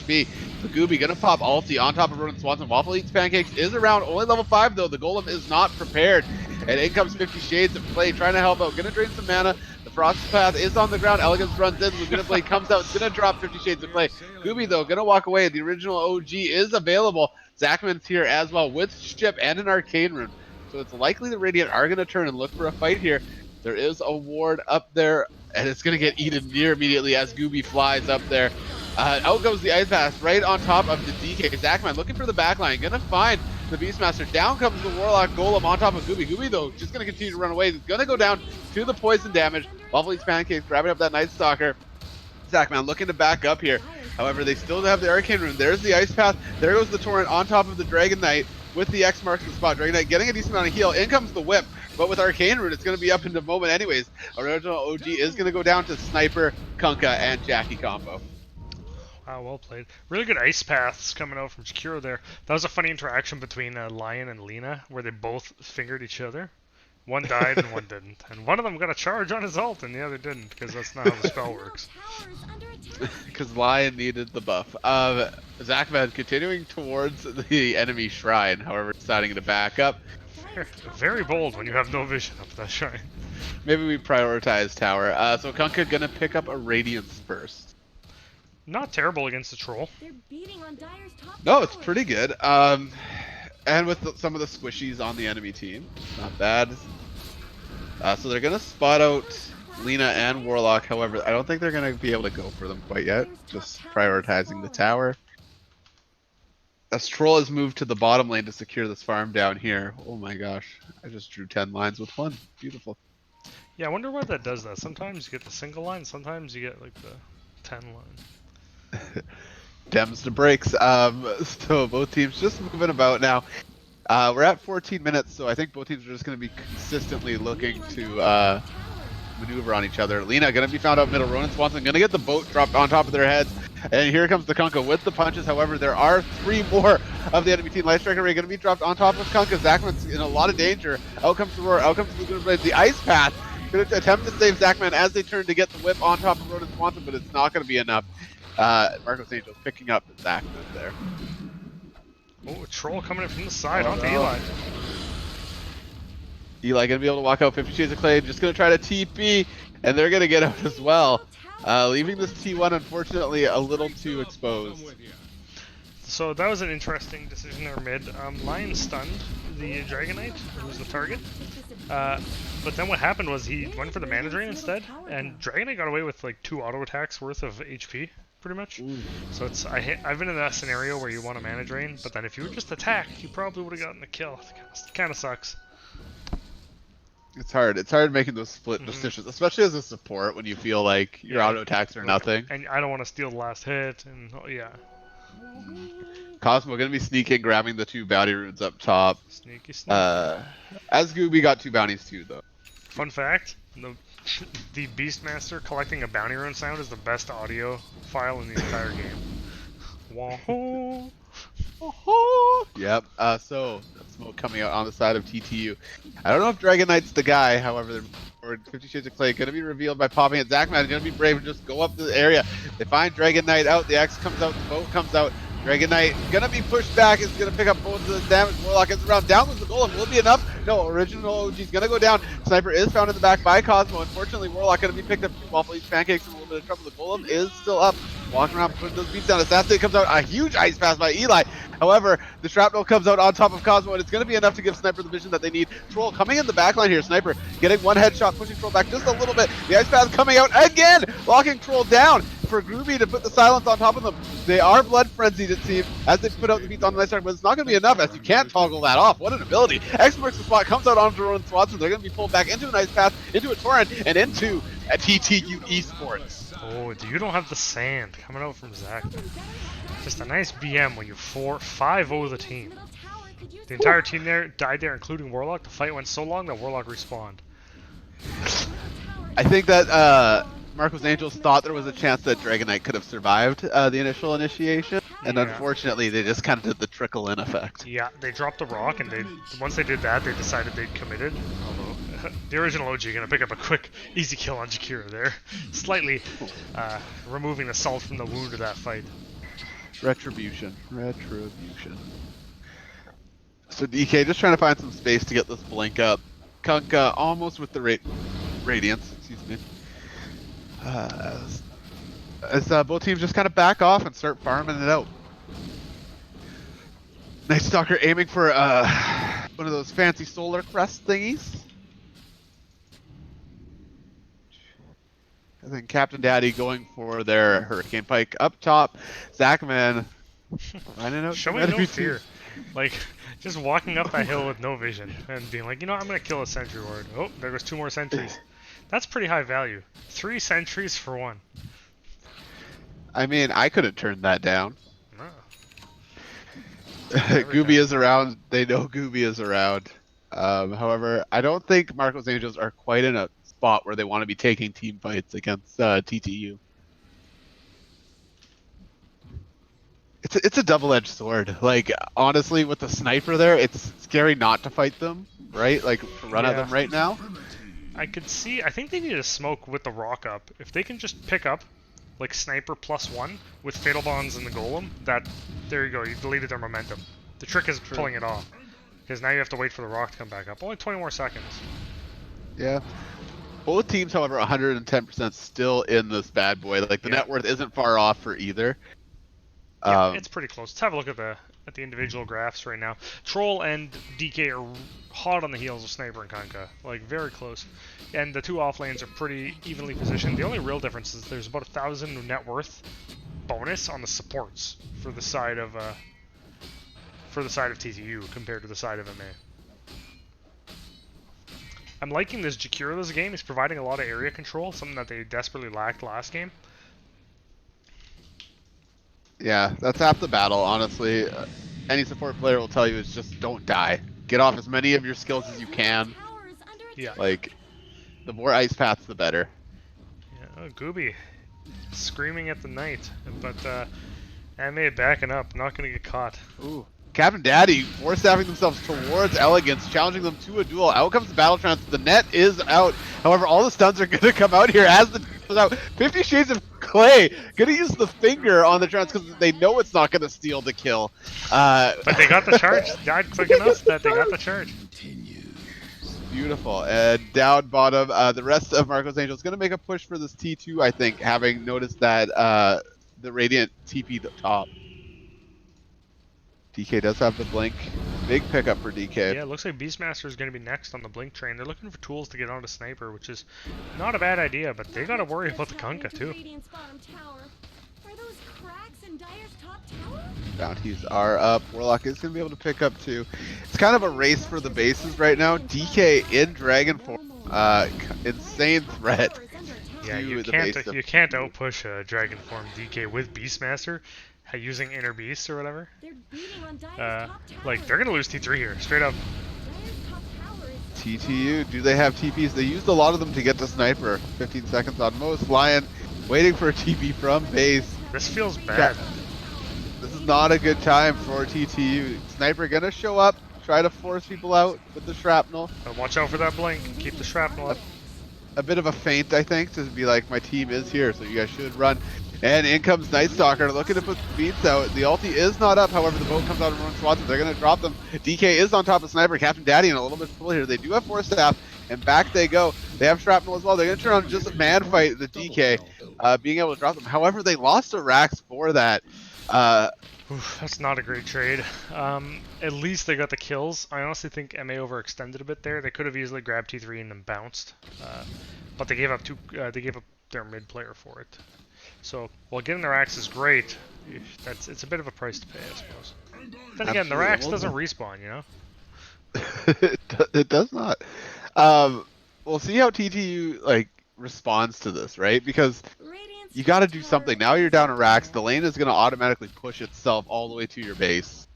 B. The Gooby gonna pop ulti on top of Roden Swanson. Waffle Eats Pancakes is around, only level 5 though. The Golem is not prepared. And in comes 50 Shades of Play, trying to help out. Gonna drain some mana. The Frost Path is on the ground. Elegance runs in. Laguna Blade comes out. It's gonna drop 50 Shades of Play. Gooby though, gonna walk away. The original OG is available. Zachman's here as well with Ship and an Arcane Rune. So it's likely the Radiant are gonna turn and look for a fight here. There is a ward up there, and it's gonna get eaten near immediately as Gooby flies up there. Out goes the Ice Pass right on top of the DK. Zachman looking for the backline, gonna find the Beastmaster. Down comes the Warlock Golem on top of Gooby. Gooby though, just gonna continue to run away. He's gonna go down to the poison damage. Waffle Eats Pancakes grabbing up that Night Stalker. Zachman looking to back up here. However, they still have the Arcane Rune. There's the Ice Path. There goes the Torrent on top of the Dragon Knight with the X marks the spot. Dragon Knight getting a decent amount of heal. In comes the Whip. But with Arcane Rune, it's going to be up into moment anyways. Original OG is going to go down to Sniper, Kunkka, and Jackie combo. Wow, well played. Really good ice paths coming out from Shakiro there. That was a funny interaction between Lion and Lena, where they both fingered each other. One died and one didn't. And one of them got a charge on his ult and the other didn't, because that's not how the spell works. Because Lion needed the buff. Zachman continuing towards the enemy shrine, however, deciding to back up. Very bold when you have no vision up that shrine. Maybe we prioritize tower. So Kunkka gonna pick up a Radiance first. Not terrible against the troll. They're beating on Dyer's top No, it's tower. pretty good. And with some of the squishies on the enemy team, not bad. So they're gonna spot out Lena and Warlock. However, I don't think they're gonna be able to go for them quite yet. Just prioritizing the tower. As Troll has moved to the bottom lane to secure this farm down here. Oh my gosh, I just drew 10 lines with 1. Beautiful. Yeah, I wonder why that does that. Sometimes you get the single line, sometimes you get like the 10 line. Dems to breaks. So both teams just moving about now. We're at 14 minutes, so I think both teams are just going to be consistently looking to maneuver on each other. Lena going to be found out middle. Ronan Swanson going to get the boat dropped on top of their heads. And here comes the Kunkka with the punches. However, there are 3 more of the enemy team. Light Striker Ray going to be dropped on top of Kunkka. Zachman's in a lot of danger. Out comes the Roar. Out comes the Laguna Blade. The Ice Path going to attempt to save Zachman as they turn to get the whip on top of Ronan Swanson, but it's not going to be enough. Marcos Angel picking up Zachman there. Oh, a troll coming in from the side Oh, onto no. Eli. Eli gonna be able to walk out 50 Shades of Clay, just gonna try to TP, and they're gonna get out as well. Leaving this T1 unfortunately a little too exposed. So that was an interesting decision there mid. Lion stunned the Dragon Knight, who was the target. But then what happened was he went for the mana drain instead, and Dragon Knight got away with like 2 auto attacks worth of HP. pretty much. So it's I've been in that scenario where you want to mana drain, but then if you would just attack, you probably would have gotten the kill. It kind of sucks. It's hard. It's hard making those split decisions, especially as a support when you feel like your auto attacks are nothing. And I don't want to steal the last hit, and yeah. Cosmo gonna be sneaking, grabbing the 2 bounty runes up top. Sneaky sneak. As Gooby got 2 bounties too, though. Fun fact: the Beastmaster collecting a bounty rune sound is the best audio file in the entire game. Wahoo! Yep. So smoke coming out on the side of TTU. I don't know if Dragon Knight's the guy. However, 50 Shades of Clay going to be revealed by popping it. Zachman is going to be brave and just go up to the area. They find Dragon Knight out. The X comes out. The boat comes out. Dragon Knight gonna be pushed back. Is gonna pick up both of the damage. Warlock gets around. Down with the golem. Will it be enough? No. Original OG's gonna go down. Sniper is found in the back by Cosmo. Unfortunately, Warlock gonna be picked up. Waffle eats pancakes in a little bit of trouble. The golem is still up. Walking around, putting those beats down. Assassinate comes out. A huge ice pass by Eli. However, the shrapnel comes out on top of Cosmo, and it's going to be enough to give Sniper the vision that they need. Troll coming in the backline here. Sniper getting one headshot, pushing Troll back just a little bit. The ice pass coming out again, locking Troll down for Groovy to put the silence on top of them. They are blood frenzied, it seems, as they put out the beats on the nice start, but it's not going to be enough as you can't toggle that off. What an ability. X marks the spot, comes out onto Rowan Swanson. They're going to be pulled back into an ice pass, into a torrent, and into a TTU Esports. Oh, you don't have the sand coming out from Zach. Just a nice BM when you 5-0 the team. The entire team there died there, including Warlock. The fight went so long that Warlock respawned. I think that Marcos Angels thought there was a chance that Dragon Knight could have survived the initial initiation, and unfortunately they just kind of did the trickle-in effect. Yeah, they dropped the rock, and once they did that, they decided they'd committed. Although the original OG gonna pick up a quick, easy kill on Jakira there, slightly removing the salt from the wound of that fight. Retribution. So DK just trying to find some space to get this blink up. Kunkka almost with the Radiance, excuse me. As both teams just kind of back off and start farming it out. Night Stalker aiming for one of those fancy solar crest thingies. And then Captain Daddy going for their Hurricane Pike up top. Zachman finding out showing no fear. Like, just walking up that hill with no vision and being like, you know, I'm going to kill a sentry ward. Oh, there goes 2 more sentries. That's pretty high value. 3 sentries for 1. I mean, I couldn't turn that down. No. Gooby is around. They know Gooby is around. However, I don't think Marcos Angels are quite in a spot where they want to be taking team fights against TTU. It's a double-edged sword. Like, honestly, with the sniper there, it's scary not to fight them, right? Like, to run at them right now. I think they need to smoke with the rock up. If they can just pick up, like, sniper +1 with fatal bonds and the golem, there you go, you deleted their momentum. The trick is pulling it off. Because now you have to wait for the rock to come back up. Only 20 more seconds. Yeah. Both teams, however, 110% still in this bad boy. Like, the net worth isn't far off for either. Yeah, it's pretty close. Let's have a look at the individual graphs right now. Troll and DK are hot on the heels of Sniper and Kunkka. Like, very close. And the 2 off lanes are pretty evenly positioned. The only real difference is there's about 1,000 net worth bonus on the supports for the side of TTU compared to the side of MA. I'm liking this Jakira this game. He's providing a lot of area control, something that they desperately lacked last game. Yeah, that's half the battle, honestly. Any support player will tell you is just don't die. Get off as many of your skills as you can. Yeah. Like, the more ice paths, the better. Yeah, oh, Gooby screaming at the knight, but MA backing up, not going to get caught. Ooh. Captain Daddy force-staffing themselves towards Elegance, challenging them to a duel. Out comes the battle trance. The net is out. However, all the stuns are going to come out here as the goes out. 50 Shades of Clay going to use the finger on the trance because they know it's not going to steal the kill. But they got the charge. Died quick enough that they got the charge. Beautiful. And down bottom, the rest of Marcos Angel is going to make a push for this T2, I think, having noticed that the Radiant TP the top. DK does have the blink. Big pickup for DK. Yeah, it looks like Beastmaster is going to be next on the blink train. They're looking for tools to get onto Sniper, which is not a bad idea, but they got to worry about the Kunkka too. Are those cracks in Dyer's top tower? Bounties are up. Warlock is going to be able to pick up two. It's kind of a race for the bases right now. DK in Dragon form. Insane threat. Yeah, you to the base can't outpush a Dragon Form DK with Beastmaster using Inner Beast or whatever. They're beating on Dyer's top tower. Like they're gonna lose T3 here, straight up. Dyer's top tower is TTU, do they have TPs? They used a lot of them to get to Sniper. 15 seconds on most. Lion waiting for a TP from base. This feels bad. This is not a good time for TTU. Sniper gonna show up, try to force people out with the shrapnel. Watch out for that blink. Keep the shrapnel up. A bit of a feint, I think, to be like, my team is here, so you guys should run. And in comes Night Stalker, looking to put beats out. The ulti is not up, however, the boat comes out and runs swats. They're going to drop them. DK is on top of Sniper. Captain Daddy in a little bit full here. They do have Force Staff, and back they go. They have Shrapnel as well. They're going to turn on just a man fight, the DK, being able to drop them. However, they lost to Rax for that. Oof, that's not a great trade. At least they got the kills. I honestly think MA overextended a bit there. They could have easily grabbed T3 and then bounced, but they gave up their mid player for it. So while getting their axe is great, it's a bit of a price to pay, I suppose. Then again, their axe doesn't respawn, you know. It does not. We'll see how TTU responds to this, right? Because you got to do something. Now you're down a Rax. The lane is going to automatically push itself all the way to your base.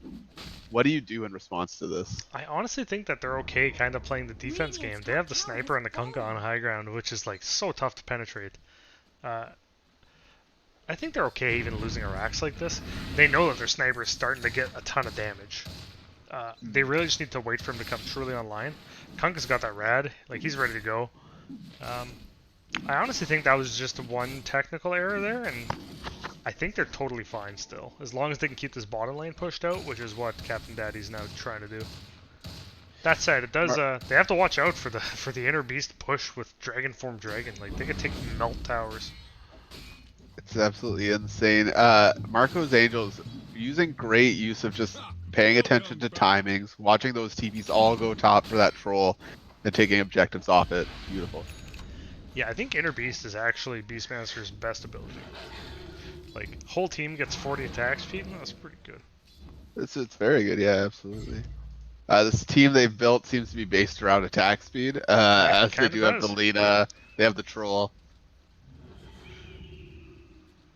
What do you do in response to this? I honestly think that they're okay kind of playing the defense game. They have the sniper and the Kunkka on high ground, which is like so tough to penetrate. I think they're okay even losing a Rax like this. They know that their sniper is starting to get a ton of damage. They really just need to wait for him to come truly online. Kunkka's got that rad. Like, he's ready to go. I honestly think that was just one technical error there, and I think they're totally fine still. As long as they can keep this bottom lane pushed out, which is what Captain Daddy's now trying to do. That said, it does. They have to watch out for the Inner Beast push with Dragon Form Dragon. Like, they could take melt towers. It's absolutely insane. Marco's Angels using great use of just paying attention to timings, watching those TPs all go top for that troll, and taking objectives off it. Beautiful. Yeah, I think Inner Beast is actually Beastmaster's best ability. Like, whole team gets 40 attack speed, and that's pretty good. It's very good, yeah, absolutely. This team they've built seems to be based around attack speed, as they do have the Lina, they have the troll.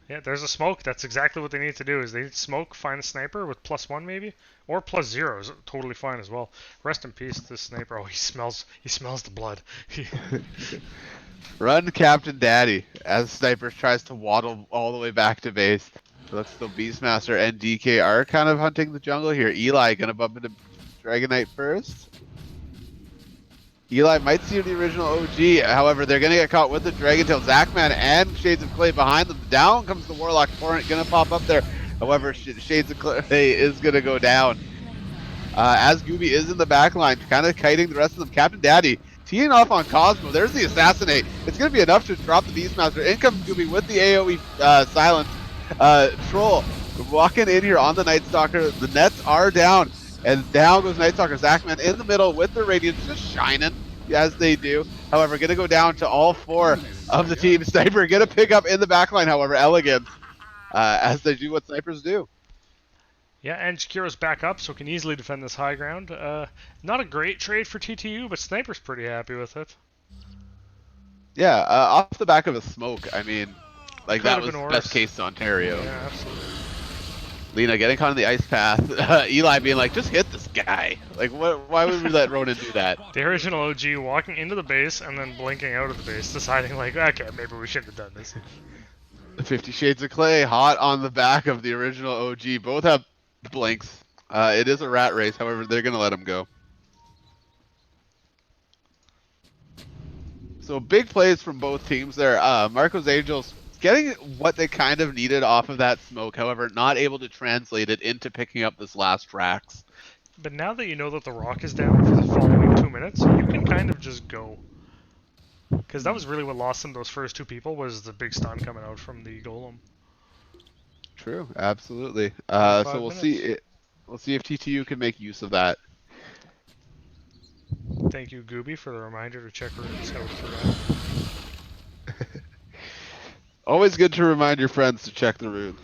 Yeah, there's a smoke. That's exactly what they need to do. Is they need to smoke, find a sniper with +1 maybe, or +0 is totally fine as well. Rest in peace, this sniper. Oh, he smells the blood. Run, Captain Daddy, as Sniper tries to waddle all the way back to base. Looks though Beastmaster and DK are kind of hunting the jungle here. Eli gonna bump into Dragon Knight first. Eli might see the original OG, however, they're going to get caught with the Dragon Tail. Zachman and Shades of Clay behind them. Down comes the Warlock Torrent, going to pop up there. However, Shades of Clay is going to go down. As Gooby is in the back line, kind of kiting the rest of them. Captain Daddy teeing off on Cosmo. There's the Assassinate. It's going to be enough to drop the Beastmaster. In comes Gooby with the AoE silence. Troll walking in here on the Night Stalker. The nets are down. And down goes Night Stalker. Zachman in the middle with the Radiance just shining, as they do. However, going to go down to all four of the team. Sniper going to pick up in the backline, however, Elegant, as they do what snipers do. Yeah, and Shakiro's back up, so can easily defend this high ground. Not a great trade for TTU, but Sniper's pretty happy with it. Yeah, off the back of a smoke, I mean, like, that was best case Ontario. Yeah, absolutely. Lina getting caught in the ice path. Eli being like, just hit this guy. Like, why would we let Ronan do that? The original OG walking into the base and then blinking out of the base, deciding like, okay, maybe we shouldn't have done this. 50 Shades of Clay, hot on the back of the original OG. Both have blinks. It is a rat race, however, they're going to let him go. So big plays from both teams there. Marco's Angels getting what they kind of needed off of that smoke, however, not able to translate it into picking up this last Rax. But now that you know that the rock is down for the following 2 minutes, you can kind of just go. Because that was really what lost them, those first two people, was the big stun coming out from the golem. True, absolutely. So we'll minutes. see. We'll see if TTU can make use of that. Thank you, Gooby, for the reminder to check Rune's Scout for that. Always good to remind your friends to check the rune.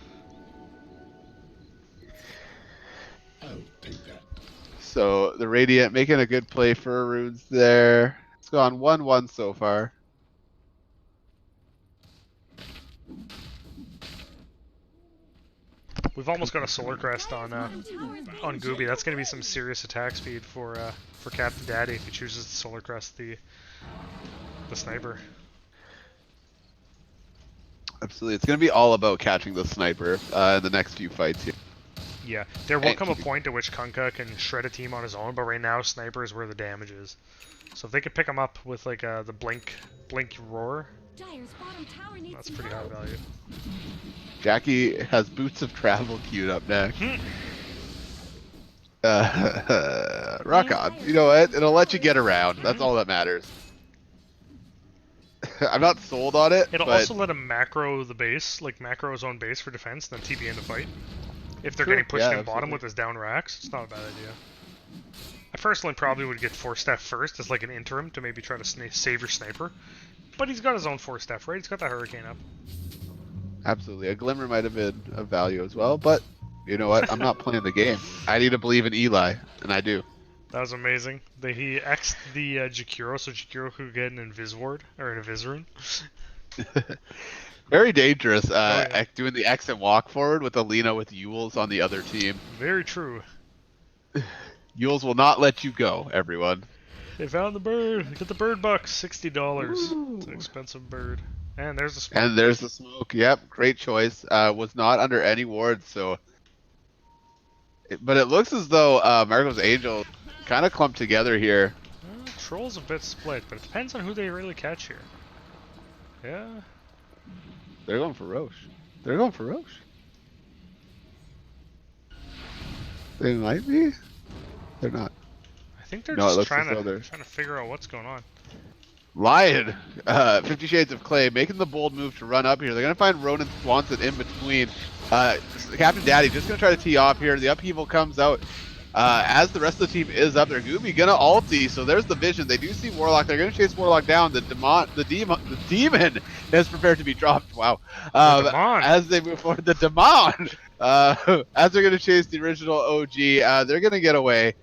So the Radiant making a good play for runes there. It's gone 1-1 so far. We've almost got a Solar Crest on Gooby. That's going to be some serious attack speed for Captain Daddy if he chooses to Solar Crest the sniper. Absolutely, it's going to be all about catching the sniper in the next few fights here. Yeah, there will come a point at which Kunkka can shred a team on his own, but right now Sniper is where the damage is. So if they could pick him up with like the blink roar, Dire's bottom tower needs that's some pretty high help. value. Jackie has Boots of Travel queued up next. Rock on. You know what? It'll let you get around. That's all that matters. I'm not sold on it. It'll but also let him macro the base, like macro his own base for defense, then TP in the fight. If they're True, getting pushed yeah, in bottom absolutely. with his down racks, it's not a bad idea. I personally probably would get 4-step first as like an interim to maybe try to save your sniper. But he's got his own 4-step, right? He's got the Hurricane up. Absolutely. A Glimmer might have been of value as well, but you know what? I'm not playing the game. I need to believe in Eli, and I do. That was amazing. He X'd the Jakiro, so Jakiro could get an Invis ward, or an Invis rune. Very dangerous yeah. doing the X and walk forward with Alina with Yules on the other team. Very true. Yules will not let you go, everyone. They found the bird. Get the bird bucks. $60. It's an expensive bird. And there's the smoke. And there's the smoke. Yep, great choice. Was not under any wards, so. But it looks as though Marco's Angel kind of clumped together here. Troll's a bit split, but it depends on who they really catch here. Yeah. They're going for Roche. They're going for Roche. They might be. They're not. I think they're No, it just looks trying as though to figure out what's going on. Lion, 50 Shades of Clay, making the bold move to run up here. They're going to find Ronan Swanson in between. Captain Daddy just going to try to tee off here. The upheaval comes out as the rest of the team is up there. Gooby going to ulti, so there's the vision. They do see Warlock. They're going to chase Warlock down. The demon is prepared to be dropped. Wow. As they move forward, the demon, as they're going to chase the original OG, they're going to get away.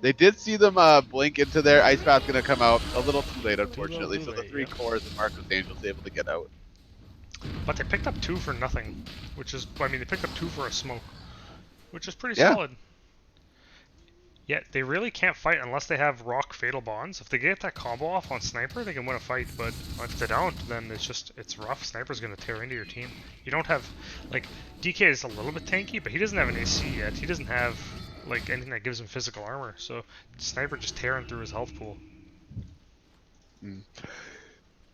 They did see them blink into their Ice Path's going to come out a little too late, unfortunately. So the 3 cores and Marcos Angel's able to get out. But they picked up 2 for nothing, which is, I mean, they picked up 2 for a smoke, which is pretty Yeah. solid. Yet they really can't fight unless they have Rock Fatal Bonds. If they get that combo off on Sniper, they can win a fight. But if they don't, then it's rough. Sniper's going to tear into your team. You don't have, like, DK is a little bit tanky, but he doesn't have an AC yet. He doesn't have like anything that gives him physical armor, so Sniper just tearing through his health pool.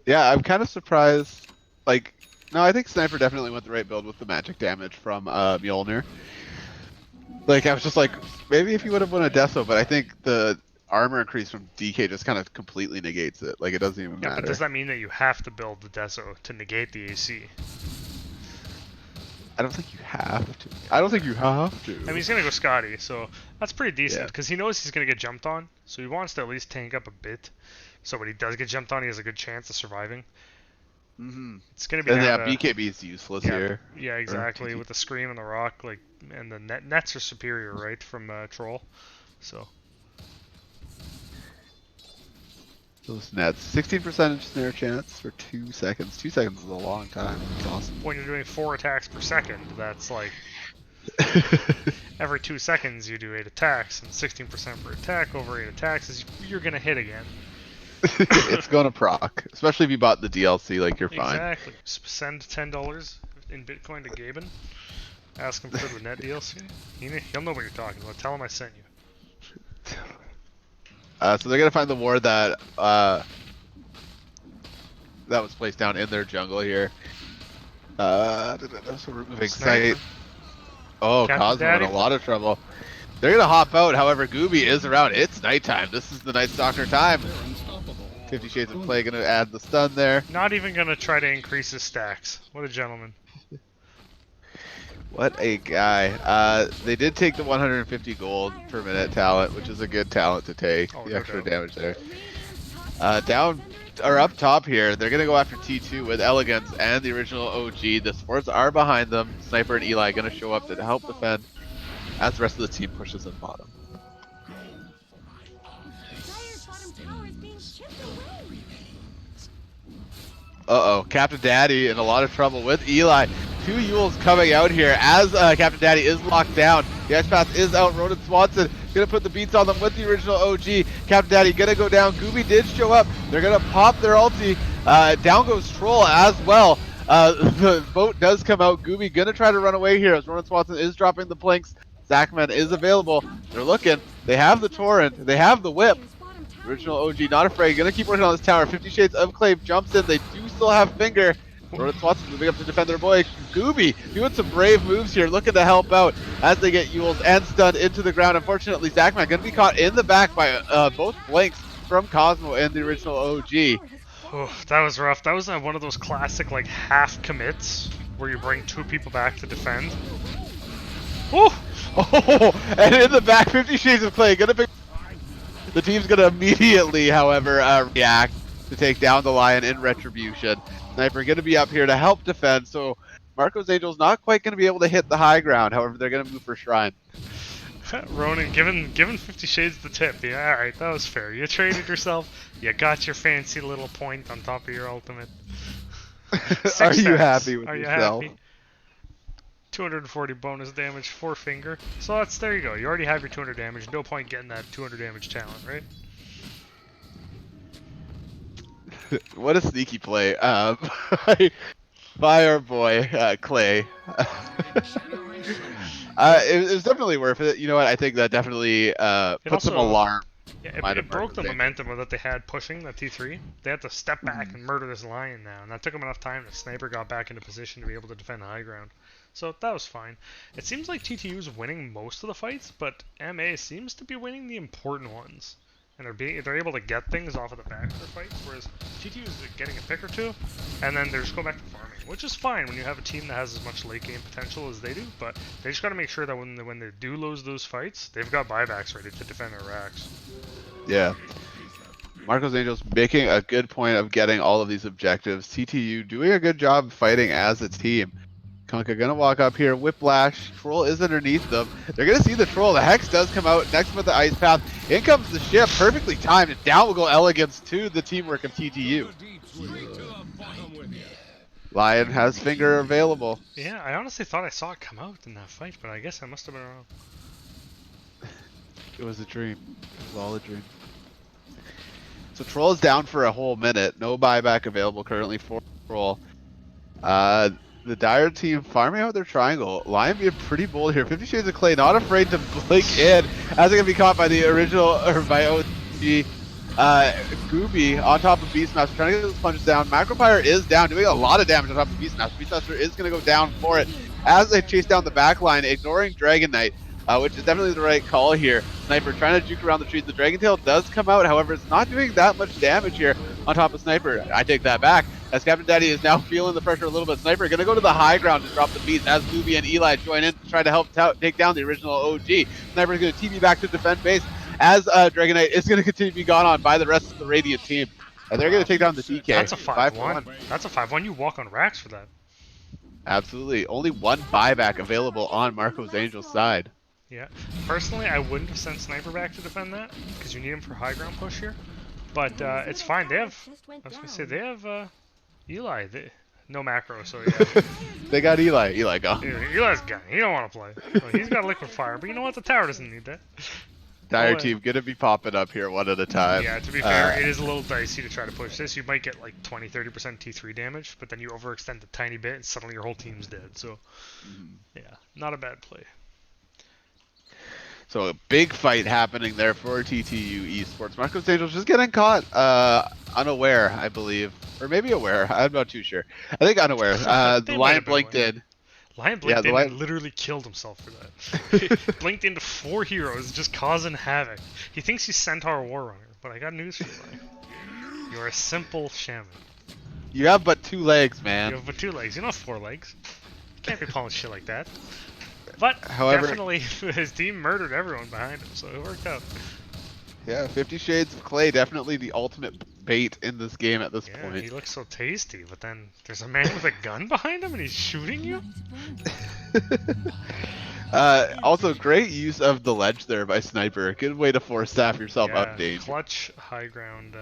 Yeah, I'm kind of surprised. Like, no, I think Sniper definitely went the right build with the magic damage from Mjolnir. Like, I was just like, maybe if he would have won a Deso, but I think the armor increase from DK just kind of completely negates it. Like, it doesn't even matter. But does that mean that you have to build the Deso to negate the AC? I don't think you have to. I don't think you have to. I mean, he's going to go Scotty, so that's pretty decent, because he knows he's going to get jumped on, so he wants to at least tank up a bit. So when he does get jumped on, he has a good chance of surviving. It's going to be and yeah, BKB is useless here. Yeah, exactly. With the Scream and the Rock, like, and the nets are superior, right, from Troll. So those nets, 16% snare chance for 2 seconds. 2 seconds is a long time. It's awesome. When you're doing 4 attacks per second, that's like every 2 seconds you do 8 attacks, and 16% per attack over 8 attacks is you're gonna hit again. It's gonna proc, especially if you bought the DLC. Like, you're fine. Exactly. Send $10 in Bitcoin to Gaben. Ask him for the net DLC. He'll know what you're talking about. Tell him I sent you. So they're gonna find the ward that that was placed down in their jungle here. So removing sight. Oh, Cosmo in a lot of trouble. They're gonna hop out. However, Gooby is around. It's nighttime. This is the Night Stalker time. 50 Shades of Play gonna add the stun there. Not even gonna try to increase his stacks. What a gentleman. What a guy. They did take the 150 gold per minute talent, which is a good talent to take. Oh, the no extra doubt. damage there. Down are up top here. They're gonna go after T2 with Elegance and the original OG. The Sports are behind them. Sniper and Eli gonna show up to help defend as the rest of the team pushes in bottom. Dire's bottom tower is being chipped away. Uh-oh, Captain Daddy in a lot of trouble with Eli. 2 Yules coming out here as Captain Daddy is locked down. The Ice Path is out. Ronan Swanson gonna put the beats on them with the original OG. Captain Daddy gonna go down. Gooby did show up. They're gonna pop their ulti. Down goes Troll as well. The boat does come out. Gooby gonna try to run away here as Ronan Swanson is dropping the planks. Zachman is available. They're looking. They have the Torrent. They have the Whip. Original OG not afraid. Gonna keep working on this tower. 50 Shades of Clave jumps in. They do still have Finger. Ronan Swanson moving up to defend their boy. Gooby doing some brave moves here, looking to help out as they get Yules and stunned into the ground. Unfortunately, Zachman gonna be caught in the back by both flanks from Cosmo and the original OG. Oh, that was rough. That was one of those classic like half commits where you bring 2 people back to defend. Oh, And in the back, 50 Shades of Clay gonna pick. The team's gonna immediately, however, react to take down the Lion in retribution. Sniper gonna be up here to help defend, so Marco's Angel's not quite gonna be able to hit the high ground. However, they're gonna move for Shrine. Ronan, giving 50 Shades the tip. Yeah, alright, that was fair. You traded yourself, you got your fancy little point on top of your ultimate. Are you happy with Are yourself? You happy? 240 bonus damage, 4 Finger. So there you go. You already have your 200 damage. No point getting that 200 damage talent, right? What a sneaky play by our boy Clay. It was definitely worth it. You know what? I think that definitely put some alarm. Yeah, it broke the momentum that they had pushing that T3. They had to step back and murder this Lion now, and that took them enough time. The Sniper got back into position to be able to defend the high ground. So that was fine. It seems like TTU is winning most of the fights, but MA seems to be winning the important ones. And they're able to get things off of the back of their fights, whereas TTU is getting a pick or two, and then they're just going back to farming, which is fine when you have a team that has as much late game potential as they do, but they just got to make sure that when they do lose those fights, they've got buybacks ready to defend their racks. Yeah. Marco's Angels making a good point of getting all of these objectives. TTU doing a good job fighting as a team. Konka gonna walk up here. Whiplash. Troll is underneath them. They're gonna see the Troll. The Hex does come out next with the Ice Path. In comes the ship. Perfectly timed. And down will go Elegance to the teamwork of TTU. Lion has Finger available. Yeah, I honestly thought I saw it come out in that fight, but I guess I must have been wrong. It was a dream. It was all a dream. So Troll is down for a whole minute. No buyback available currently for Troll. The Dire team farming out their triangle. Lion being pretty bold here. 50 Shades of Clay not afraid to blink in as they're going to be caught by the original, or by OG. Gooby on top of Beastmaster trying to get those punches down. Macropyre is down, doing a lot of damage on top of Beastmaster. Beastmaster is going to go down for it as they chase down the back line, ignoring Dragon Knight. Which is definitely the right call here. Sniper trying to juke around the trees. The Dragon Tail does come out, however, it's not doing that much damage here on top of Sniper. I take that back, as Captain Daddy is now feeling the pressure a little bit. Sniper gonna go to the high ground to drop the beat as Gooby and Eli join in to try to help take down the original OG. Sniper is gonna TP back to defend base as Dragon Knight is gonna continue to be gone on by the rest of the Radiant team. And they're gonna take down the DK. That's a 5-1. That's a 5-1. You walk on racks for that. Absolutely. Only one buyback available on Marco's Angels side. Yeah, personally, I wouldn't have sent Sniper back to defend that because you need him for high ground push here. But it's fine. They have, I was gonna say, they have Eli. No macro, so yeah. They got Eli. Eli gone. Eli's gone. He don't want to play. Well, he's got liquid fire, but you know what? The tower doesn't need that. Dire team gonna be popping up here one at a time. Yeah, to be fair, it is a little dicey to try to push this. You might get like 20-30% T3 damage, but then you overextend a tiny bit and suddenly your whole team's dead. So, yeah, not a bad play. So a big fight happening there for TTU Esports. Marco's Angels just getting caught unaware, I believe. Or maybe aware. I'm not too sure. I think unaware. The Lion blinked in. Lion blinked in and literally killed himself for that. He blinked into 4 heroes, just causing havoc. He thinks he's Centaur Warrunner, but I got news for you, Lion. You're a simple shaman. You have but 2 legs, man. You have but 2 legs. You don't have 4 legs. You can't be pulling shit like that. But however, definitely his team murdered everyone behind him, so it worked out. Yeah, 50 Shades of Clay, definitely the ultimate bait in this game at this Yeah, point. he looks so tasty, but then there's a man with a gun behind him and he's shooting you? Also, great use of the ledge there by Sniper. Good way to force staff yourself out Yeah, of danger. clutch, high ground.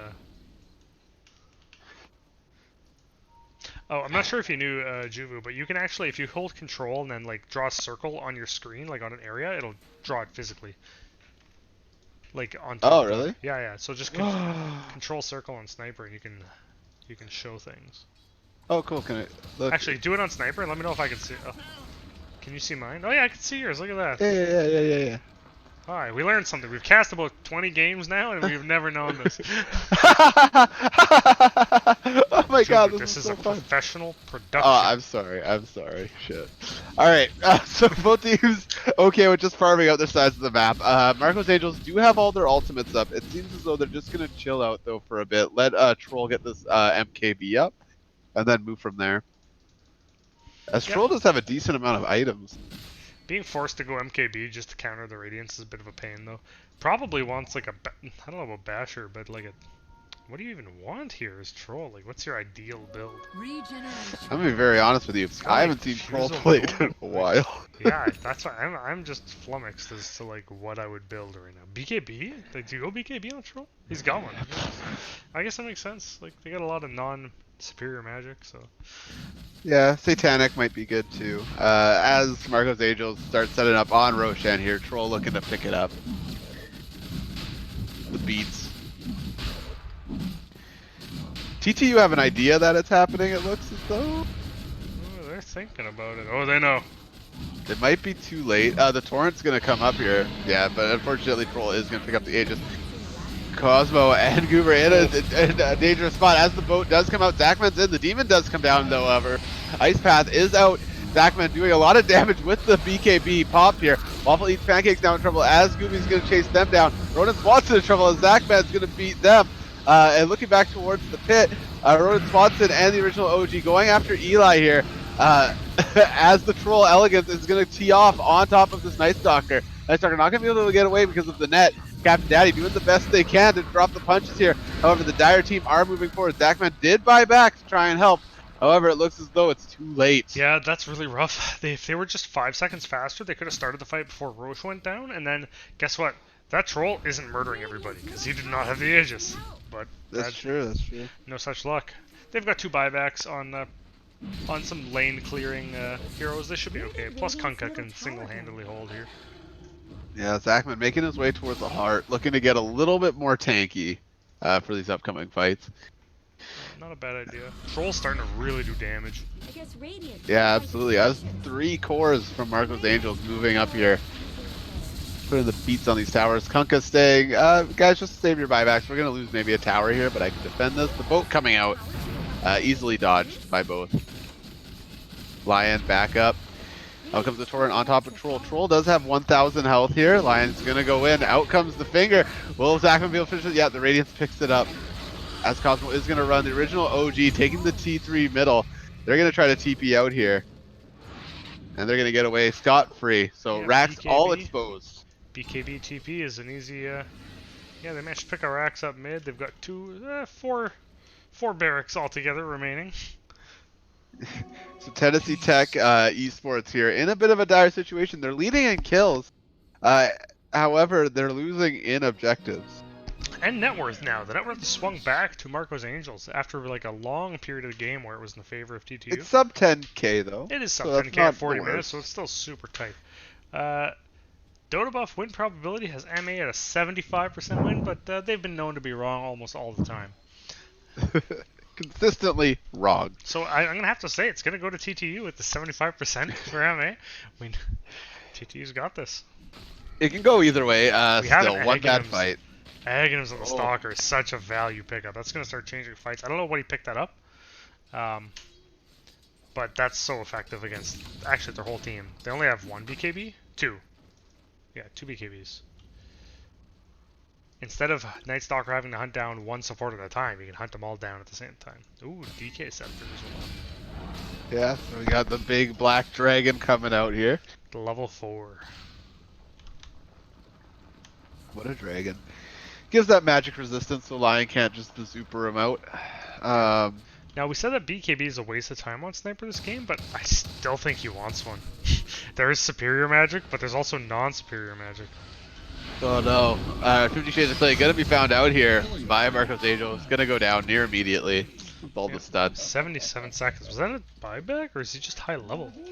Oh, I'm not sure if you knew, Juvu, but you can actually, if you hold control and then like draw a circle on your screen, like on an area, it'll draw it physically. Like on top. Oh, of the- really? Yeah. So just control circle on sniper, and you can show things. Oh, cool. Can I look? Actually, do it on sniper, and let me know if I can see. Oh, can you see mine? Oh yeah, I can see yours. Look at that. Yeah. All right, we learned something. We've cast about 20 games now, and we've never known this. Oh my god, Dude, this is is so a fun. professional production. Oh, I'm sorry. Shit. Alright, so both teams okay with just farming out their sides of the map. Marco's Angels do have all their ultimates up. It seems as though they're just going to chill out, though, for a bit. Let Troll get this MKB up, and then move from there. As Yep. Troll does have a decent amount of items. Being forced to go MKB just to counter the Radiance is a bit of a pain, though. Probably wants like I don't know about Basher, but like a. What do you even want here as Troll? Like, what's your ideal build? I'm gonna be very honest with you. I haven't seen Troll played in a while. Yeah, that's why I'm just flummoxed as to like what I would build right now. BKB? Like, do you go BKB on Troll? He's got one. I guess that makes sense. Like, they got a lot of non-superior magic, so. Yeah, Satanic might be good too. As Marco's Angels start setting up on Roshan here, Troll looking to pick it up. The beats. TTU have an idea that it's happening, it looks as though. Oh, they're thinking about it. Oh, they know. It might be too late. The Torrent's gonna come up here. Yeah, but unfortunately Troll is gonna pick up the Aegis. Cosmo and Goober in a dangerous spot as the boat does come out. Zachman's in. The Demon does come down, though, however. Ice Path is out. Zachman doing a lot of damage with the BKB pop here. Waffle Eats Pancakes now in trouble as Gooby's going to chase them down. Ronan Swanson in trouble as Zachman's going to beat them. And looking back towards the pit, Ronan Swanson and the original OG going after Eli here. As the Troll Elegance is going to tee off on top of this Night Stalker. Night Stalker not going to be able to get away because of the net. Captain Daddy doing the best they can to drop the punches here. However, the Dire team are moving forward. Zachman did buy back to try and help. However, it looks as though it's too late. Yeah, that's really rough. If they were just 5 seconds faster, they could have started the fight before Roche went down, and then, guess what? That Troll isn't murdering everybody, because he did not have the Aegis. But That's true. no such luck. They've got 2 buybacks on some lane clearing heroes. They should be okay. Plus Kunkka can single-handedly hold here. Yeah, Zachman making his way towards the heart, looking to get a little bit more tanky for these upcoming fights. Not a bad idea. Troll's starting to really do damage. I guess Radiant. Yeah, absolutely. I was 3 cores from Marco's Angels moving up here. Putting the beats on these towers. Kunkka staying. Guys, just save your buybacks. We're going to lose maybe a tower here, but I can defend this. The boat coming out. Easily dodged by both. Lion back up. Out comes the Torrent on top of Troll. Troll does have 1,000 health here. Lion's going to go in. Out comes the finger. Will Zachman be able to finish it? Yeah, the Radiance picks it up. As Cosmo is going to run the original OG, taking the T3 middle. They're going to try to TP out here. And they're going to get away scot-free. So Yeah, Rax BKB. all exposed. BKB TP is an easy. Yeah, they managed to pick a Rax up mid. They've got four barracks altogether remaining. So Tennessee Tech Esports here in a bit of a dire situation. They're leading in kills. However, they're losing in objectives. And net worth now. The net worth swung back to Marco's Angels after like a long period of the game where it was in the favor of TTU. It's sub 10k though. It is sub so 10k not at 40 the minutes, worst. so it's still super tight. Dota Buff win probability has MA at a 75% win, but they've been known to be wrong almost all the time. Consistently wrong. So I'm going to have to say it's going to go to TTU with the 75% for MA. I mean, TTU's got this. It can go either way. We have Still, an one bad Aghanim's- fight. Aghanim's on the Stalker is such a value pickup. That's going to start changing fights. I don't know what he picked that up. But that's so effective against actually their whole team. They only have 1 BKB? 2. Yeah, 2 BKBs. Instead of Night Stalker having to hunt down 1 support at a time, you can hunt them all down at the same time. Ooh, DK Scepter as well. Yeah, so we got the big black dragon coming out here. Level 4. What a dragon. Gives that magic resistance so Lion can't just bazooper him out. Now, we said that BKB is a waste of time on Sniper this game, but I still think he wants one. There is superior magic, but there's also non-superior magic. Oh no. 50 Shades of Clay gonna be found out here by Marcos Angel. It's gonna go down near immediately with all the studs. 77 seconds. Was that a buyback, or is he just high level? He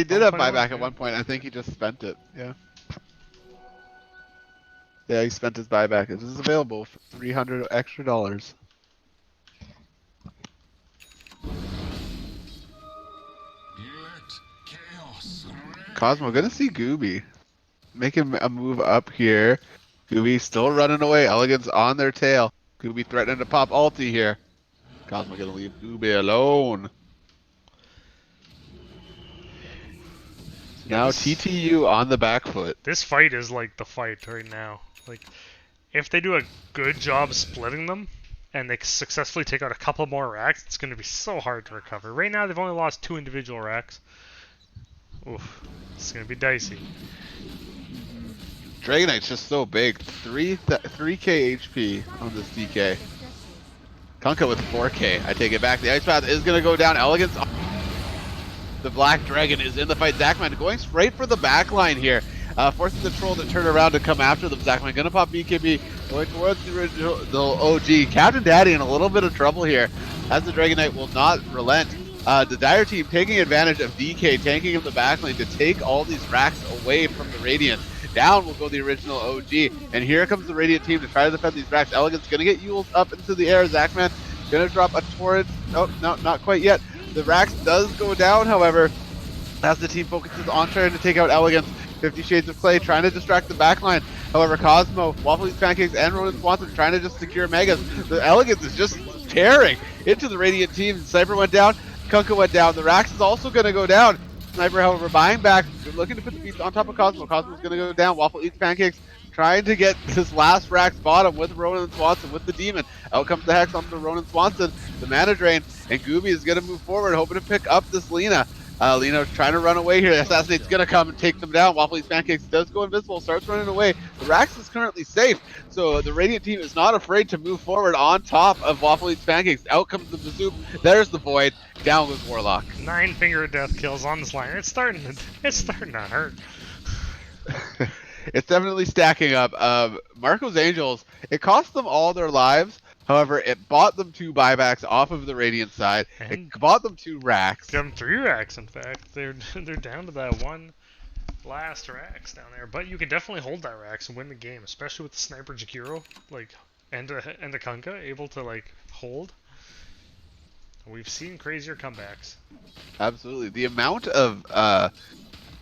did have 1.1, buyback yeah. at one point. I think he just spent it. Yeah. Yeah, he spent his buyback. This is available for $300 extra. Cosmo gonna see Gooby. Making a move up here. Gooby still running away. Elegance on their tail. Gooby threatening to pop ulti here. Cosmo gonna leave Gooby alone. Yeah, Now this- TTU on the back foot. This fight is like the fight right now. Like, if they do a good job splitting them, and they successfully take out a couple more racks, it's going to be so hard to recover. Right now, they've only lost 2 individual racks. Oof, it's going to be dicey. Dragonite's just so big. 3k HP on this DK. Kunkka with 4k. I take it back. The Ice Path is going to go down. Elegance. The Black Dragon is in the fight. Zachman going straight for the back line here. Forcing the troll to turn around to come after them. Zachman gonna pop BKB. Going towards the original OG. Captain Daddy in a little bit of trouble here. As the Dragonite will not relent. The Dire team taking advantage of DK tanking in the back lane to take all these racks away from the Radiant. Down will go the original OG. And here comes the Radiant team to try to defend these racks. Elegance gonna get Yules up into the air. Zachman gonna drop a torrent. Oh, no, not quite yet. The Rax does go down, however, as the team focuses on trying to take out Elegance. 50 Shades of Clay trying to distract the backline. However, Cosmo, Waffle Eats Pancakes, and Ronan Swanson trying to just secure Megas. The Elegance is just tearing into the Radiant team. Sniper went down, Kunkka went down. The Rax is also going to go down. Sniper, however, buying back, looking to put the beats on top of Cosmo. Cosmo's going to go down. Waffle Eats Pancakes trying to get this last Rax bottom with Ronan Swanson, with the Demon. Out comes the Hex onto Ronan Swanson, the Mana Drain, and Gooby is going to move forward, hoping to pick up this Lina. Lina trying to run away here. Assassinate's going to come and take them down. Waffle Eats Pancakes does go invisible, starts running away. The Rax is currently safe, so the Radiant team is not afraid to move forward on top of Waffle Eats Pancakes. Out comes the Bazoop. There's the Void. Down with Warlock. 9 finger death kills on this line. It's starting to hurt. It's definitely stacking up. Marco's Angels, it cost them all their lives. However, it bought them 2 buybacks off of the Radiant side. And it bought them 2 racks. Give them 3 racks, in fact. They're down to that one last racks down there. But you can definitely hold that racks and win the game, especially with the Sniper Jakiro, like, and the Kunkka able to like hold. We've seen crazier comebacks. Absolutely. The amount of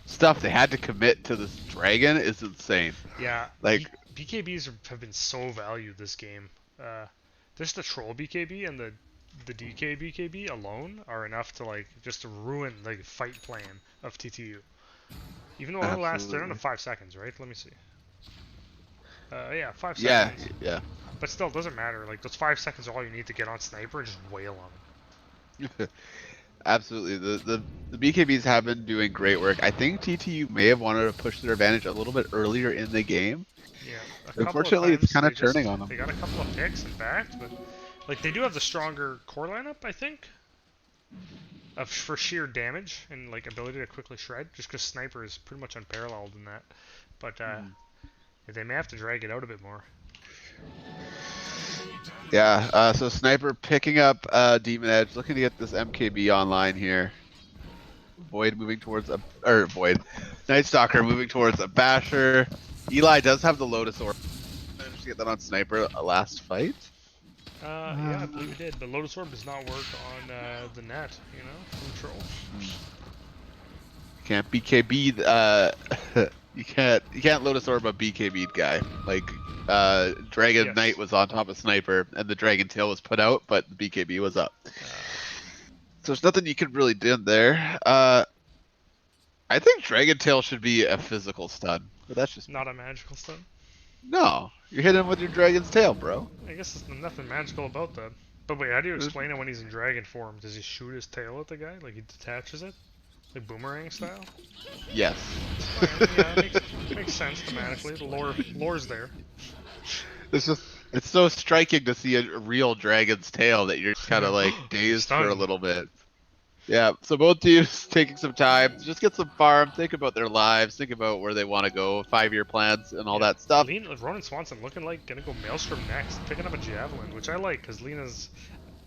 stuff they had to commit to this dragon is insane. Yeah, Like, BKBs have been so valued this game. Just the troll BKB and the DK BKB alone are enough to like just to ruin the fight plan of TTU. Even though it only lasts they're under 5 seconds, right? Let me see. Yeah, 5 yeah, seconds. yeah. But still, it doesn't matter. Like those 5 seconds are all you need to get on Sniper and just wail on him. Absolutely. The BKBs have been doing great work. I think TTU may have wanted to push their advantage a little bit earlier in the game. Yeah. Unfortunately, it's kind of turning on them. They got a couple of picks and backed, but like they do have the stronger core lineup, I think, for sheer damage and like ability to quickly shred. Just because Sniper is pretty much unparalleled in that, but they may have to drag it out a bit more. Yeah. So Sniper picking up Demon Edge, looking to get this MKB online here. Void moving towards Void. Night Stalker moving towards a Basher. Eli does have the Lotus Orb. Managed to get that on Sniper last fight. Yeah, I believe it did. But Lotus Orb does not work on the net, you know, from Troll. Can't BKB. You can't Lotus Orb a BKB guy. Like Dragon Yes. Knight was on top of Sniper, and the Dragon Tail was put out, but the BKB was up. So there's nothing you can really do there. I think Dragon Tail should be a physical stun, but that's just Not a magical stun. no. You're hitting him with your Dragon's Tail, bro. I guess there's nothing magical about that. But wait, how do you explain it when he's in dragon form? Does he shoot his tail at the guy? Like he detaches it? Like boomerang style? Yes. Yeah, Makes sense thematically. The lore's there. It's so striking to see a real dragon's tail that you're kind of like dazed for a Stunned. little bit. Yeah, so both teams taking some time to just get some farm, think about their lives, think about where they want to go, 5-year plans and all that stuff. Ronan Swanson looking like gonna go Maelstrom next, picking up a Javelin, which I like because Lena's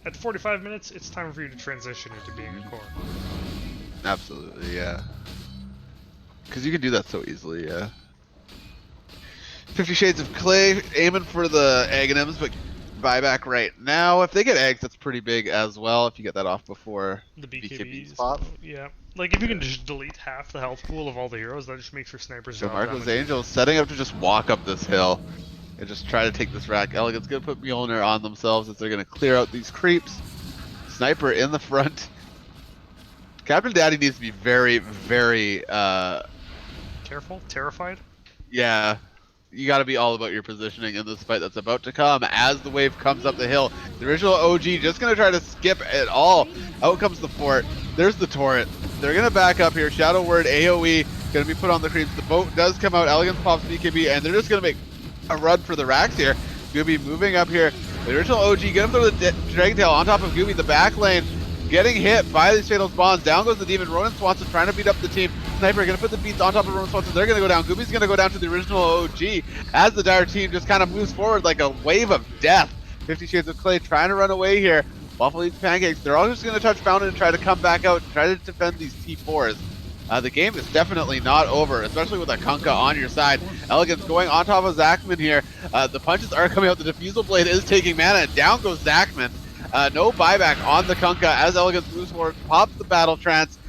at 45 minutes. It's time for you to transition into being a core. Absolutely, yeah. Because you can do that so easily, yeah. 50 Shades of Clay aiming for the Aghanims, but buyback right now. If they get eggs, that's pretty big as well. If you get that off before The BKB's BKBs, pop. yeah. Like if you can just delete half the health pool of all the heroes, that just makes your snipers So job that Marco's much Angels setting up to just walk up this hill and just try to take this rack. Elegant's gonna put Mjolnir on themselves as they're gonna clear out these creeps. Sniper in the front. Captain Daddy needs to be very, very careful, terrified. yeah. You got to be all about your positioning in this fight that's about to come as the wave comes up the hill. The original OG just going to try to skip it all. Out comes the fort. There's the turret. They're going to back up here. Shadow Word, AoE, going to be put on the creeps. The boat does come out. Elegance pops BKB, and they're just going to make a run for the racks here. Gooby moving up here. The original OG going to throw the Dragon Tail on top of Gooby. The back lane getting hit by these fatal spawns. Down goes the Demon. Ronan Swanson trying to beat up the team. Sniper going to put the beats on top of Ronan Swanson. They're going to go down. Gooby's going to go down to the original OG as the Dire team just kind of moves forward like a wave of death. 50 Shades of Clay trying to run away here. Waffle Eats Pancakes. They're all just going to touch Fountain and try to come back out and try to defend these T4s. The game is definitely not over, especially with a Kunkka on your side. Elegance going on top of Zachman here. The punches are coming out. The Diffusal Blade is taking mana, and down goes Zachman. No buyback on the Kunkka as Elegance moves forward, pops the Battle Trance,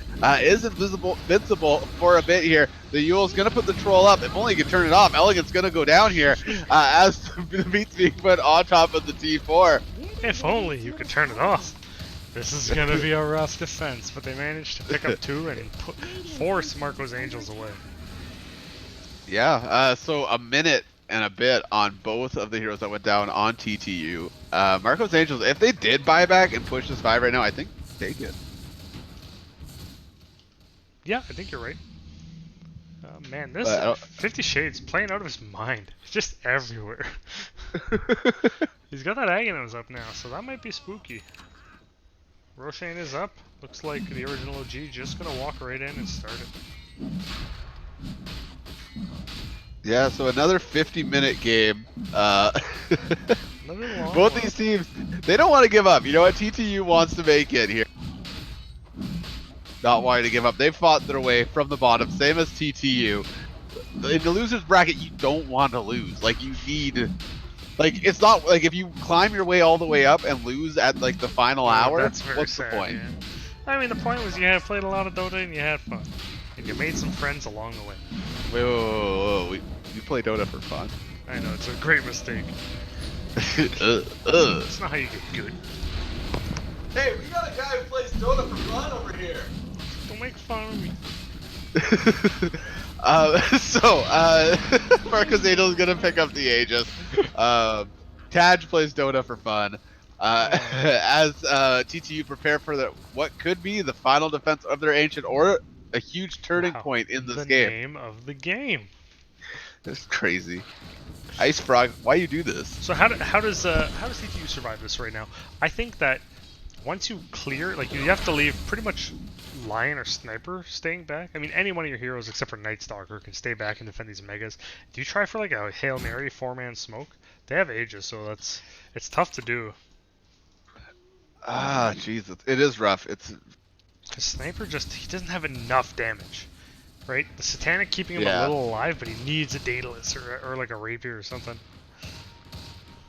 is invincible for a bit here. The Yule's going to put the troll up. If only he could turn it off. Elegance going to go down here as the beat's being put on top of the T4. If only you could turn it off. This is going to be a rough defense, but they managed to pick up 2 and force Marco's Angels away. Yeah, so a minute and a bit on both of the heroes that went down on TTU. Marco's Angels, if they did buy back and push this 5 right now, I think they could. Yeah, I think you're right. Man, this 50 Shades playing out of his mind. It's just everywhere. He's got that Aghanims up now, so that might be spooky. Roshan is up. Looks like the original OG just gonna walk right in and start it. Yeah, so another 50-minute game. Both these teams, they don't want to give up. You know what? TTU wants to make it here. Not wanting to give up. They fought their way from the bottom, same as TTU. In the loser's bracket, you don't want to lose. Like, you need... Like, it's not... Like, if you climb your way all the way up and lose at, like, the final hour, what's the point? Yeah. I mean, the point was you had played a lot of Dota and you had fun. And you made some friends along the way. Whoa. We play Dota for fun. I know, it's a great mistake. That's not how you get good. Hey, we got a guy who plays Dota for fun over here. Don't make fun of me. Marcos Angel is gonna pick up the Aegis. Taj plays Dota for fun. As TTU prepare for what could be the final defense of their ancient or a huge turning point in this game. The name of the game. That's crazy. Ice Frog, why you do this? So how does TTU survive this right now? I think that once you clear, like you have to leave pretty much Lion or Sniper staying back. I mean, any one of your heroes except for Night Stalker can stay back and defend these megas. Do you try for like a Hail Mary 4-man smoke? They have Aegis, so it's tough to do. Ah, jeez, it is rough. It's because Sniper he doesn't have enough damage, right? The Satanic keeping him a little alive, but he needs a Daedalus or like a Rapier or something.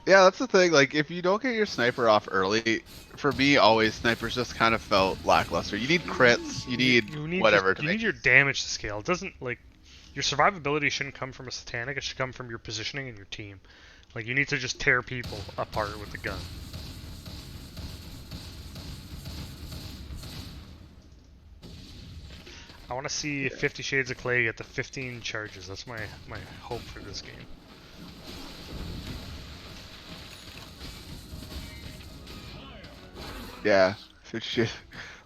Yeah, that's the thing. Like, if you don't get your Sniper off early, for me, always Snipers just kind of felt lackluster. You need crits. You need whatever. You need your damage to scale. It doesn't like your survivability shouldn't come from a Satanic. It should come from your positioning and your team. Like you need to just tear people apart with the gun. I want to see 50 Shades of Clay get the 15 charges. That's my hope for this game. Yeah,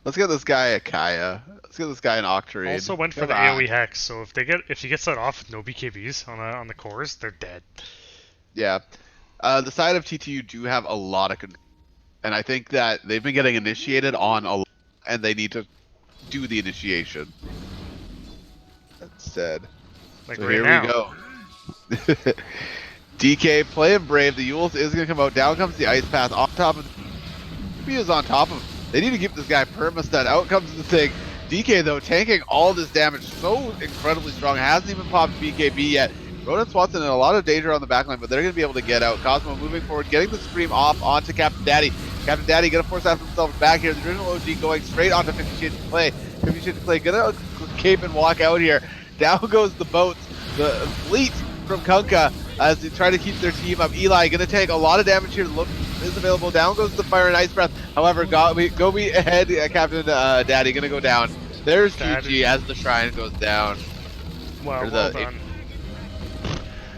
Let's get this guy a Kaya. Let's get this guy an Octarine. Also went for Come the on. AoE hex, so if he gets that off with no BKBs on the cores, they're dead. Yeah. The side of TTU do have a lot of control, and I think that they've been getting initiated on a lot, and they need to do the initiation instead. Like So right here we now. go. DK playing brave. The Yules is going to come out. Down comes the Ice Path. On top of he is on top of him. They need to keep this guy perma-stun. Out comes the thing. DK, though, tanking all this damage. So incredibly strong. Hasn't even popped BKB yet. Ronan Swanson in a lot of danger on the backline, but they're going to be able to get out. Cosmo moving forward, getting the Scream off onto Captain Daddy. Captain Daddy going to force out himself back here. The original OG going straight onto 50 Shades of Clay. 50 Shades of Clay going to cape and walk out here. Down goes the boats. The fleet from Kunkka as they try to keep their team up. Eli going to take a lot of damage here. Look is available. Down goes the Fire and Ice Breath. However, go be ahead. Captain Daddy going to go down. There's Daddy. GG as the shrine goes down. Well done.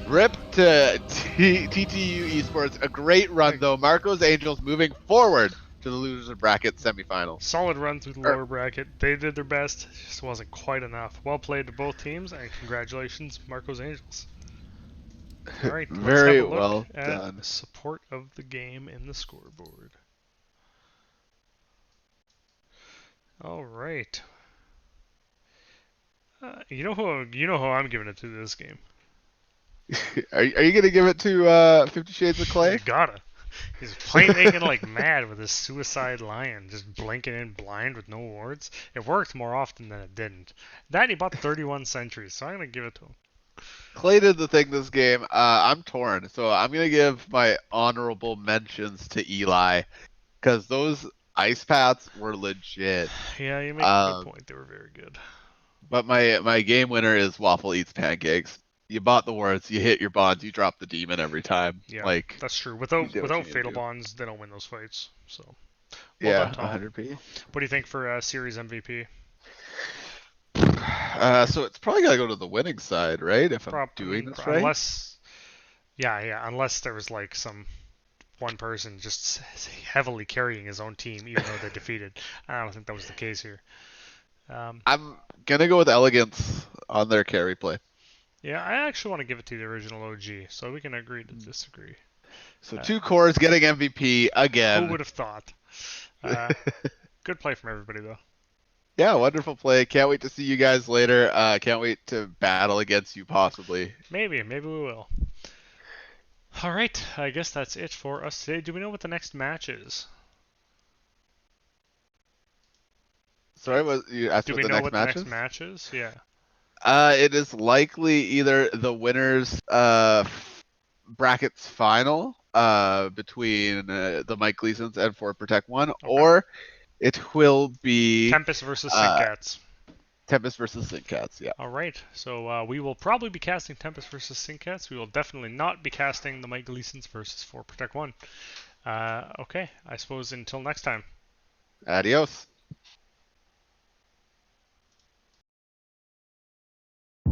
Rip to TTU Esports. A great run, though. Marco's Angels moving forward to the loser bracket semifinals. Solid run through the lower bracket. They did their best. Just wasn't quite enough. Well played to both teams, and congratulations, Marco's Angels. All right, let's Very have a look well at done. support of the game in the scoreboard. All right. You know who I'm giving it to this game. Are you going to give it to 50 Shades of Clay? You gotta. He's playmaking like mad with his suicide lion, just blinking in blind with no wards. It worked more often than it didn't. That he bought 31 sentries, so I'm gonna give it to him. Clay did the thing this game. I'm torn, so I'm gonna give my honorable mentions to Eli because those ice paths were legit. Yeah, you make a good point. They were very good. But my game winner is Waffle Eats Pancakes. You bought the wards, you hit your bonds, you drop the demon every time. Yeah, Like that's true. you Without did what you fatal needed to. bonds, they don't win those fights. So well Yeah, done, Tom. 100p. What do you think for series MVP? So it's probably gotta go to the winning side, right? If I'm doing this right. Unless there was like some one person just heavily carrying his own team, even though they're defeated. I don't think that was the case here. I'm gonna go with Elegance on their carry play. Yeah, I actually want to give it to the original OG, so we can agree to disagree. So 2 cores getting MVP again. Who would have thought? Good play from everybody, though. Yeah, wonderful play. Can't wait to see you guys later. Can't wait to battle against you possibly. Maybe we will. All right, I guess that's it for us today. Do we know what the next match is? Sorry, you asked Do we what the know next what the match next is? match is? Yeah. It is likely either the winners brackets final between the Mike Gleasons and For Protect One, or it will be Tempest versus Syncats. Tempest versus Syncats. Yeah. All right, so we will probably be casting Tempest versus Syncats. We will definitely not be casting the Mike Gleasons versus For Protect One. Okay, I suppose until next time. Adios.